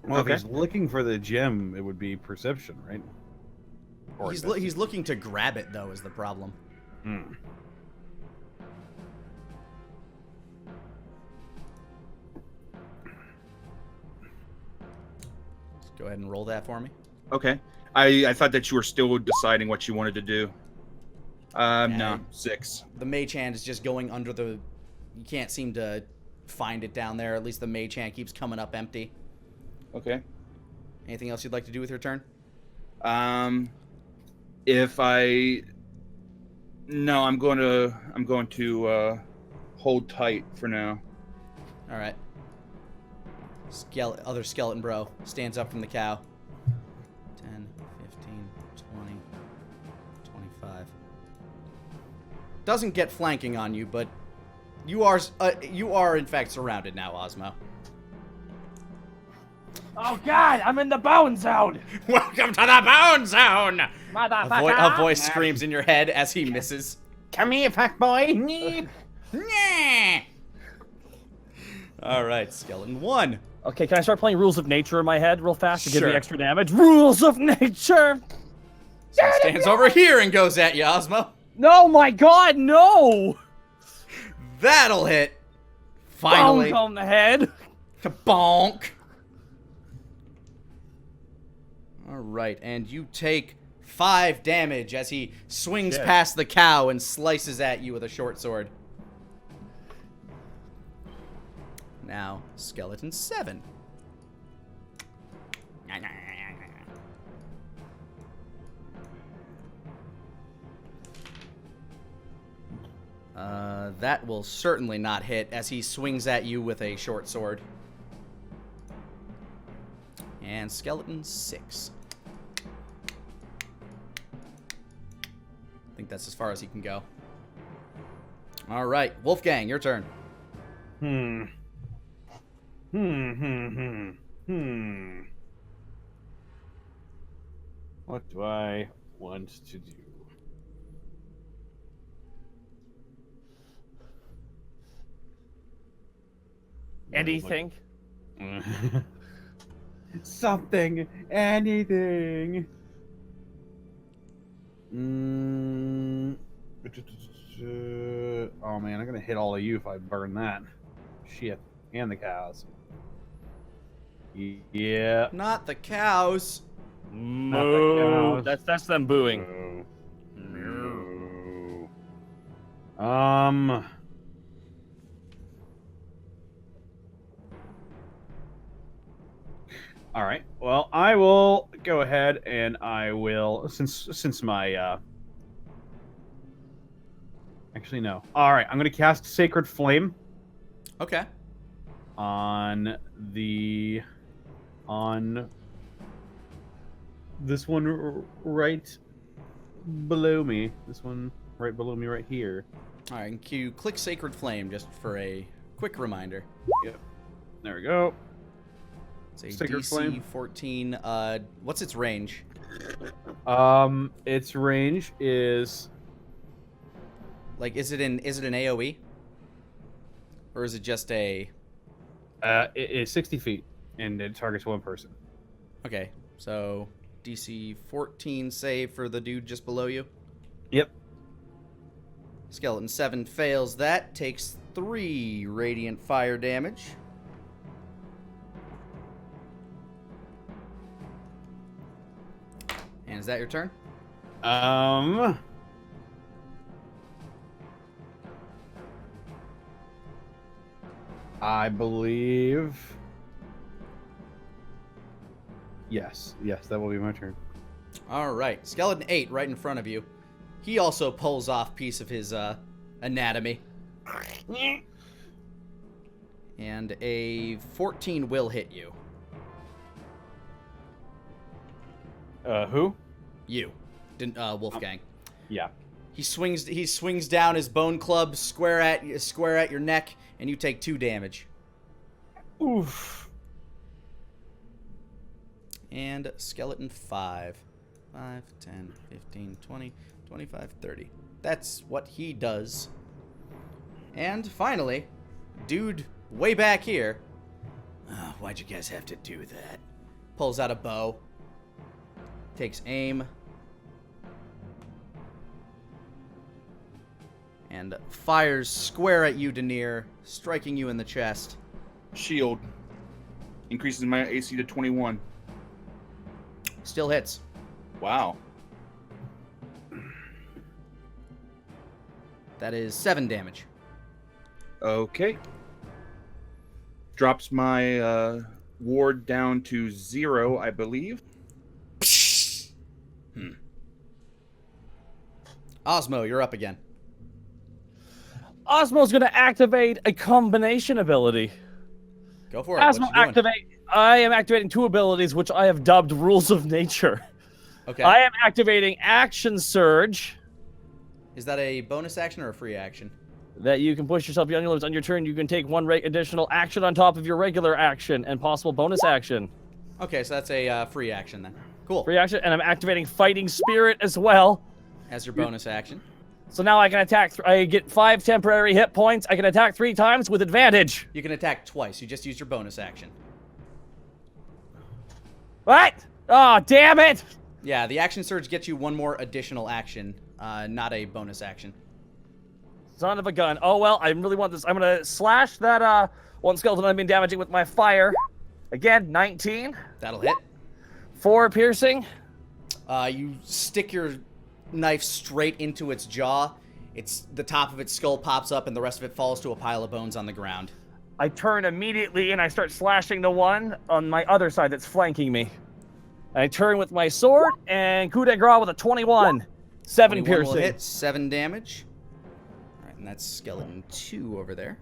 Well, if he's looking for the gem, it would be perception, right? Or He's looking to grab it, though, is the problem. Hmm. Let's go ahead and roll that for me. Okay. I thought that you were still deciding what you wanted to do. No, 6. The mage hand is just going under the... You can't seem to find it down there. At least the mage hand keeps coming up empty. Okay. Anything else you'd like to do with your turn? If I... No, I'm going to hold tight for now. All right. Other skeleton bro stands up from the cow. 10, 15, 20, 25. Doesn't get flanking on you, but You are in fact surrounded now, Osmo. Oh God, I'm in the bone zone. Welcome to the bone zone. Motherfucker. A voice screams in your head as he misses. Come here, fuck boy. All right, skeleton 1. Okay, can I start playing Rules of Nature in my head real fast to give Sure. me extra damage? Rules of Nature. So he stands over here and goes at you, Osmo. No, my God, no. That'll hit. Finally. Bonk on the head. Bonk. All right, and you take 5 damage as he swings past the cow and slices at you with a short sword. Now, skeleton 7. That will certainly not hit as he swings at you with a short sword. And skeleton 6. I think that's as far as he can go. All right, Wolfgang, your turn. What do I want to do? Anything. Something. Anything. Oh man, I'm gonna hit all of you if I burn that. Shit. And the cows. Yeah. Not the cows. Moo. That's them booing. No. All right. Well, I will go ahead and I will since my actually no. All right, I'm going to cast Sacred Flame Okay. on this one right below me. This one right below me right here. All right, and you click Sacred Flame just for a quick reminder. Yep. There we go. It's a Sacred DC Flame. 14. What's its range? Its range is Like, is it an AOE? Or is it just a... it is 60 feet and it targets one person. Okay, so DC 14 save for the dude just below you. Yep. Skeleton 7 fails that, takes 3 radiant fire damage. And is that your turn? I believe. Yes, that will be my turn. All right, Skeleton 8 right in front of you. He also pulls off piece of his anatomy. And a 14 will hit you. Who? You. Wolfgang. Yeah. He swings down his bone club square at your neck, and you take 2 damage. Oof. And skeleton 5. 5, 10, 15, 20, 25, 30. That's what he does. And finally, dude way back here. Oh, why'd you guys have to do that? Pulls out a bow. Takes aim. And fires square at you, Denier, striking you in the chest. Shield. Increases my AC to 21. Still hits. Wow. That is 7 damage. Okay. Drops my ward down to 0, I believe. Osmo, you're up again. Osmo's gonna activate a combination ability. Go for it. What Osmo you doing? activate. I am activating 2 abilities, which I have dubbed Rules of Nature. Okay. I am activating Action Surge. Is that a bonus action or a free action? that you can push yourself beyond your limits on your turn. You can take one additional action on top of your regular action and possible bonus action. Okay, so that's a free action then. Cool. Free action, and I'm activating Fighting Spirit as well. As your bonus action. So now I can attack. I get 5 temporary hit points. I can attack 3 times with advantage. You can attack twice. You just used your bonus action. What? Oh, damn it! Yeah, the action surge gets you one more additional action, not a bonus action. Son of a gun. Oh, well, I really want this. I'm going to slash that one skeleton I've been damaging with my fire. Again, 19. That'll hit. 4 piercing. You stick your knife straight into its jaw. The top of its skull pops up, and the rest of it falls to a pile of bones on the ground. I turn immediately, and I start slashing the one on my other side that's flanking me. I turn with my sword, and coup de grace with a 21. 7 piercing. Will hit, 7 damage. All right, and that's skeleton 2 over there.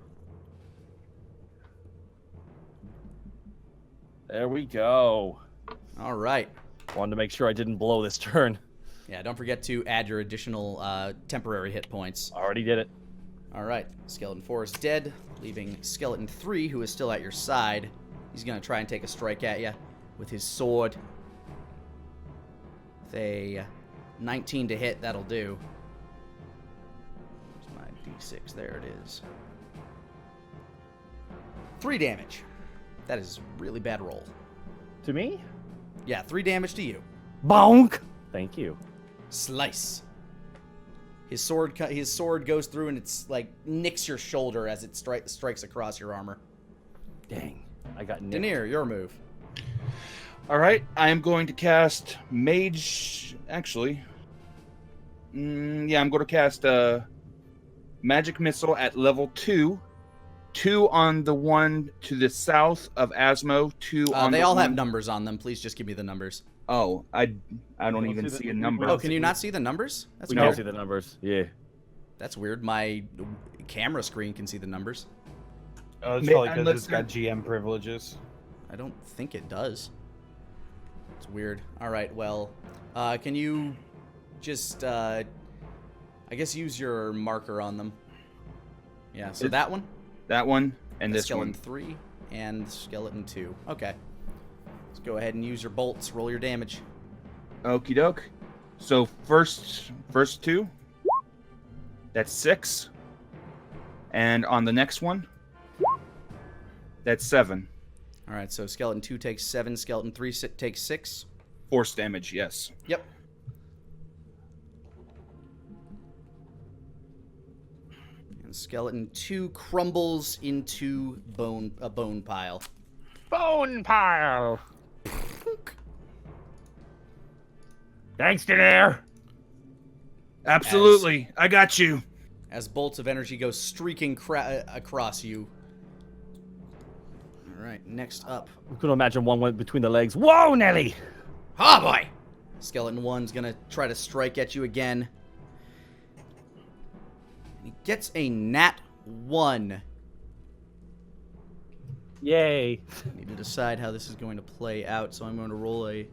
There we go. All right. Wanted to make sure I didn't blow this turn. Yeah, don't forget to add your additional temporary hit points. Already did it. All right, skeleton 4 is dead, leaving skeleton 3, who is still at your side. He's going to try and take a strike at you with his sword. With a 19 to hit, that'll do. There's my d6, there it is. 3 damage. That is a really bad roll. To me? Yeah, 3 damage to you. Bonk! Thank you. Slice. His sword goes through and it's like nicks your shoulder as it strikes across your armor. Dang, I got nicked. Denier, your move. All right, I am going to cast Mage. Actually, yeah, I'm going to cast Magic Missile at level 2. 2 on the one to the south of Asmo. 2 on. They all have numbers on them. Please just give me the numbers. Oh, I don't even see a number. Oh, can you not see the numbers? That's We weird. don't see the numbers. Yeah. That's weird. My camera screen can see the numbers. Oh, it's probably because it's got GM privileges. I don't think it does. It's weird. All right, well, can you just, I guess use your marker on them. Yeah, so that one? That one and this skeleton one. 3 and skeleton 2. Okay. Let's go ahead and use your bolts. Roll your damage. Okie doke. So first 2. That's 6. And on the next one, that's 7. All right, so skeleton 2 takes 7, skeleton 3 takes 6. Force damage, yes. Yep. And skeleton 2 crumbles into a bone pile. Bone pile! Thanks, Denier! Absolutely. I got you. As bolts of energy go streaking across you. All right, next up. I couldn't imagine one went between the legs. Whoa, Nelly! Oh, boy! Skeleton 1's going to try to strike at you again. He gets a nat 1. Yay. I need to decide how this is going to play out, so I'm going to roll a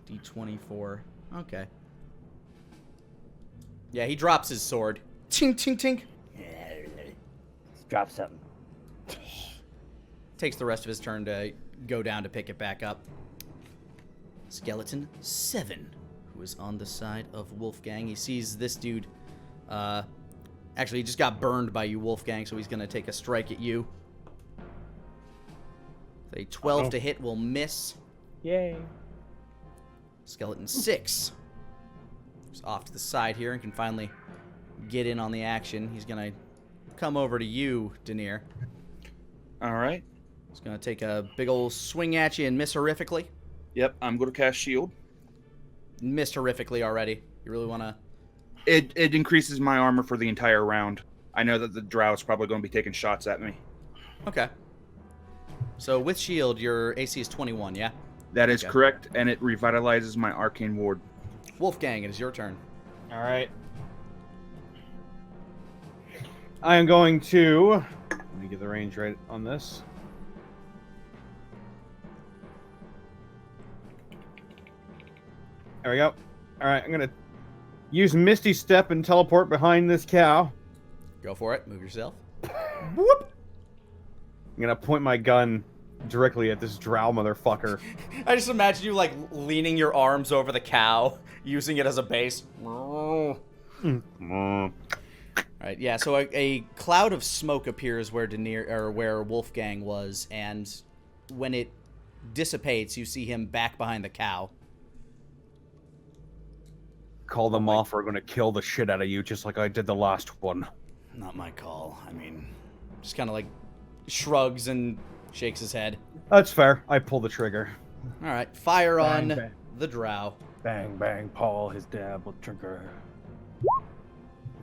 d24. Okay. Yeah, he drops his sword. Tink, tink, tink. Drop something. Takes the rest of his turn to go down to pick it back up. Skeleton 7, who is on the side of Wolfgang. He sees this dude. Actually, he just got burned by you, Wolfgang, so he's going to take a strike at you. A 12 to hit will miss. Yay. Skeleton 6 is off to the side here and can finally get in on the action. He's going to come over to you, Denier. All right. He's going to take a big old swing at you and miss horrifically. Yep, I'm going to cast Shield. Missed horrifically already. You really want to... It increases my armor for the entire round. I know that the drow is probably going to be taking shots at me. Okay. So with shield, your AC is 21, yeah? That is correct, and it revitalizes my arcane ward. Wolfgang, it is your turn. All right. I am going to... Let me get the range right on this. There we go. All right, I'm going to use Misty Step and teleport behind this cow. Go for it. Move yourself. Whoop! I'm gonna point my gun directly at this drow motherfucker. I just imagine you, like, leaning your arms over the cow, using it as a base. Alright, yeah, so a cloud of smoke appears where where Wolfgang was, and when it dissipates, you see him back behind the cow. Call them off, or I'm gonna kill the shit out of you, just like I did the last one. Not my call. I mean, just kind of like shrugs and shakes his head. That's fair. I pull the trigger. Alright, fire Bang, on bang. the drow. Bang, bang, Paul, his dab will trigger.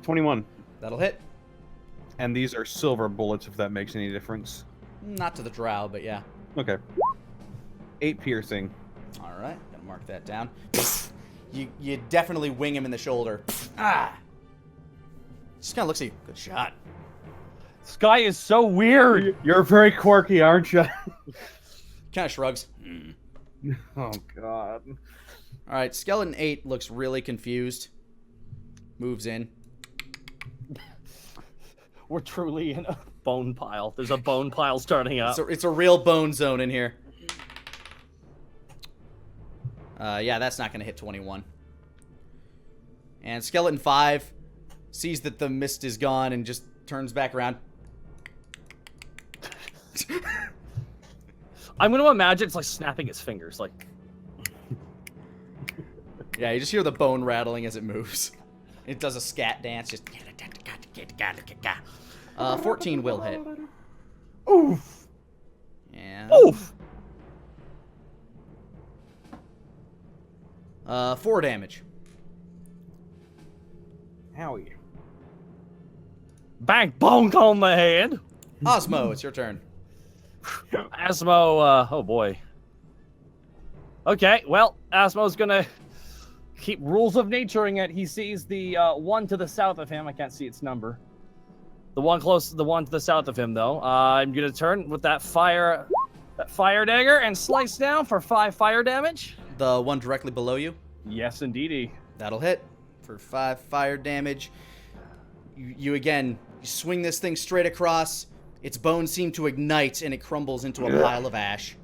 21. That'll hit. And these are silver bullets, if that makes any difference. Not to the drow, but yeah. Okay. 8 piercing. Alright, gotta mark that down. You definitely wing him in the shoulder. Ah! Just kind of looks at you. Good shot. This guy is so weird. You're very quirky, aren't you? Kind of shrugs. Oh, God. Alright, Skeleton 8 looks really confused. Moves in. We're truly in a bone pile. There's a bone pile starting up. It's a real bone zone in here. Yeah, that's not going to hit 21. And Skeleton 5 sees that the mist is gone and just turns back around. I'm going to imagine it's like snapping its fingers, like... Yeah, you just hear the bone rattling as it moves. It does a scat dance, just... 14 will hit. Oof. And... Oof. 4 damage. Howie. Bang, bonk on the head. Osmo, it's your turn. Asmo, oh boy. Okay, well, Asmo's gonna keep rules of naturing it. He sees the one to the south of him. I can't see its number. The one to the south of him, though. I'm gonna turn with that fire dagger and slice down for 5 fire damage. The one directly below you? Yes, indeedy. That'll hit for 5 fire damage. You again, you swing this thing straight across. Its bones seem to ignite, and it crumbles into a pile of ash.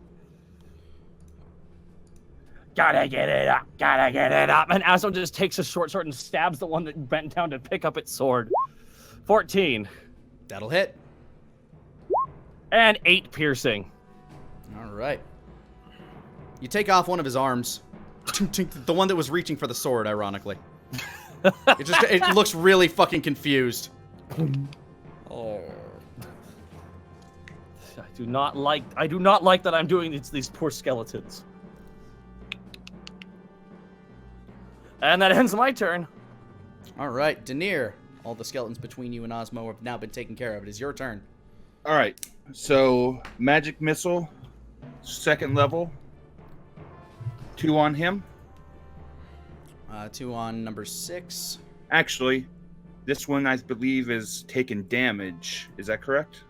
Gotta get it up, gotta get it up. And Asmo just takes a short sword and stabs the one that bent down to pick up its sword. 14. That'll hit. And 8 piercing. All right. You take off one of his arms. The one that was reaching for the sword, ironically. It looks really fucking confused. Oh. I do not like that I'm doing it to these poor skeletons. And that ends my turn. All right, Denier. All the skeletons between you and Osmo have now been taken care of. It is your turn. All right. So magic missile, 2nd level. 2 on him. 2 on number 6. Actually, this one I believe is taking damage. Is that correct?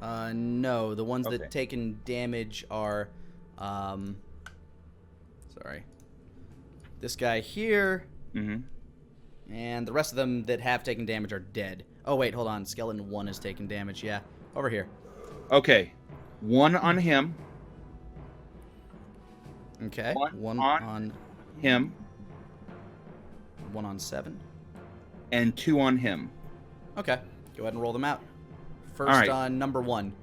No, the ones Okay. that taken damage are, sorry, this guy here, and the rest of them that have taken damage are dead. Oh wait, hold on, Skeleton 1 has taken damage. Yeah, over here. Okay, 1 on him. Okay, 1 on on him, 1 on 7. and 2 on him. Okay, go ahead and roll them out. First All right. on number 1.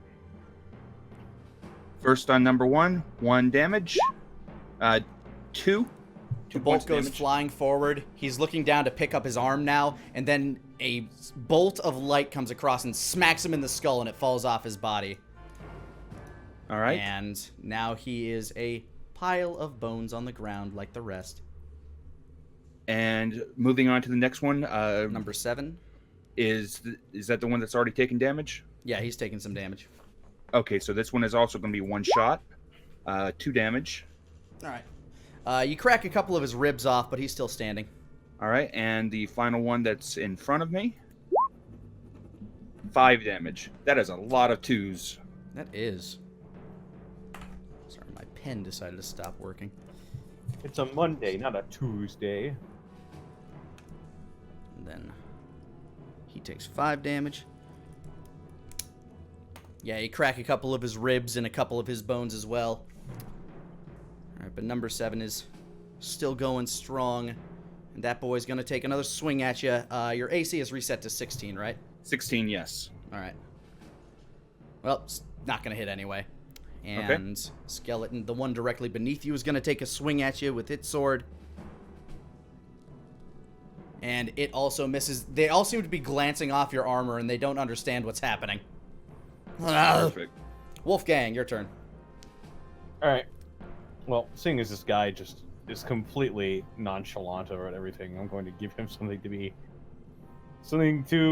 First on number 1, 1 damage. 2. 2 Bolt points goes damage. flying forward. He's looking down to pick up his arm now, and then a bolt of light comes across and smacks him in the skull, and it falls off his body. All right. And now he is a pile of bones on the ground like the rest. And moving on to the next one. Number 7. Is that the one that's already taken damage? Yeah, he's taking some damage. Okay, so this one is also going to be 1 shot. 2 damage. All right. You crack a couple of his ribs off, but he's still standing. All right, and the final one that's in front of me. 5 damage. That is a lot of 2s. That is. Sorry, my pen decided to stop working. It's a Monday, not a Tuesday. And then he takes 5 damage. Yeah, you crack a couple of his ribs and a couple of his bones as well. Alright, but number 7 is still going strong. And that boy's going to take another swing at you. Your AC is reset to 16, right? 16, yes. Alright. Well, it's not going to hit anyway. And skeleton, the one directly beneath you, is going to take a swing at you with its sword. And it also misses. They all seem to be glancing off your armor, and they don't understand what's happening. Perfect. Wolfgang, your turn. All right. Well, seeing as this guy just is completely nonchalant about everything, I'm going to give him something to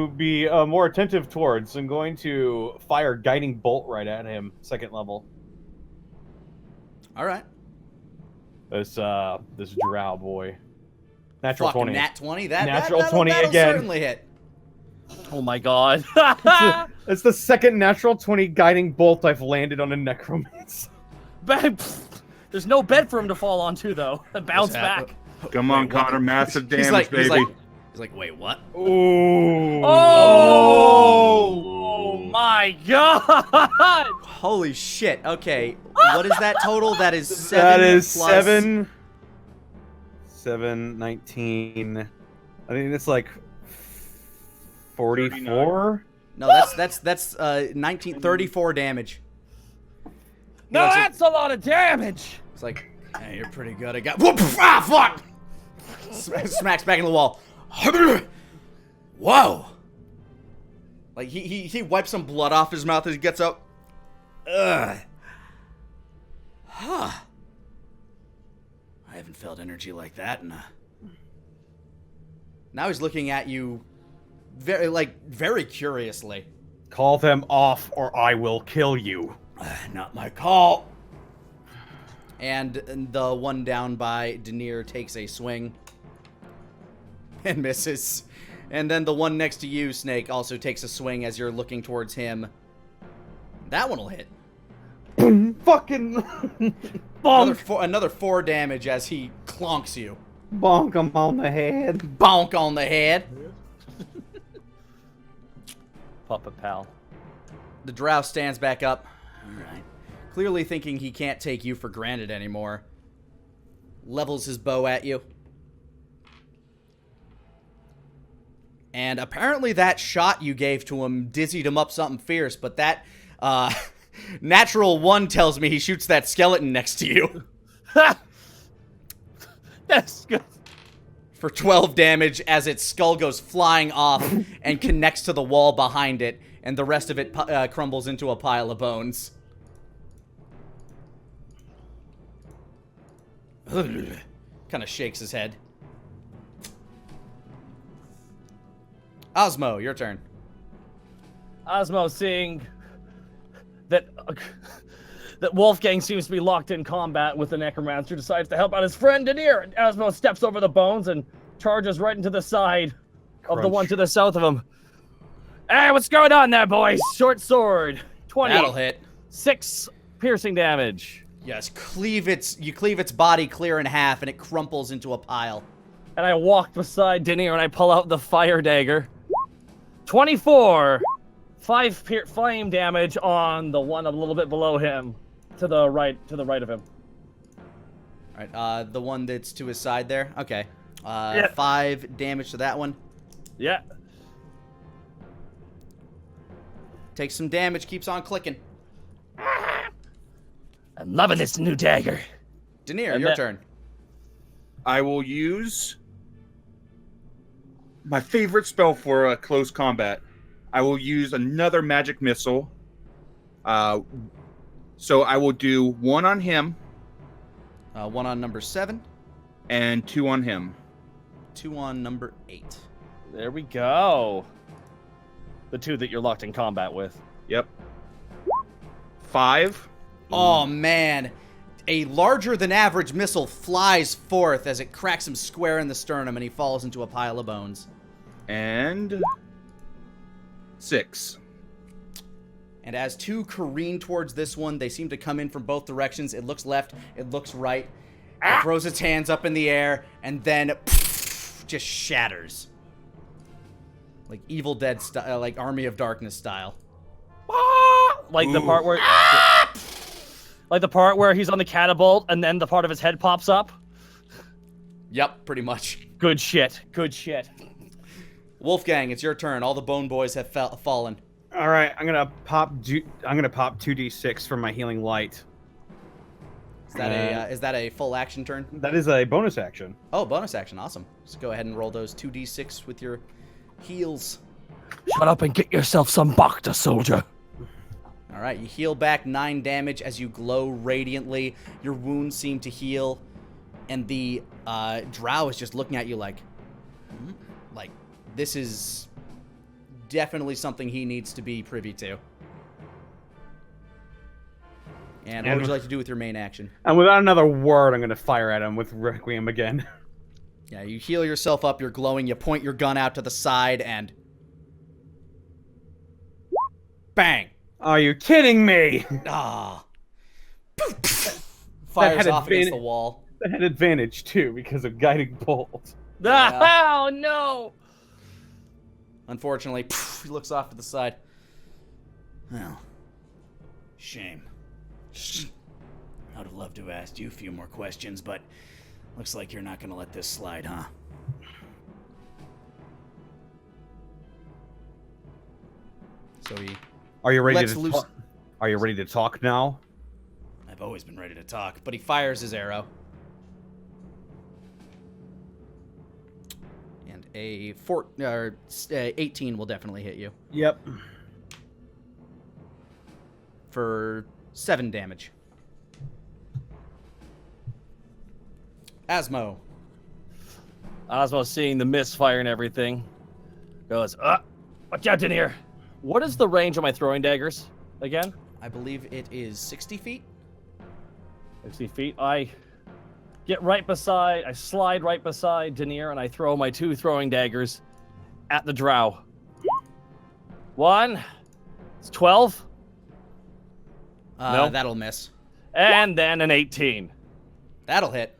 be more attentive towards. I'm going to fire guiding bolt right at him, 2nd level. All right. This drow boy. Natural Fucking 20. nat 20. Natural that'll 20 that'll again. certainly hit. Oh my god. It's the 2nd natural 20 guiding bolt I've landed on a necromancer. There's no bed for him to fall onto, though. Bounce back. Come on, Connor. Massive damage, He's like, baby. he's like, wait, what? Ooh. Oh my god! Holy shit. Okay. What is that total? That is 7. That is plus... 7. 7, 19. I think it's like 44. No, that's 34 damage. No, that's a lot of damage! It's like, hey, you're pretty good. I got. Whoop, ah, fuck! Smacks back in the wall. Whoa! Like he wipes some blood off his mouth as he gets up. Ugh. Huh. I haven't felt energy like that in a... Now he's looking at you very curiously. Call them off or I will kill you. Not my call. And the one down by Denier takes a swing and misses. And then the one next to you, Snake, also takes a swing as you're looking towards him. That one will hit. Fucking Another 4 damage as he clonks you. bonk him on the head. Bonk on the head. Puppet pal. The drow stands back up. Alright. Clearly thinking he can't take you for granted anymore. Levels his bow at you. And apparently that shot you gave to him dizzied him up something fierce, but that natural 1 tells me he shoots that skeleton next to you. That's good. For 12 damage as its skull goes flying off and connects to the wall behind it, and the rest of it crumbles into a pile of bones. Kind of shakes his head. Osmo, your turn. Osmo, seeing that Wolfgang seems to be locked in combat with the necromancer, decides to help out his friend Denier. Osmo steps over the bones and charges right into the side of the one to the south of him. Hey, what's going on there, boys? Short sword. 20. That'll hit. 6 piercing damage. Yes, you cleave its body clear in half, and it crumples into a pile. And I walk beside Denier and I pull out the fire dagger. 24. 5 flame damage on the one a little bit below him, to the right of him. All right, the one that's to his side there. Okay, Yeah. 5 damage to that one. Yeah. Takes some damage, keeps on clicking. I'm loving this new dagger. Denier, And your that- turn. I will use my favorite spell for close combat. I will use another magic missile. So I will do 1 on him 1 on number 7, and 2 on him. 2 on number 8. There we go. The 2 that you're locked in combat with. Yep. 5. Oh man, a larger than average missile flies forth as it cracks him square in the sternum, and he falls into a pile of bones. And 6. And as 2 careen towards this one, they seem to come in from both directions. It looks left, it looks right. It throws its hands up in the air, and then just shatters. Like Evil Dead style, like Army of Darkness style. Like the part where, like the part where he's on the catapult and then the part of his head pops up. Yep, pretty much. Good shit. Good shit. Wolfgang, it's your turn. All the bone boys have fallen. All right, I'm gonna pop 2d6 from my healing light. Is that a full action turn? That is a bonus action. Oh, bonus action. Awesome. So go ahead and roll those 2d6 with your heals. Shut up and get yourself some Bacta, soldier. All right, you heal back 9 damage as you glow radiantly. Your wounds seem to heal, and the drow is just looking at you like this is definitely something he needs to be privy to. And what would you like to do with your main action? And without another word, I'm gonna fire at him with Requiem again. Yeah, you heal yourself up. You're glowing. You point your gun out to the side, and bang! Are you kidding me? Ah. Fires off against the wall. That had advantage too because of guiding bolt. Yeah. Oh no! Unfortunately, he looks off to the side. Well, shame. I'd have loved to have asked you a few more questions, but looks like you're not going to let this slide, huh? So he Are you ready lets to loose. talk? Are you ready to talk now? I've always been ready to talk, but he fires his arrow. And a 18 will definitely hit you Yep. for 7 damage. Asmo. Osmo, seeing the misfire and everything, goes, watch out in here. What is the range of my throwing daggers again? I believe it is 60 feet. 60 feet. I slide right beside Denier, and I throw my 2 throwing daggers at the drow. 1, it's 12. Nope. That'll miss. And then an 18. That'll hit.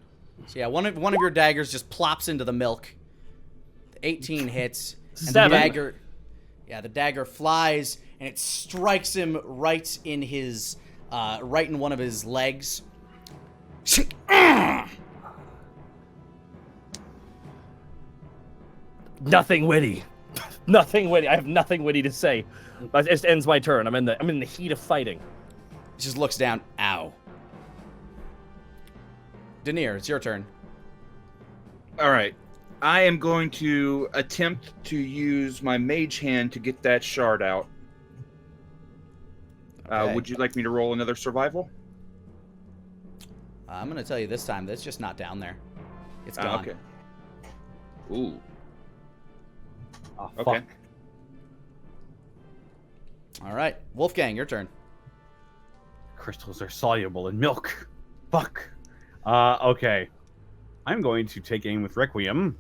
So yeah, one of your daggers just plops into the milk. The 18 hits, and 7. the dagger flies, and it strikes him right in one of his legs. Nothing witty. Nothing witty. I have nothing witty to say. But it ends my turn. I'm in the heat of fighting. He just looks down. Ow. Denier, it's your turn. All right. I am going to attempt to use my mage hand to get that shard out. Okay. Would you like me to roll another survival? I'm going to tell you this time that it's just not down there. It's gone. Okay. Ooh. Oh, Okay. fuck. All right. Wolfgang, your turn. Crystals are soluble in milk. Fuck. Okay. I'm going to take aim with Requiem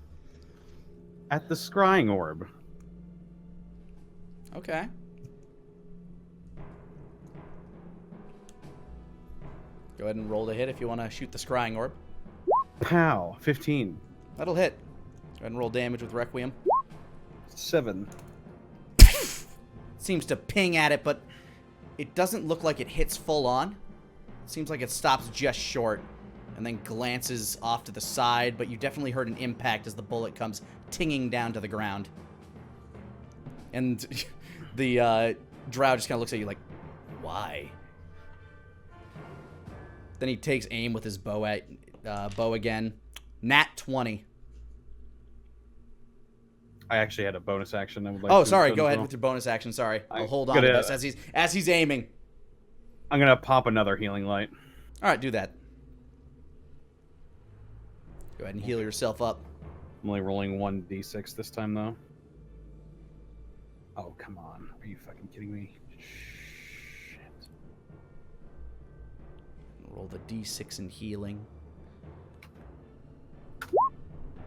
at the scrying orb. Okay. Go ahead and roll the hit if you want to shoot the scrying orb. Pow. 15. That'll hit. Go ahead and roll damage with Requiem. 7. Seems to ping at it, but it doesn't look like it hits full on. It seems like it stops just short and then glances off to the side, but you definitely heard an impact as the bullet comes tinging down to the ground. And the drow just kind of looks at you like, why? Then he takes aim with his bow again. Nat 20. I actually had a bonus action. I would like Oh, to sorry. include Go as ahead well. with your bonus action. Sorry. I'll I'm hold on to gonna- this as he's aiming. I'm gonna pop another healing light. All right, do that. Go ahead and heal yourself up. I'm only rolling 1d6 this time, though. Oh, come on. Are you fucking kidding me? Shit. Roll the d6 in healing.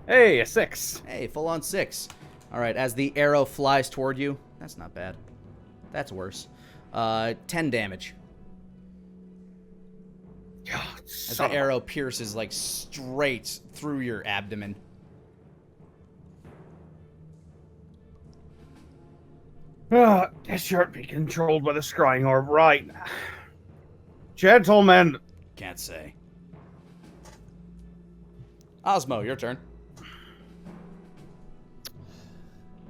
Hey, a 6. Hey, full on 6. All right, as the arrow flies toward you, that's not bad. That's worse. 10 damage. God, As the arrow pierces like straight through your abdomen. This shan't be controlled by the scrying orb, right? Gentlemen, Can't say. Osmo, your turn.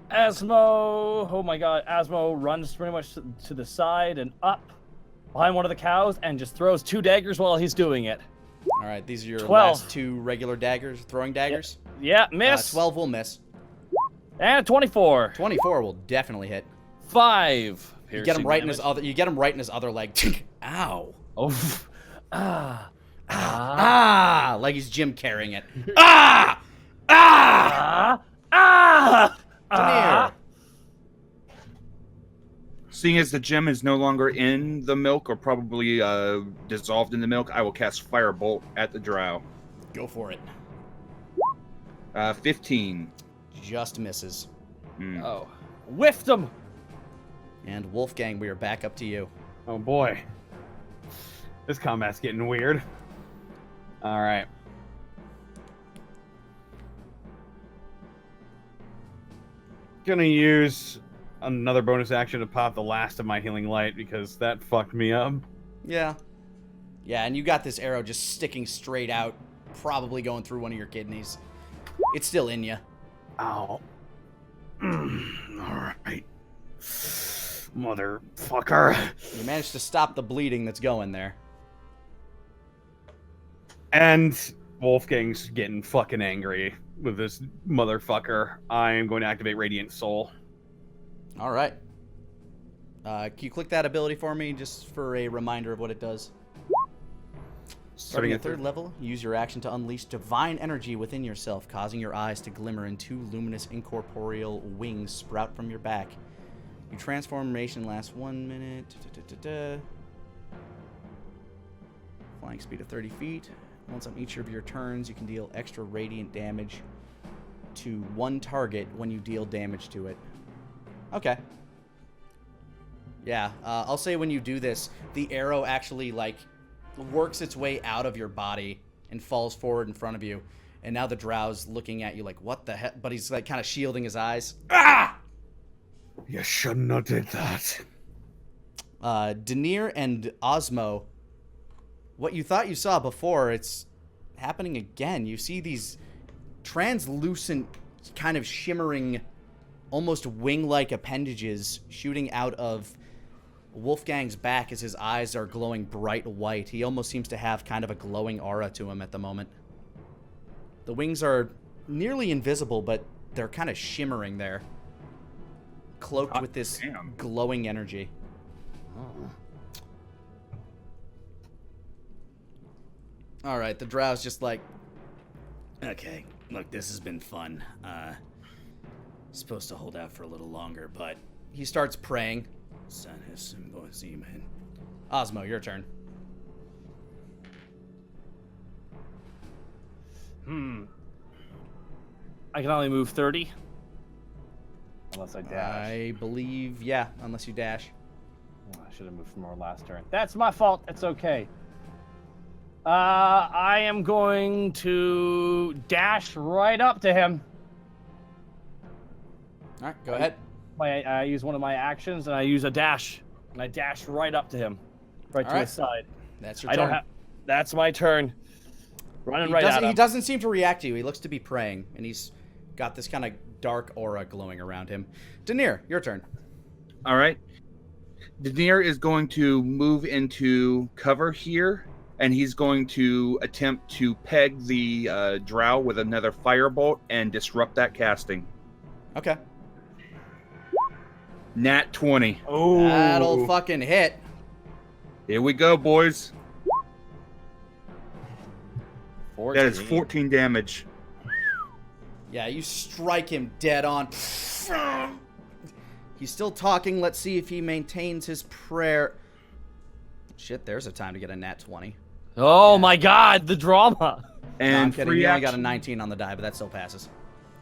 Asmo, oh my god, Asmo runs pretty much to the side and up behind one of the cows and just throws 2 daggers while he's doing it. All right, these are your 12. last 2 regular daggers, throwing daggers. Yeah, miss. 12 will miss. And 24. 24 will definitely hit. 5. You get him right in his other. You get him right in his other leg. Ow! Oh. Like he's Jim carrying it. Ah! Daenerys. Seeing as the gem is no longer in the milk or probably dissolved in the milk, I will cast Firebolt at the drow. Go for it. 15. Just misses. Oh. Whiffed him. And Wolfgang, we are back up to you. oh boy. This combat's getting weird. Alright. Gonna use another bonus action to pop the last of my healing light because that fucked me up. Yeah. Yeah, and you got this arrow just sticking straight out, probably going through one of your kidneys. It's still in you. Ow. Alright. Motherfucker. You managed to stop the bleeding that's going there. And Wolfgang's getting fucking angry with this motherfucker. I am going to activate Radiant Soul. All right. Can you click that ability for me, just for a reminder of what it does? Starting at 3rd level, use your action to unleash divine energy within yourself, causing your eyes to glimmer and 2 luminous incorporeal wings sprout from your back. Your transformation lasts 1 minute. Flying speed of 30 feet. Once on each of your turns, you can deal extra radiant damage to 1 target when you deal damage to it. Okay. Yeah, I'll say when you do this, the arrow actually, like, works its way out of your body and falls forward in front of you. And now the drow's looking at you like, what the heck? But he's, like, kind of shielding his eyes. Ah! You shouldn't have did that. Daenerys and Osmo, what you thought you saw before, it's happening again. You see these translucent, kind of shimmering, almost wing-like appendages shooting out of Wolfgang's back as his eyes are glowing bright white. He almost seems to have kind of a glowing aura to him at the moment. The wings are nearly invisible, but they're kind of shimmering there, cloaked with this glowing energy. Oh. All right, the drow's just like, okay, look, this has been fun. Supposed to hold out for a little longer, but he starts praying. Osmo, your turn. I can only move 30. Unless I dash. I believe, yeah, unless you dash. Oh, I should have moved for more last turn. That's my fault. It's okay. I am going to dash right up to him. All right, go ahead. I use one of my actions, and I use a dash, and I dash right up to him, right to his side. That's your I turn. don't have. That's my turn. Running right at him. He doesn't seem to react to you. He looks to be praying, and he's got this kind of dark aura glowing around him. Daenerys, your turn. All right. Daenerys is going to move into cover here, and he's going to attempt to peg the drow with another firebolt and disrupt that casting. Okay. Nat 20. Oh, That'll fucking hit. Here we go, boys. 14. That is 14 damage. Yeah, you strike him dead on. He's still talking. Let's see if he maintains his prayer. Shit, there's a time to get a nat 20. Oh my god, the drama. And No, I'm kidding. free You only got a action. 19 on the die, but that still passes.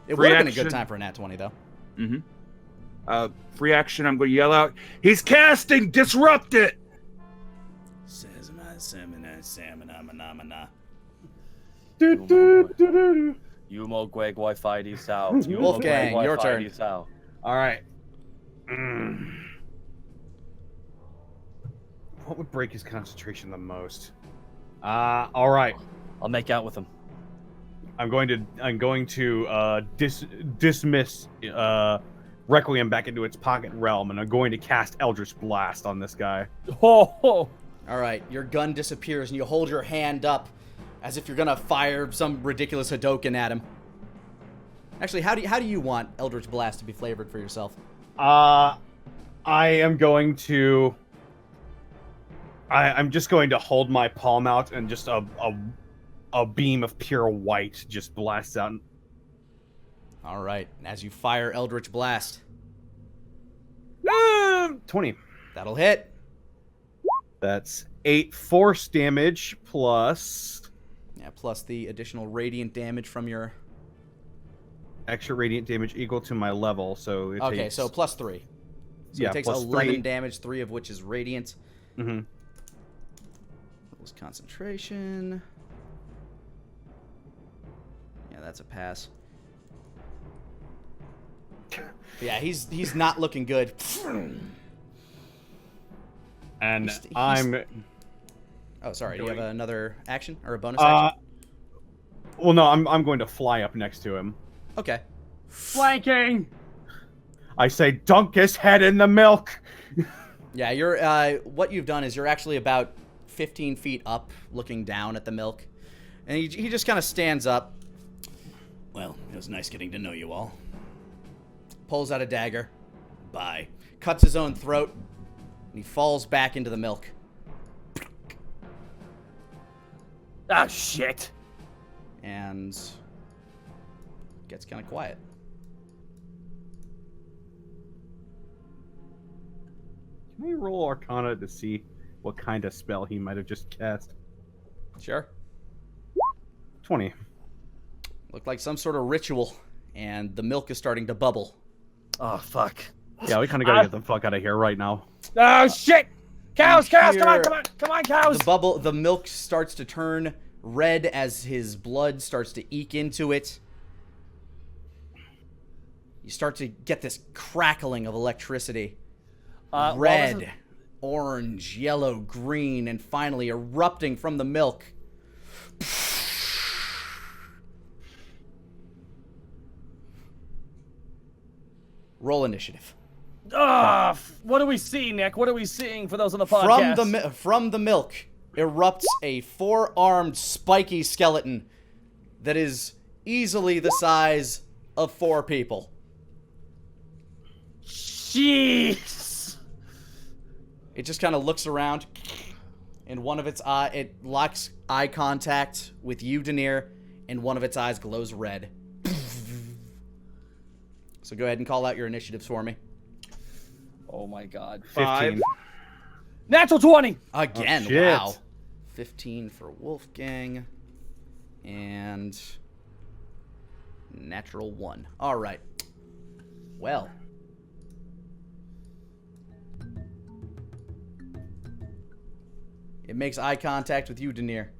It Free would have been a action. good time for a nat 20, though. Free action, I'm going to yell out, he's casting! Disrupt it! You mo gweg Wi-Fi di sao. Wolfgang, your turn. all right. What would break his concentration the most? All right. I'll make out with him. I'm going to dismiss Requiem back into its pocket realm, and I'm going to cast Eldritch Blast on this guy. Oh. All right, your gun disappears and you hold your hand up as if you're gonna fire some ridiculous Hadoken at him. Actually, how do you want Eldritch Blast to be flavored for yourself? I am going to. I'm just going to hold my palm out and just a beam of pure white just blasts out. All right, and as you fire Eldritch Blast, 20. that'll hit. That's 8 force damage plus. Yeah, plus the additional radiant damage from your. Extra radiant damage equal to my level, so it Okay, takes... so plus 3. So yeah, it takes plus 11 3. damage, 3 of which is radiant. Mm-hmm. Rules concentration. Yeah, that's a pass. Yeah, he's not looking good. And He's- I'm... Oh, sorry. Do you have another action or a bonus action? Well, no, I'm going to fly up next to him. Okay. Flanking. I say, dunk his head in the milk! Yeah, you're. What you've done is you're actually about 15 feet up, looking down at the milk, and he just kind of stands up. Well, it was nice getting to know you all. Pulls out a dagger. Bye. Cuts his own throat, and he falls back into the milk. Ah, shit. And gets kind of quiet. Can we roll Arcana to see what kind of spell he might have just cast? Sure. 20. Looked like some sort of ritual, and the milk is starting to bubble. Oh, fuck. Yeah, we kind of gotta get the fuck out of here right now. Oh, shit. Cows, You come on, hear come on, cows. The milk starts to turn red as his blood starts to eke into it. You start to get this crackling of electricity. Red, orange, yellow, green, and finally erupting from the milk. Roll initiative. What are we seeing, Nick? What are we seeing for those on the podcast? From the milk erupts a 4-armed spiky skeleton that is easily the size of 4 people. Jeez. It just kind of looks around, and one of its it locks eye contact with you, Denier, and one of its eyes glows red. So go ahead and call out your initiatives for me. Oh my god. 15. Natural 20! Again, Oh, shit. wow. 15 for Wolfgang. And natural 1. All right. Well. It makes eye contact with you, Denier.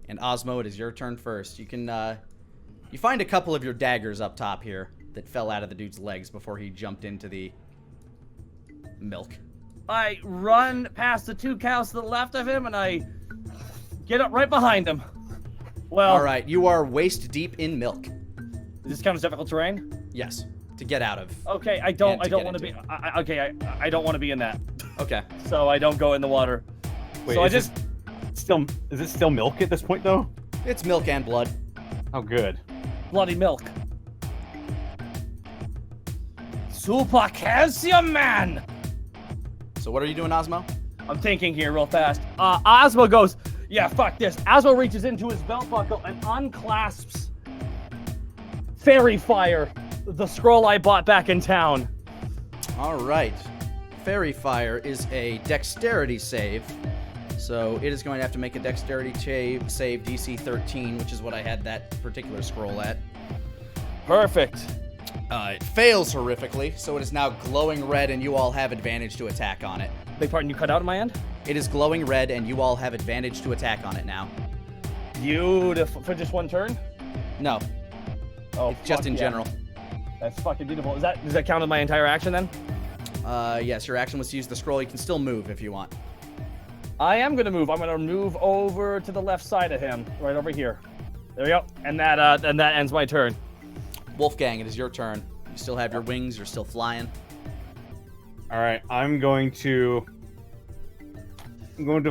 And Osmo, it is your turn first. You can, you find a couple of your daggers up top here that fell out of the dude's legs before he jumped into the milk. I run past the 2 cows to the left of him, and I get up right behind him. Well, All right, you are waist deep in milk. This kind of difficult terrain. Yes, to get out of. Okay, I don't And to want to get be. I don't want to be in that. Okay. So I don't go in the water. Wait, so I is just. it still milk at this point, though? It's milk and blood. Oh, good. Bloody milk. Super calcium, man! So what are you doing, Osmo? I'm thinking here real fast. Osmo goes, yeah, fuck this. Osmo reaches into his belt buckle and unclasps Fairy Fire, the scroll I bought back in town. All right. Fairy Fire is a dexterity save. So it is going to have to make a dexterity save DC 13, which is what I had that particular scroll at. Perfect. It fails horrifically, so it is now glowing red, and you all have advantage to attack on it. Big pardon, you cut out on my end? It is glowing red, and you all have advantage to attack on it now. Beautiful. For just one turn? No, Oh, just fuck in yeah. general. That's fucking beautiful. Does that count as my entire action then? Yes, your action was to use the scroll. You can still move if you want. I am gonna move. I'm gonna move over to the left side of him, right over here. There we go. And that ends my turn. Wolfgang, it is your turn. You still have your wings. You're still flying. All right, I'm going to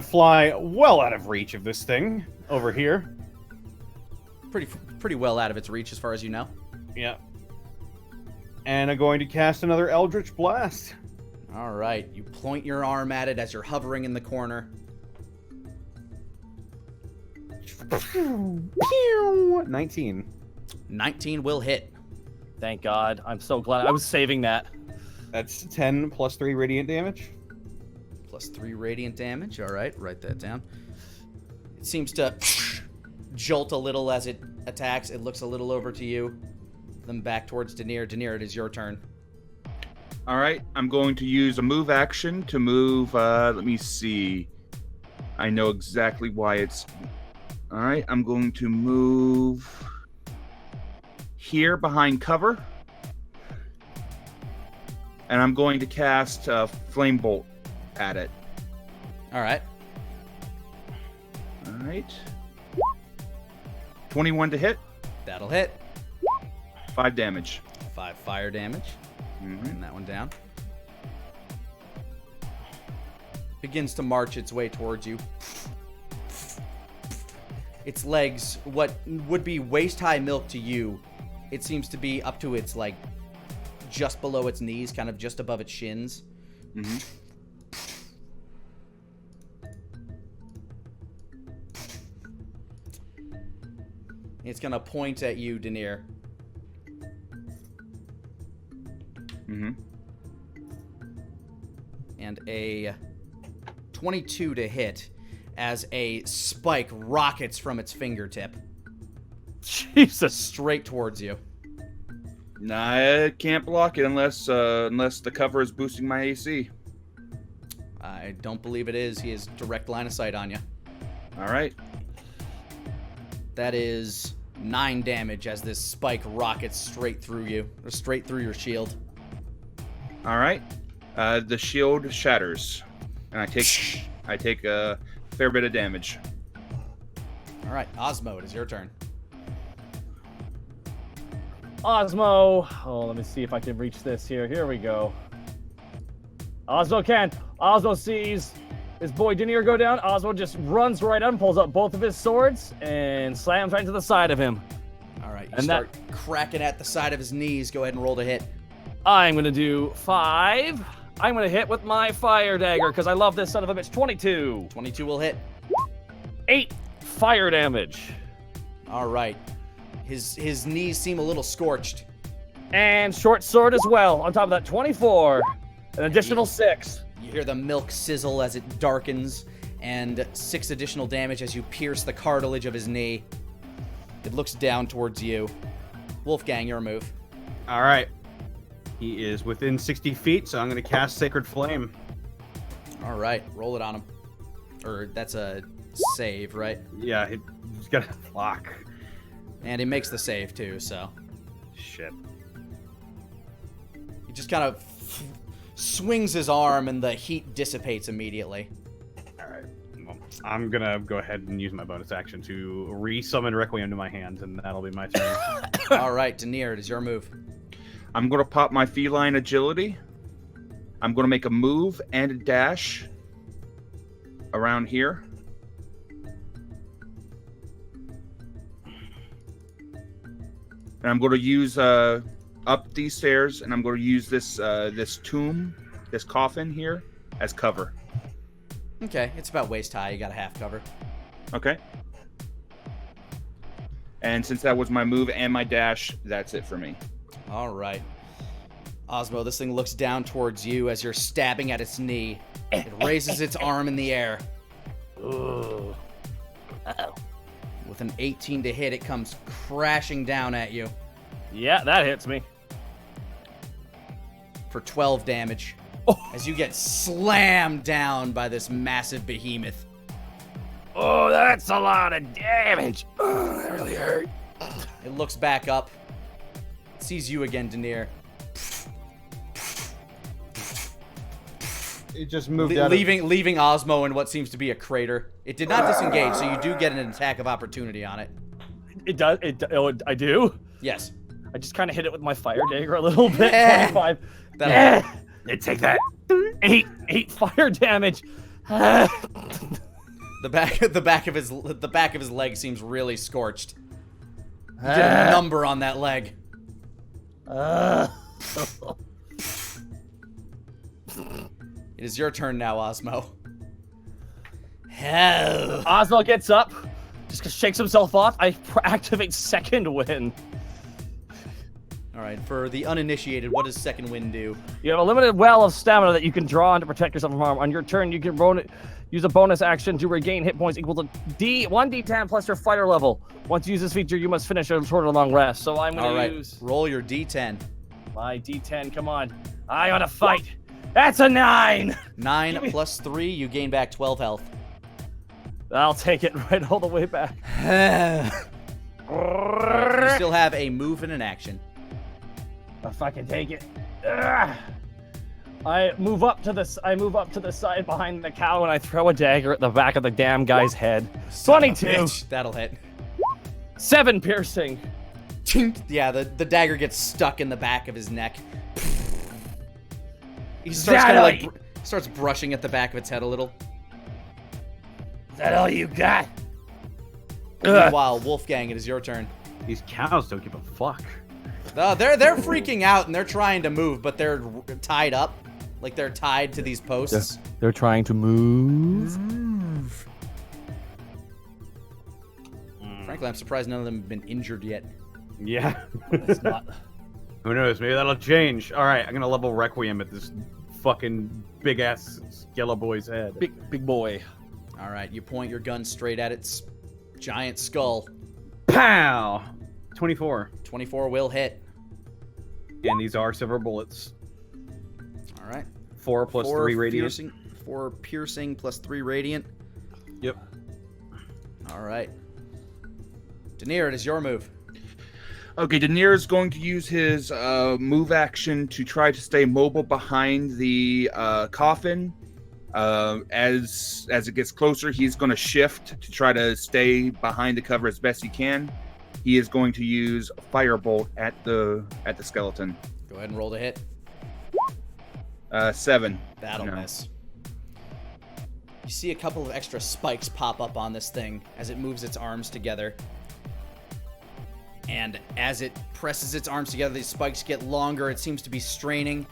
fly well out of reach of this thing over here. Pretty well out of its reach as far as you know. Yeah. And I'm going to cast another Eldritch Blast. All right, you point your arm at it as you're hovering in the corner. 19. 19 will hit. Thank God. I'm so glad I was saving that. That's 10 plus 3 radiant damage. Plus 3 radiant damage. All right, write that down. It seems to jolt a little as it attacks. It looks a little over to you, then back towards Denier. Denier, it is your turn. All right, I'm going to use a move action to move. Let me see. I know exactly why it's. All right, I'm going to move here behind cover, and I'm going to cast Flame Bolt at it. All right. All right. 21 to hit. That'll hit. 5 damage. 5 fire damage. Mm-hmm. Writing that one down. Begins to march its way towards you. Its legs, what would be waist-high milk to you, it seems to be up to its, like, just below its knees, kind of just above its shins. Mm-hmm. It's gonna point at you, Denier. Mm-hmm. And a 22 to hit as a spike rockets from its fingertip Jesus. straight towards you. Nah, I can't block it unless the cover is boosting my AC. I don't believe it is. He has direct line of sight on you. All right. That is 9 damage as this spike rockets straight through you, or straight through your shield. All right. The shield shatters, and I take a fair bit of damage. All right, Osmo, it is your turn. Osmo. Oh, let me see if I can reach this here. Here we go. Osmo can. Osmo sees his boy Denier go down. Osmo just runs right up and pulls up both of his swords and slams right to the side of him. All right, you And start cracking at the side of his knees. Go ahead and roll to hit. I'm going to do 5. I'm going to hit with my fire dagger because I love this son of a bitch. 22. 22 will hit. 8 fire damage. All right. His knees seem a little scorched. And short sword as well. On top of that, 24. An additional 6. You hear the milk sizzle as it darkens, and 6 additional damage as you pierce the cartilage of his knee. It looks down towards you. Wolfgang, your move. All right. He is within 60 feet, so I'm going to cast Sacred Flame. All right, roll it on him. Or that's a save, right? Yeah, he's got a block. And he makes the save too, so. Shit. He just kind of swings his arm and the heat dissipates immediately. All right. Well, I'm going to go ahead and use my bonus action to re-summon Requiem to my hand, and that'll be my turn. All right, Denier, it is your move. I'm going to pop my feline agility. I'm going to make a move and a dash around here. And I'm going to use up these stairs, and I'm going to use this this tomb, this coffin here, as cover. Okay, it's about waist high. You got a half cover. Okay. And since that was my move and my dash, that's it for me. All right. Osmo, this thing looks down towards you as you're stabbing at its knee. It raises its arm in the air. Ooh. Uh-oh. With an 18 to hit, it comes crashing down at you Yeah, that hits me. for 12 damage. As you get slammed down by this massive behemoth. Oh, that's a lot of damage. Oh, that really hurt. It looks back up. It sees you again, Denier. It just moved out. Leaving Osmo in what seems to be a crater. It did not disengage, so you do get an attack of opportunity on it. It does. I do. Yes. I just kind of hit it with my fire dagger a little bit. 25. Take that. 8 fire damage. The back of his leg seems really scorched. You get a number on that leg. It is your turn now, Osmo. Hell. Osmo gets up, just shakes himself off. I activate second wind. All right, for the uninitiated, what does second wind do? You have a limited well of stamina that you can draw on to protect yourself from harm. On your turn, you can use a bonus action to regain hit points equal to 1d10 plus your fighter level. Once you use this feature, you must finish a short or long rest. So I'm going to use... roll your d10. My d10, come on. I want to fight. That's a 9! 9 plus 3, you gain back 12 health. I'll take it right all the way back. Right, you still have a move and an action. If I can take it. I move up to the side behind the cow and I throw a dagger at the back of the damn guy's head. 22. That'll hit. 7 piercing. Yeah, the dagger gets stuck in the back of his neck. He starts kind of starts brushing at the back of its head a little. Is that all you got? Meanwhile, Wolfgang, it is your turn. These cows don't give a fuck. They're freaking out and they're trying to move, but they're tied up. Like they're tied to these posts. They're trying to move. Frankly, I'm surprised none of them have been injured yet. Yeah. It's not. Who knows? Maybe that'll change. All right, I'm gonna level Requiem at this fucking big ass yellow boy's head. Big boy. All right, you point your gun straight at its giant skull. Pow! 24. 24 will hit. And these are silver bullets. All right. 4 plus 3 radiant. 4 piercing plus 3 radiant. Yep. All right. Denier, it is your move. Okay, Denier is going to use his move action to try to stay mobile behind the coffin. As it gets closer, he's going to shift to try to stay behind the cover as best he can. He is going to use Firebolt at the skeleton. Go ahead and roll to hit. 7. That'll miss. You see a couple of extra spikes pop up on this thing as it moves its arms together. And as it presses its arms together, these spikes get longer. It seems to be straining.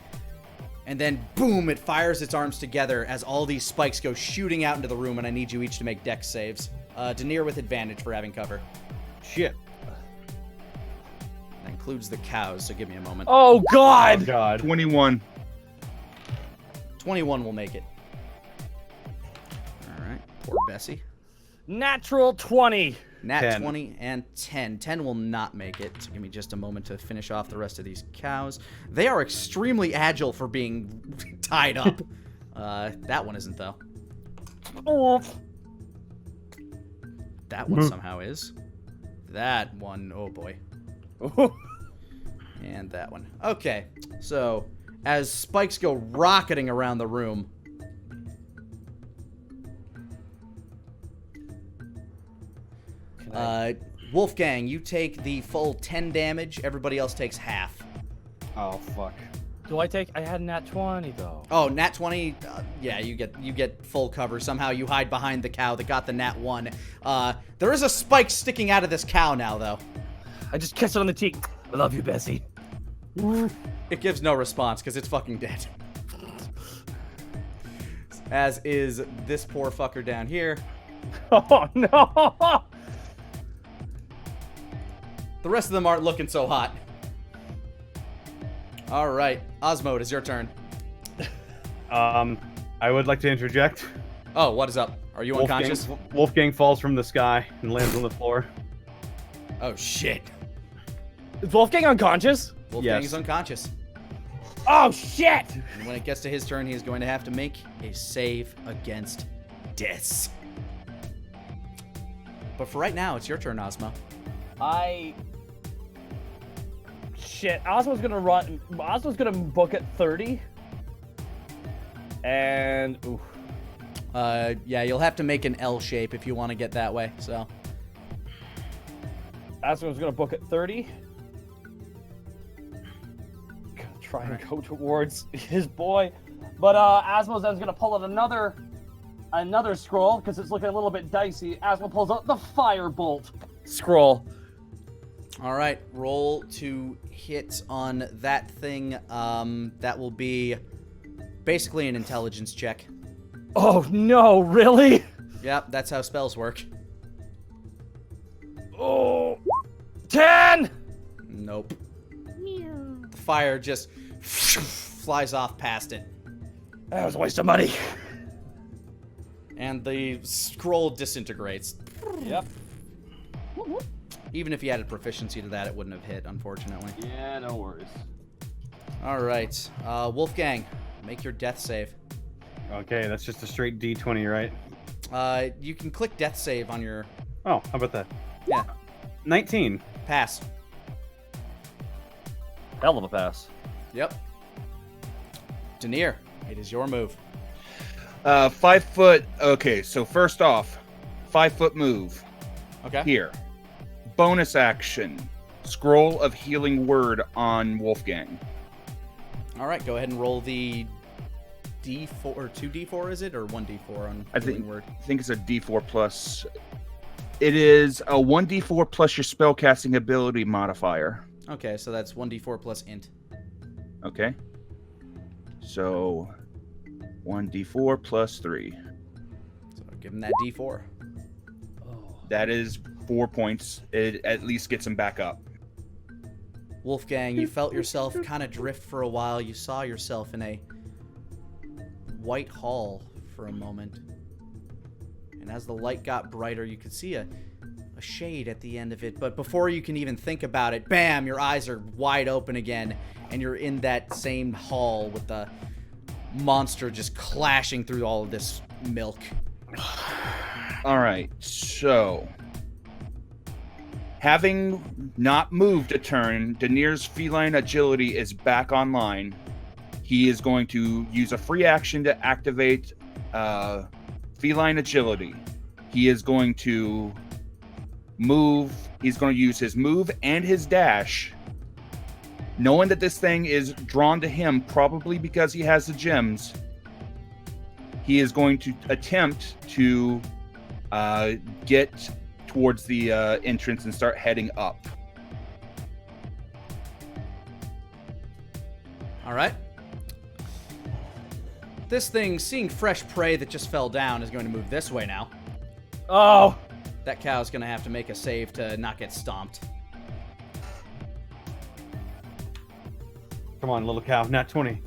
And then, boom, it fires its arms together as all these spikes go shooting out into the room, and I need you each to make dex saves. Denier with advantage for having cover. Shit. That includes the cows, so give me a moment. Oh, God! Oh, God. 21. 21 will make it. All right, poor Bessie. Natural 20. Nat 10. 20 and 10. 10 will not make it, so give me just a moment to finish off the rest of these cows. They are extremely agile for being tied up. That one isn't, though. Oh. That one somehow is. That one, oh boy. And that one. Okay, so as spikes go rocketing around the room, Wolfgang, you take the full 10 damage. Everybody else takes half. Oh, fuck. Do I take? I had nat 20 though. Oh, nat 20. Yeah, you get full cover. Somehow you hide behind the cow that got the nat 1. There is a spike sticking out of this cow now, though. I just kiss it on the cheek. I love you, Bessie. It gives no response because it's fucking dead. As is this poor fucker down here. Oh no! The rest of them aren't looking so hot. All right, Osmo, it is your turn. I would like to interject. Oh, what is up? Are you unconscious? Wolfgang falls from the sky and lands on the floor. Oh shit! Is Wolfgang unconscious? Wolfgang Yes. is unconscious. Oh shit! And when it gets to his turn, he is going to have to make a save against death. But for right now, it's your turn, Osmo. Shit, Osmo's gonna run. Osmo's gonna book at 30. And oof. Yeah, you'll have to make an L shape if you want to get that way. So. Asmo's gonna book at 30. Gonna try and go towards his boy, but Asmo's then gonna pull out another scroll because it's looking a little bit dicey. Asmo pulls out the firebolt scroll. All right, roll to hit on that thing. That will be basically an intelligence check. Oh no, really? Yep, that's how spells work. Oh, 10! Nope. The fire just flies off past it. That was a waste of money. And the scroll disintegrates. Yep. Even if you added proficiency to that, it wouldn't have hit, unfortunately. Yeah, no worries. All right, Wolfgang, make your death save. Okay, that's just a straight D20, right? You can click death save on your... Oh, how about that? Yeah. 19. Pass. Hell of a pass. Yep. Denier, it is your move. 5 foot. Okay, so first off, 5 foot move. Okay. Here. Bonus action. Scroll of Healing Word on Wolfgang. All right, go ahead and roll the D4 or 2D4, is it, or 1D4 on Healing Word? I think it's a D4 plus. It is a 1D4 plus your spellcasting ability modifier. Okay, so that's 1D4 plus int. Okay. So 1D4 plus 3. So give him that D4. That is 4 points. It at least gets him back up. Wolfgang, you felt yourself kind of drift for a while. You saw yourself in a white hall for a moment. And as the light got brighter, you could see a shade at the end of it. But before you can even think about it, bam, your eyes are wide open again. And you're in that same hall with the monster just clashing through all of this milk. All right, so having not moved a turn, Denier's feline agility is back online. He is going to use a free action to activate feline agility. He is going to move. He's going to use his move and his dash, knowing that this thing is drawn to him probably because he has the gems. He is going to attempt to get towards the entrance and start heading up. All right. This thing, seeing fresh prey that just fell down, is going to move this way now. Oh! That cow's going to have to make a save to not get stomped. Come on, little cow. Nat 20. I'm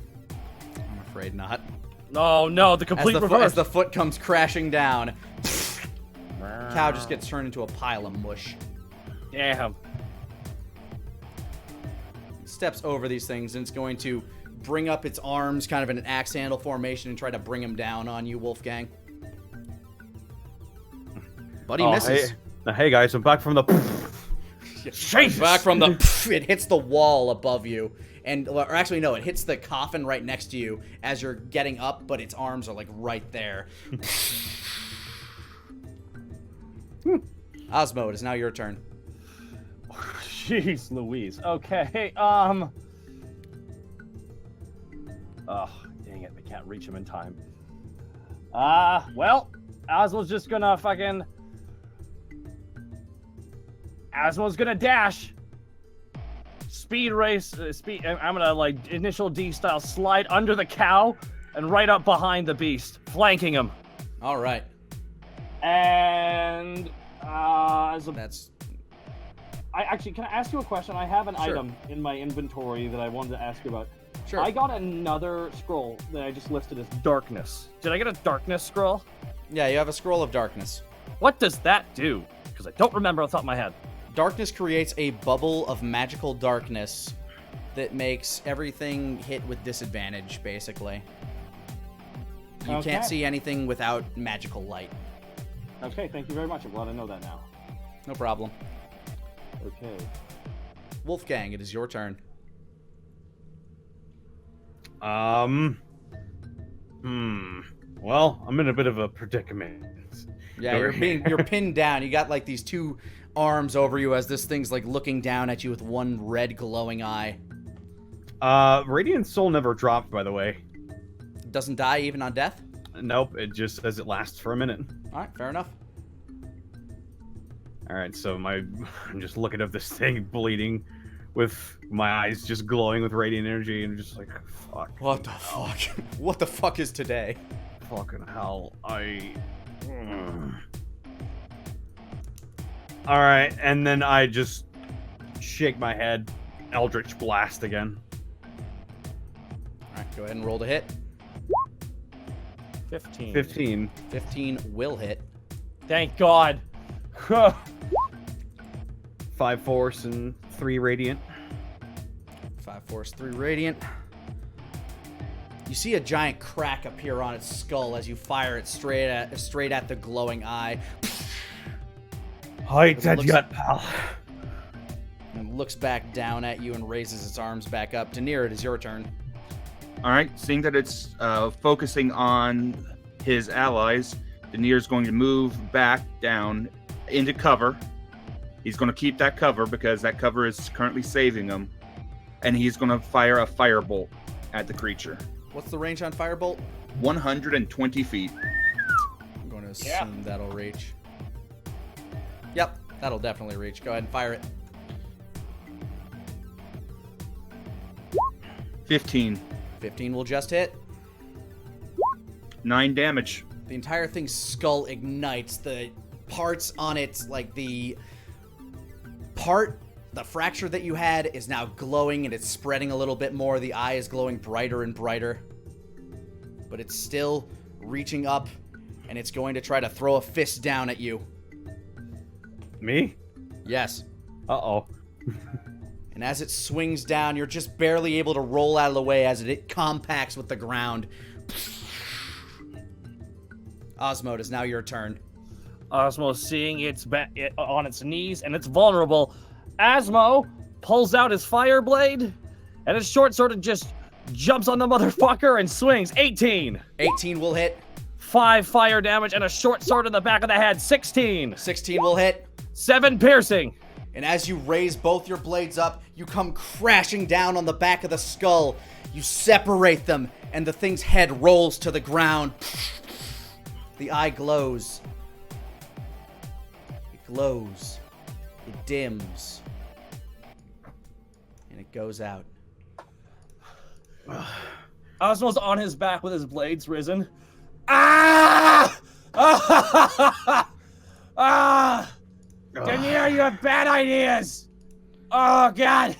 afraid not. Oh no, the complete reverse. As the foot comes crashing down, cow just gets turned into a pile of mush. Damn. Steps over these things, and it's going to bring up its arms kind of in an axe handle formation and try to bring him down on you, Wolfgang. But he misses. Hey guys, I'm back from the... Back from the... It hits the wall above you. Or actually, no, it hits the coffin right next to you as you're getting up, but its arms are, like, right there. Osmo, it is now your turn. Jeez Louise. Okay, Oh, dang it, I can't reach him in time. Well, Osmo's just gonna fucking... Osmo's gonna dash. Speed race, I'm gonna, like, initial D style slide under the cow and right up behind the beast, flanking him. All right. And, That's... Actually, can I ask you a question? I have an Sure. item in my inventory that I wanted to ask you about. Sure. I got another scroll that I just listed as darkness. Did I get a darkness scroll? Yeah, you have a scroll of darkness. What does that do? Because I don't remember off the top of my head. Darkness creates a bubble of magical darkness that makes everything hit with disadvantage, basically. You Okay. can't see anything without magical light. Okay, thank you very much. I'm glad I know that now. No problem. Okay. Wolfgang, it is your turn. Well, I'm in a bit of a predicament. Yeah, you're pinned down. You got like these two arms over you as this thing's like looking down at you with one red glowing eye. Radiant Soul never dropped, by the way. Doesn't die even on death? Nope, it just says it lasts for a minute. Alright, fair enough. Alright, so I'm just looking at this thing bleeding with my eyes just glowing with radiant energy and just like, fuck. What the fuck? What the fuck is today? Fucking hell. Alright, and then I just shake my head. Eldritch Blast again. Alright, go ahead and roll to hit. 15. 15. 15 will hit. Thank God. 5 force and 3 radiant. 5 force, 3 radiant. You see a giant crack appear on its skull as you fire it straight at the glowing eye. Height that gut, pal. And looks back down at you and raises its arms back up. Daenerys, it is your turn. All right, seeing that it's focusing on his allies, Daenerys going to move back down into cover. He's going to keep that cover because that cover is currently saving him. And he's going to fire a firebolt at the creature. What's the range on firebolt? 120 feet. I'm going to assume that'll reach. Yep, that'll definitely reach. Go ahead and fire it. 15. 15 will just hit. 9 damage. The entire thing's skull ignites. The parts on its, like the fracture that you had is now glowing and it's spreading a little bit more. The eye is glowing brighter and brighter. But it's still reaching up and it's going to try to throw a fist down at you. Me? Yes. Uh-oh. And as it swings down, you're just barely able to roll out of the way as it compacts with the ground. Osmo, it is now your turn. Osmo, seeing it's on its knees and it's vulnerable, Osmo pulls out his fire blade and his short sword just jumps on the motherfucker and swings. 18. 18 will hit. 5 fire damage and a short sword in the back of the head. 16. 16 will hit. 7 piercing. And as you raise both your blades up, you come crashing down on the back of the skull. You separate them, and the thing's head rolls to the ground. The eye glows. It glows. It dims. And it goes out. Osmo's on his back with his blades risen. Ah! Ah! Daenerys, you have bad ideas! Oh, God.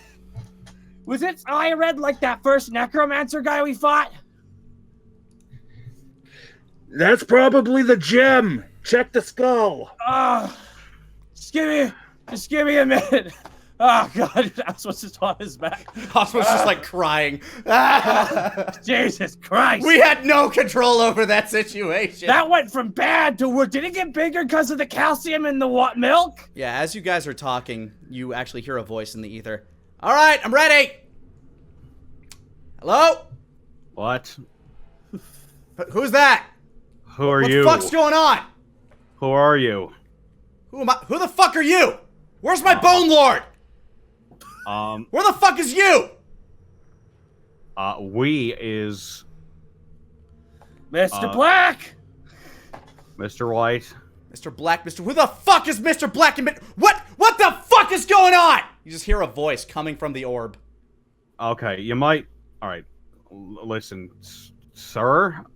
Was its eye red like that first necromancer guy we fought? That's probably the gem. Check the skull. Just give me a minute. Oh, God. Osmo's just on his back. Osmo's just like crying. Jesus Christ. We had no control over that situation. That went from bad to worse. Did it get bigger because of the calcium in the milk? Yeah, as you guys are talking, you actually hear a voice in the ether. All right, I'm ready. Hello? What? Who's that? Who are you? What the fuck's going on? Who are you? Who am I? Who the fuck are you? Where's my Bone Lord? Where the fuck is you? We is... Mr. Black! Mr. White. Mr. Black, who the fuck is Mr. Black? What the fuck is going on? You just hear a voice coming from the orb. Okay, you might... Alright, listen, sir?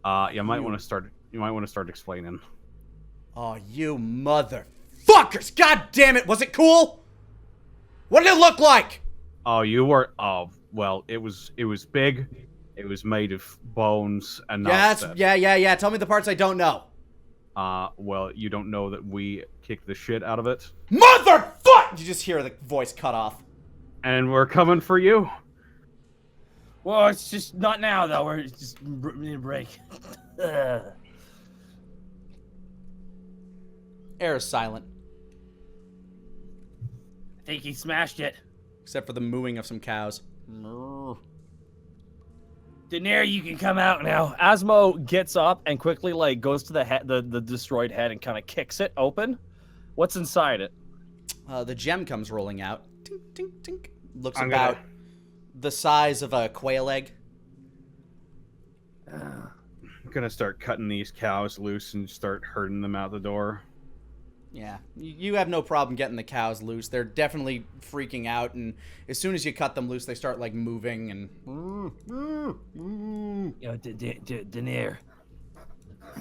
You might want to start explaining. Oh, you motherfuckers! God damn it! Was it cool? What did it look like? Oh, you were. Oh, well, it was big. It was made of bones and. Yeah. Tell me the parts I don't know. Well, you don't know that we kicked the shit out of it. Motherfuck! You just hear the voice cut off. And we're coming for you. Well, it's just not now though. We're just need a break. Air is silent, I think he smashed it. except for the mooing of some cows. Daenerys, you can come out now. Asmo gets up and quickly like goes to the destroyed head and kind of kicks it open. What's inside it? The gem comes rolling out. Tink, tink, tink. Looks I'm about the size of a quail egg. I'm gonna start cutting these cows loose and start herding them out the door. Yeah, you have no problem getting the cows loose. They're definitely freaking out, and as soon as you cut them loose, they start like moving and. Daenerys.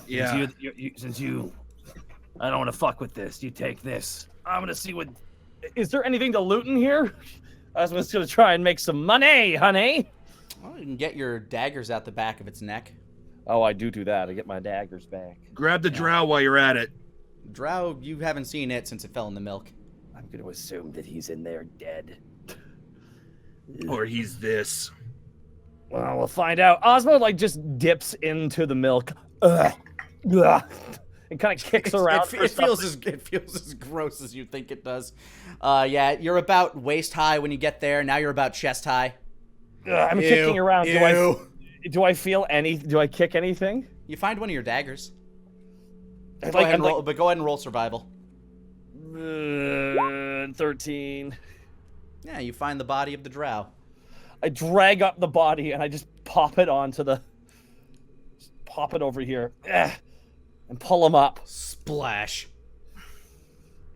Yeah. Since you, I don't want to fuck with this. You take this. I'm gonna see what. Is there anything to loot in here? I was just gonna try and make some money, honey. Well, you can get your daggers out the back of its neck. Oh, I do that. I get my daggers back. Grab the drow while you're at it. Drow, you haven't seen it since it fell in the milk. I'm going to assume that he's in there dead. Or he's this. Well, we'll find out. Osmo like just dips into the milk. And kind of kicks around. It feels as gross as you think it does. Yeah, you're about waist high when you get there. Now you're about chest high. I'm kicking around. Do I feel any? Do I kick anything? You find one of your daggers. But Go go ahead and roll survival. 13. Yeah, you find the body of the drow. I drag up the body and I just pop it onto the. Pop it over here. And pull him up. Splash.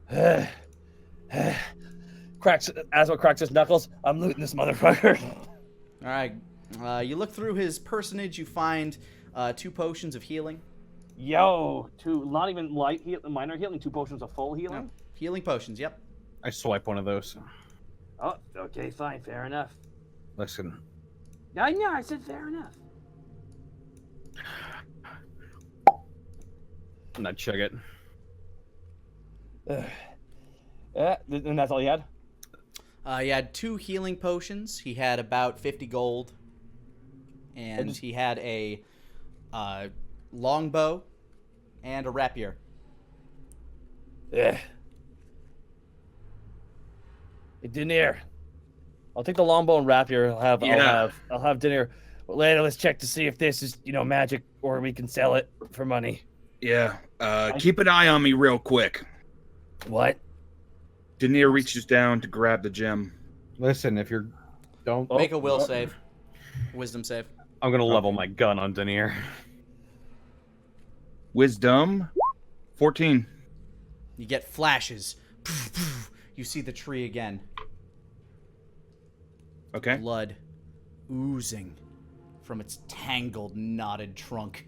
Asmo cracks his knuckles. I'm looting this motherfucker. All right. You look through his personage. You find 2 potions of healing. Yo, 2, not even light minor healing, 2 potions of full healing. No. Healing potions. Yep. I swipe one of those. Oh, okay, fine, fair enough. Listen. I know, I said fair enough. And I chug it. And that's all you had? He had 2 healing potions. He had about 50 gold. And he had a longbow and a rapier. Yeah. Hey, Daenerys. I'll take the longbow and rapier. I'll have Daenerys. Well, later, let's check to see if this is, magic, or we can sell it for money. Yeah. Keep an eye on me real quick. What? Daenerys reaches down to grab the gem. Listen, if you're... Don't... Make a will save. Wisdom save. I'm gonna level my gun on Daenerys. Wisdom. 14. You get flashes. You see the tree again. Okay. Blood oozing from its tangled, knotted trunk.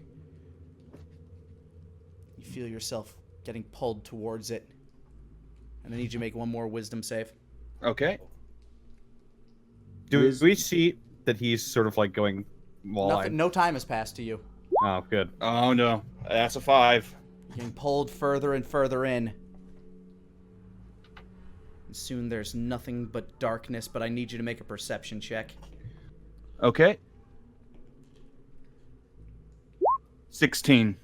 You feel yourself getting pulled towards it. And I need you to make one more wisdom save. Okay. Do we see that he's sort of like going wall-eyed? No time has passed to you. Oh, good. Oh, no. That's a 5. Getting pulled further and further in. And soon there's nothing but darkness, but I need you to make a perception check. Okay. 16.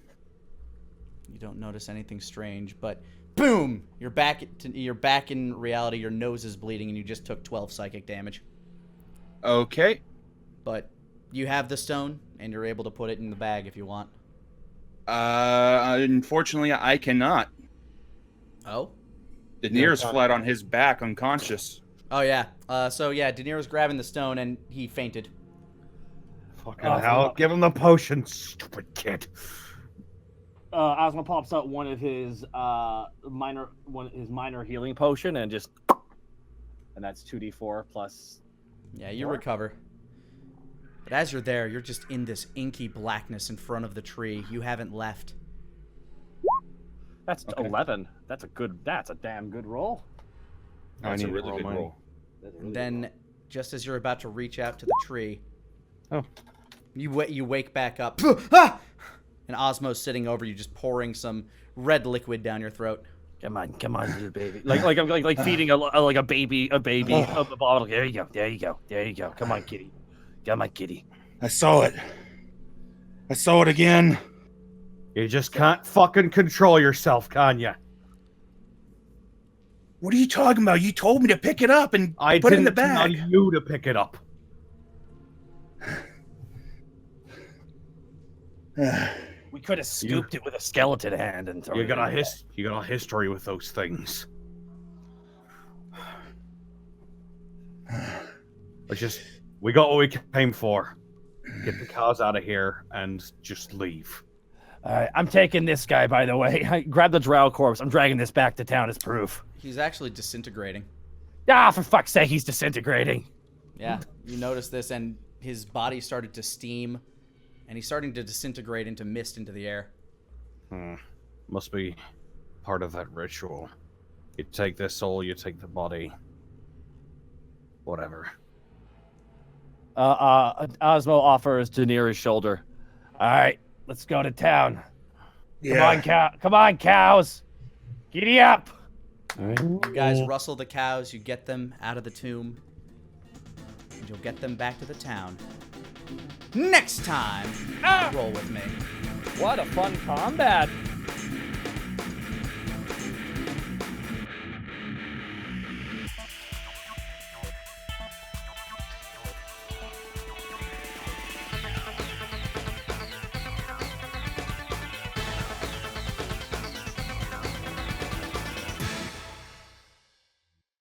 You don't notice anything strange, but boom! You're back in reality. Your nose is bleeding, and you just took 12 psychic damage. Okay. But you have the stone, and you're able to put it in the bag if you want. Unfortunately, I cannot. Oh? Daenerys flat on his back, unconscious. Oh, yeah. Daenerys grabbing the stone, and he fainted. Fucking hell. Give him the potion, stupid kid. Asma pops out one of his minor healing potion and that's 2d4 plus. Yeah, you recover. But as you're there, you're just in this inky blackness in front of the tree. You haven't left. That's 11. That's a damn good roll. That's a really good roll. And then, just as you're about to reach out to the tree, you wake back up. And Osmo's sitting over you, just pouring some red liquid down your throat. Come on, little baby. like feeding a baby of the bottle. There you go. Come on, kitty. I saw it again. You just can't fucking control yourself, can ya? What are you talking about? You told me to pick it up and I put it in the didn't bag. tell you to pick it up. We could have scooped it with a skeleton hand and thrown You it got in. you got a history with those things. We got what we came for. Get the cows out of here and just leave. All right, I'm taking this guy, by the way. Grab the drow corpse. I'm dragging this back to town as proof. He's actually disintegrating. Ah, for fuck's sake, he's disintegrating. Yeah, you notice this, and his body started to steam, and he's starting to disintegrate into mist into the air. Must be part of that ritual. You take this soul, you take the body. Whatever. Osmo offers Daenerys' shoulder. All right, let's go to town. Yeah. Come on, cows. Giddy up. You guys rustle the cows, you get them out of the tomb, and you'll get them back to the town. Next time, roll with me. What a fun combat.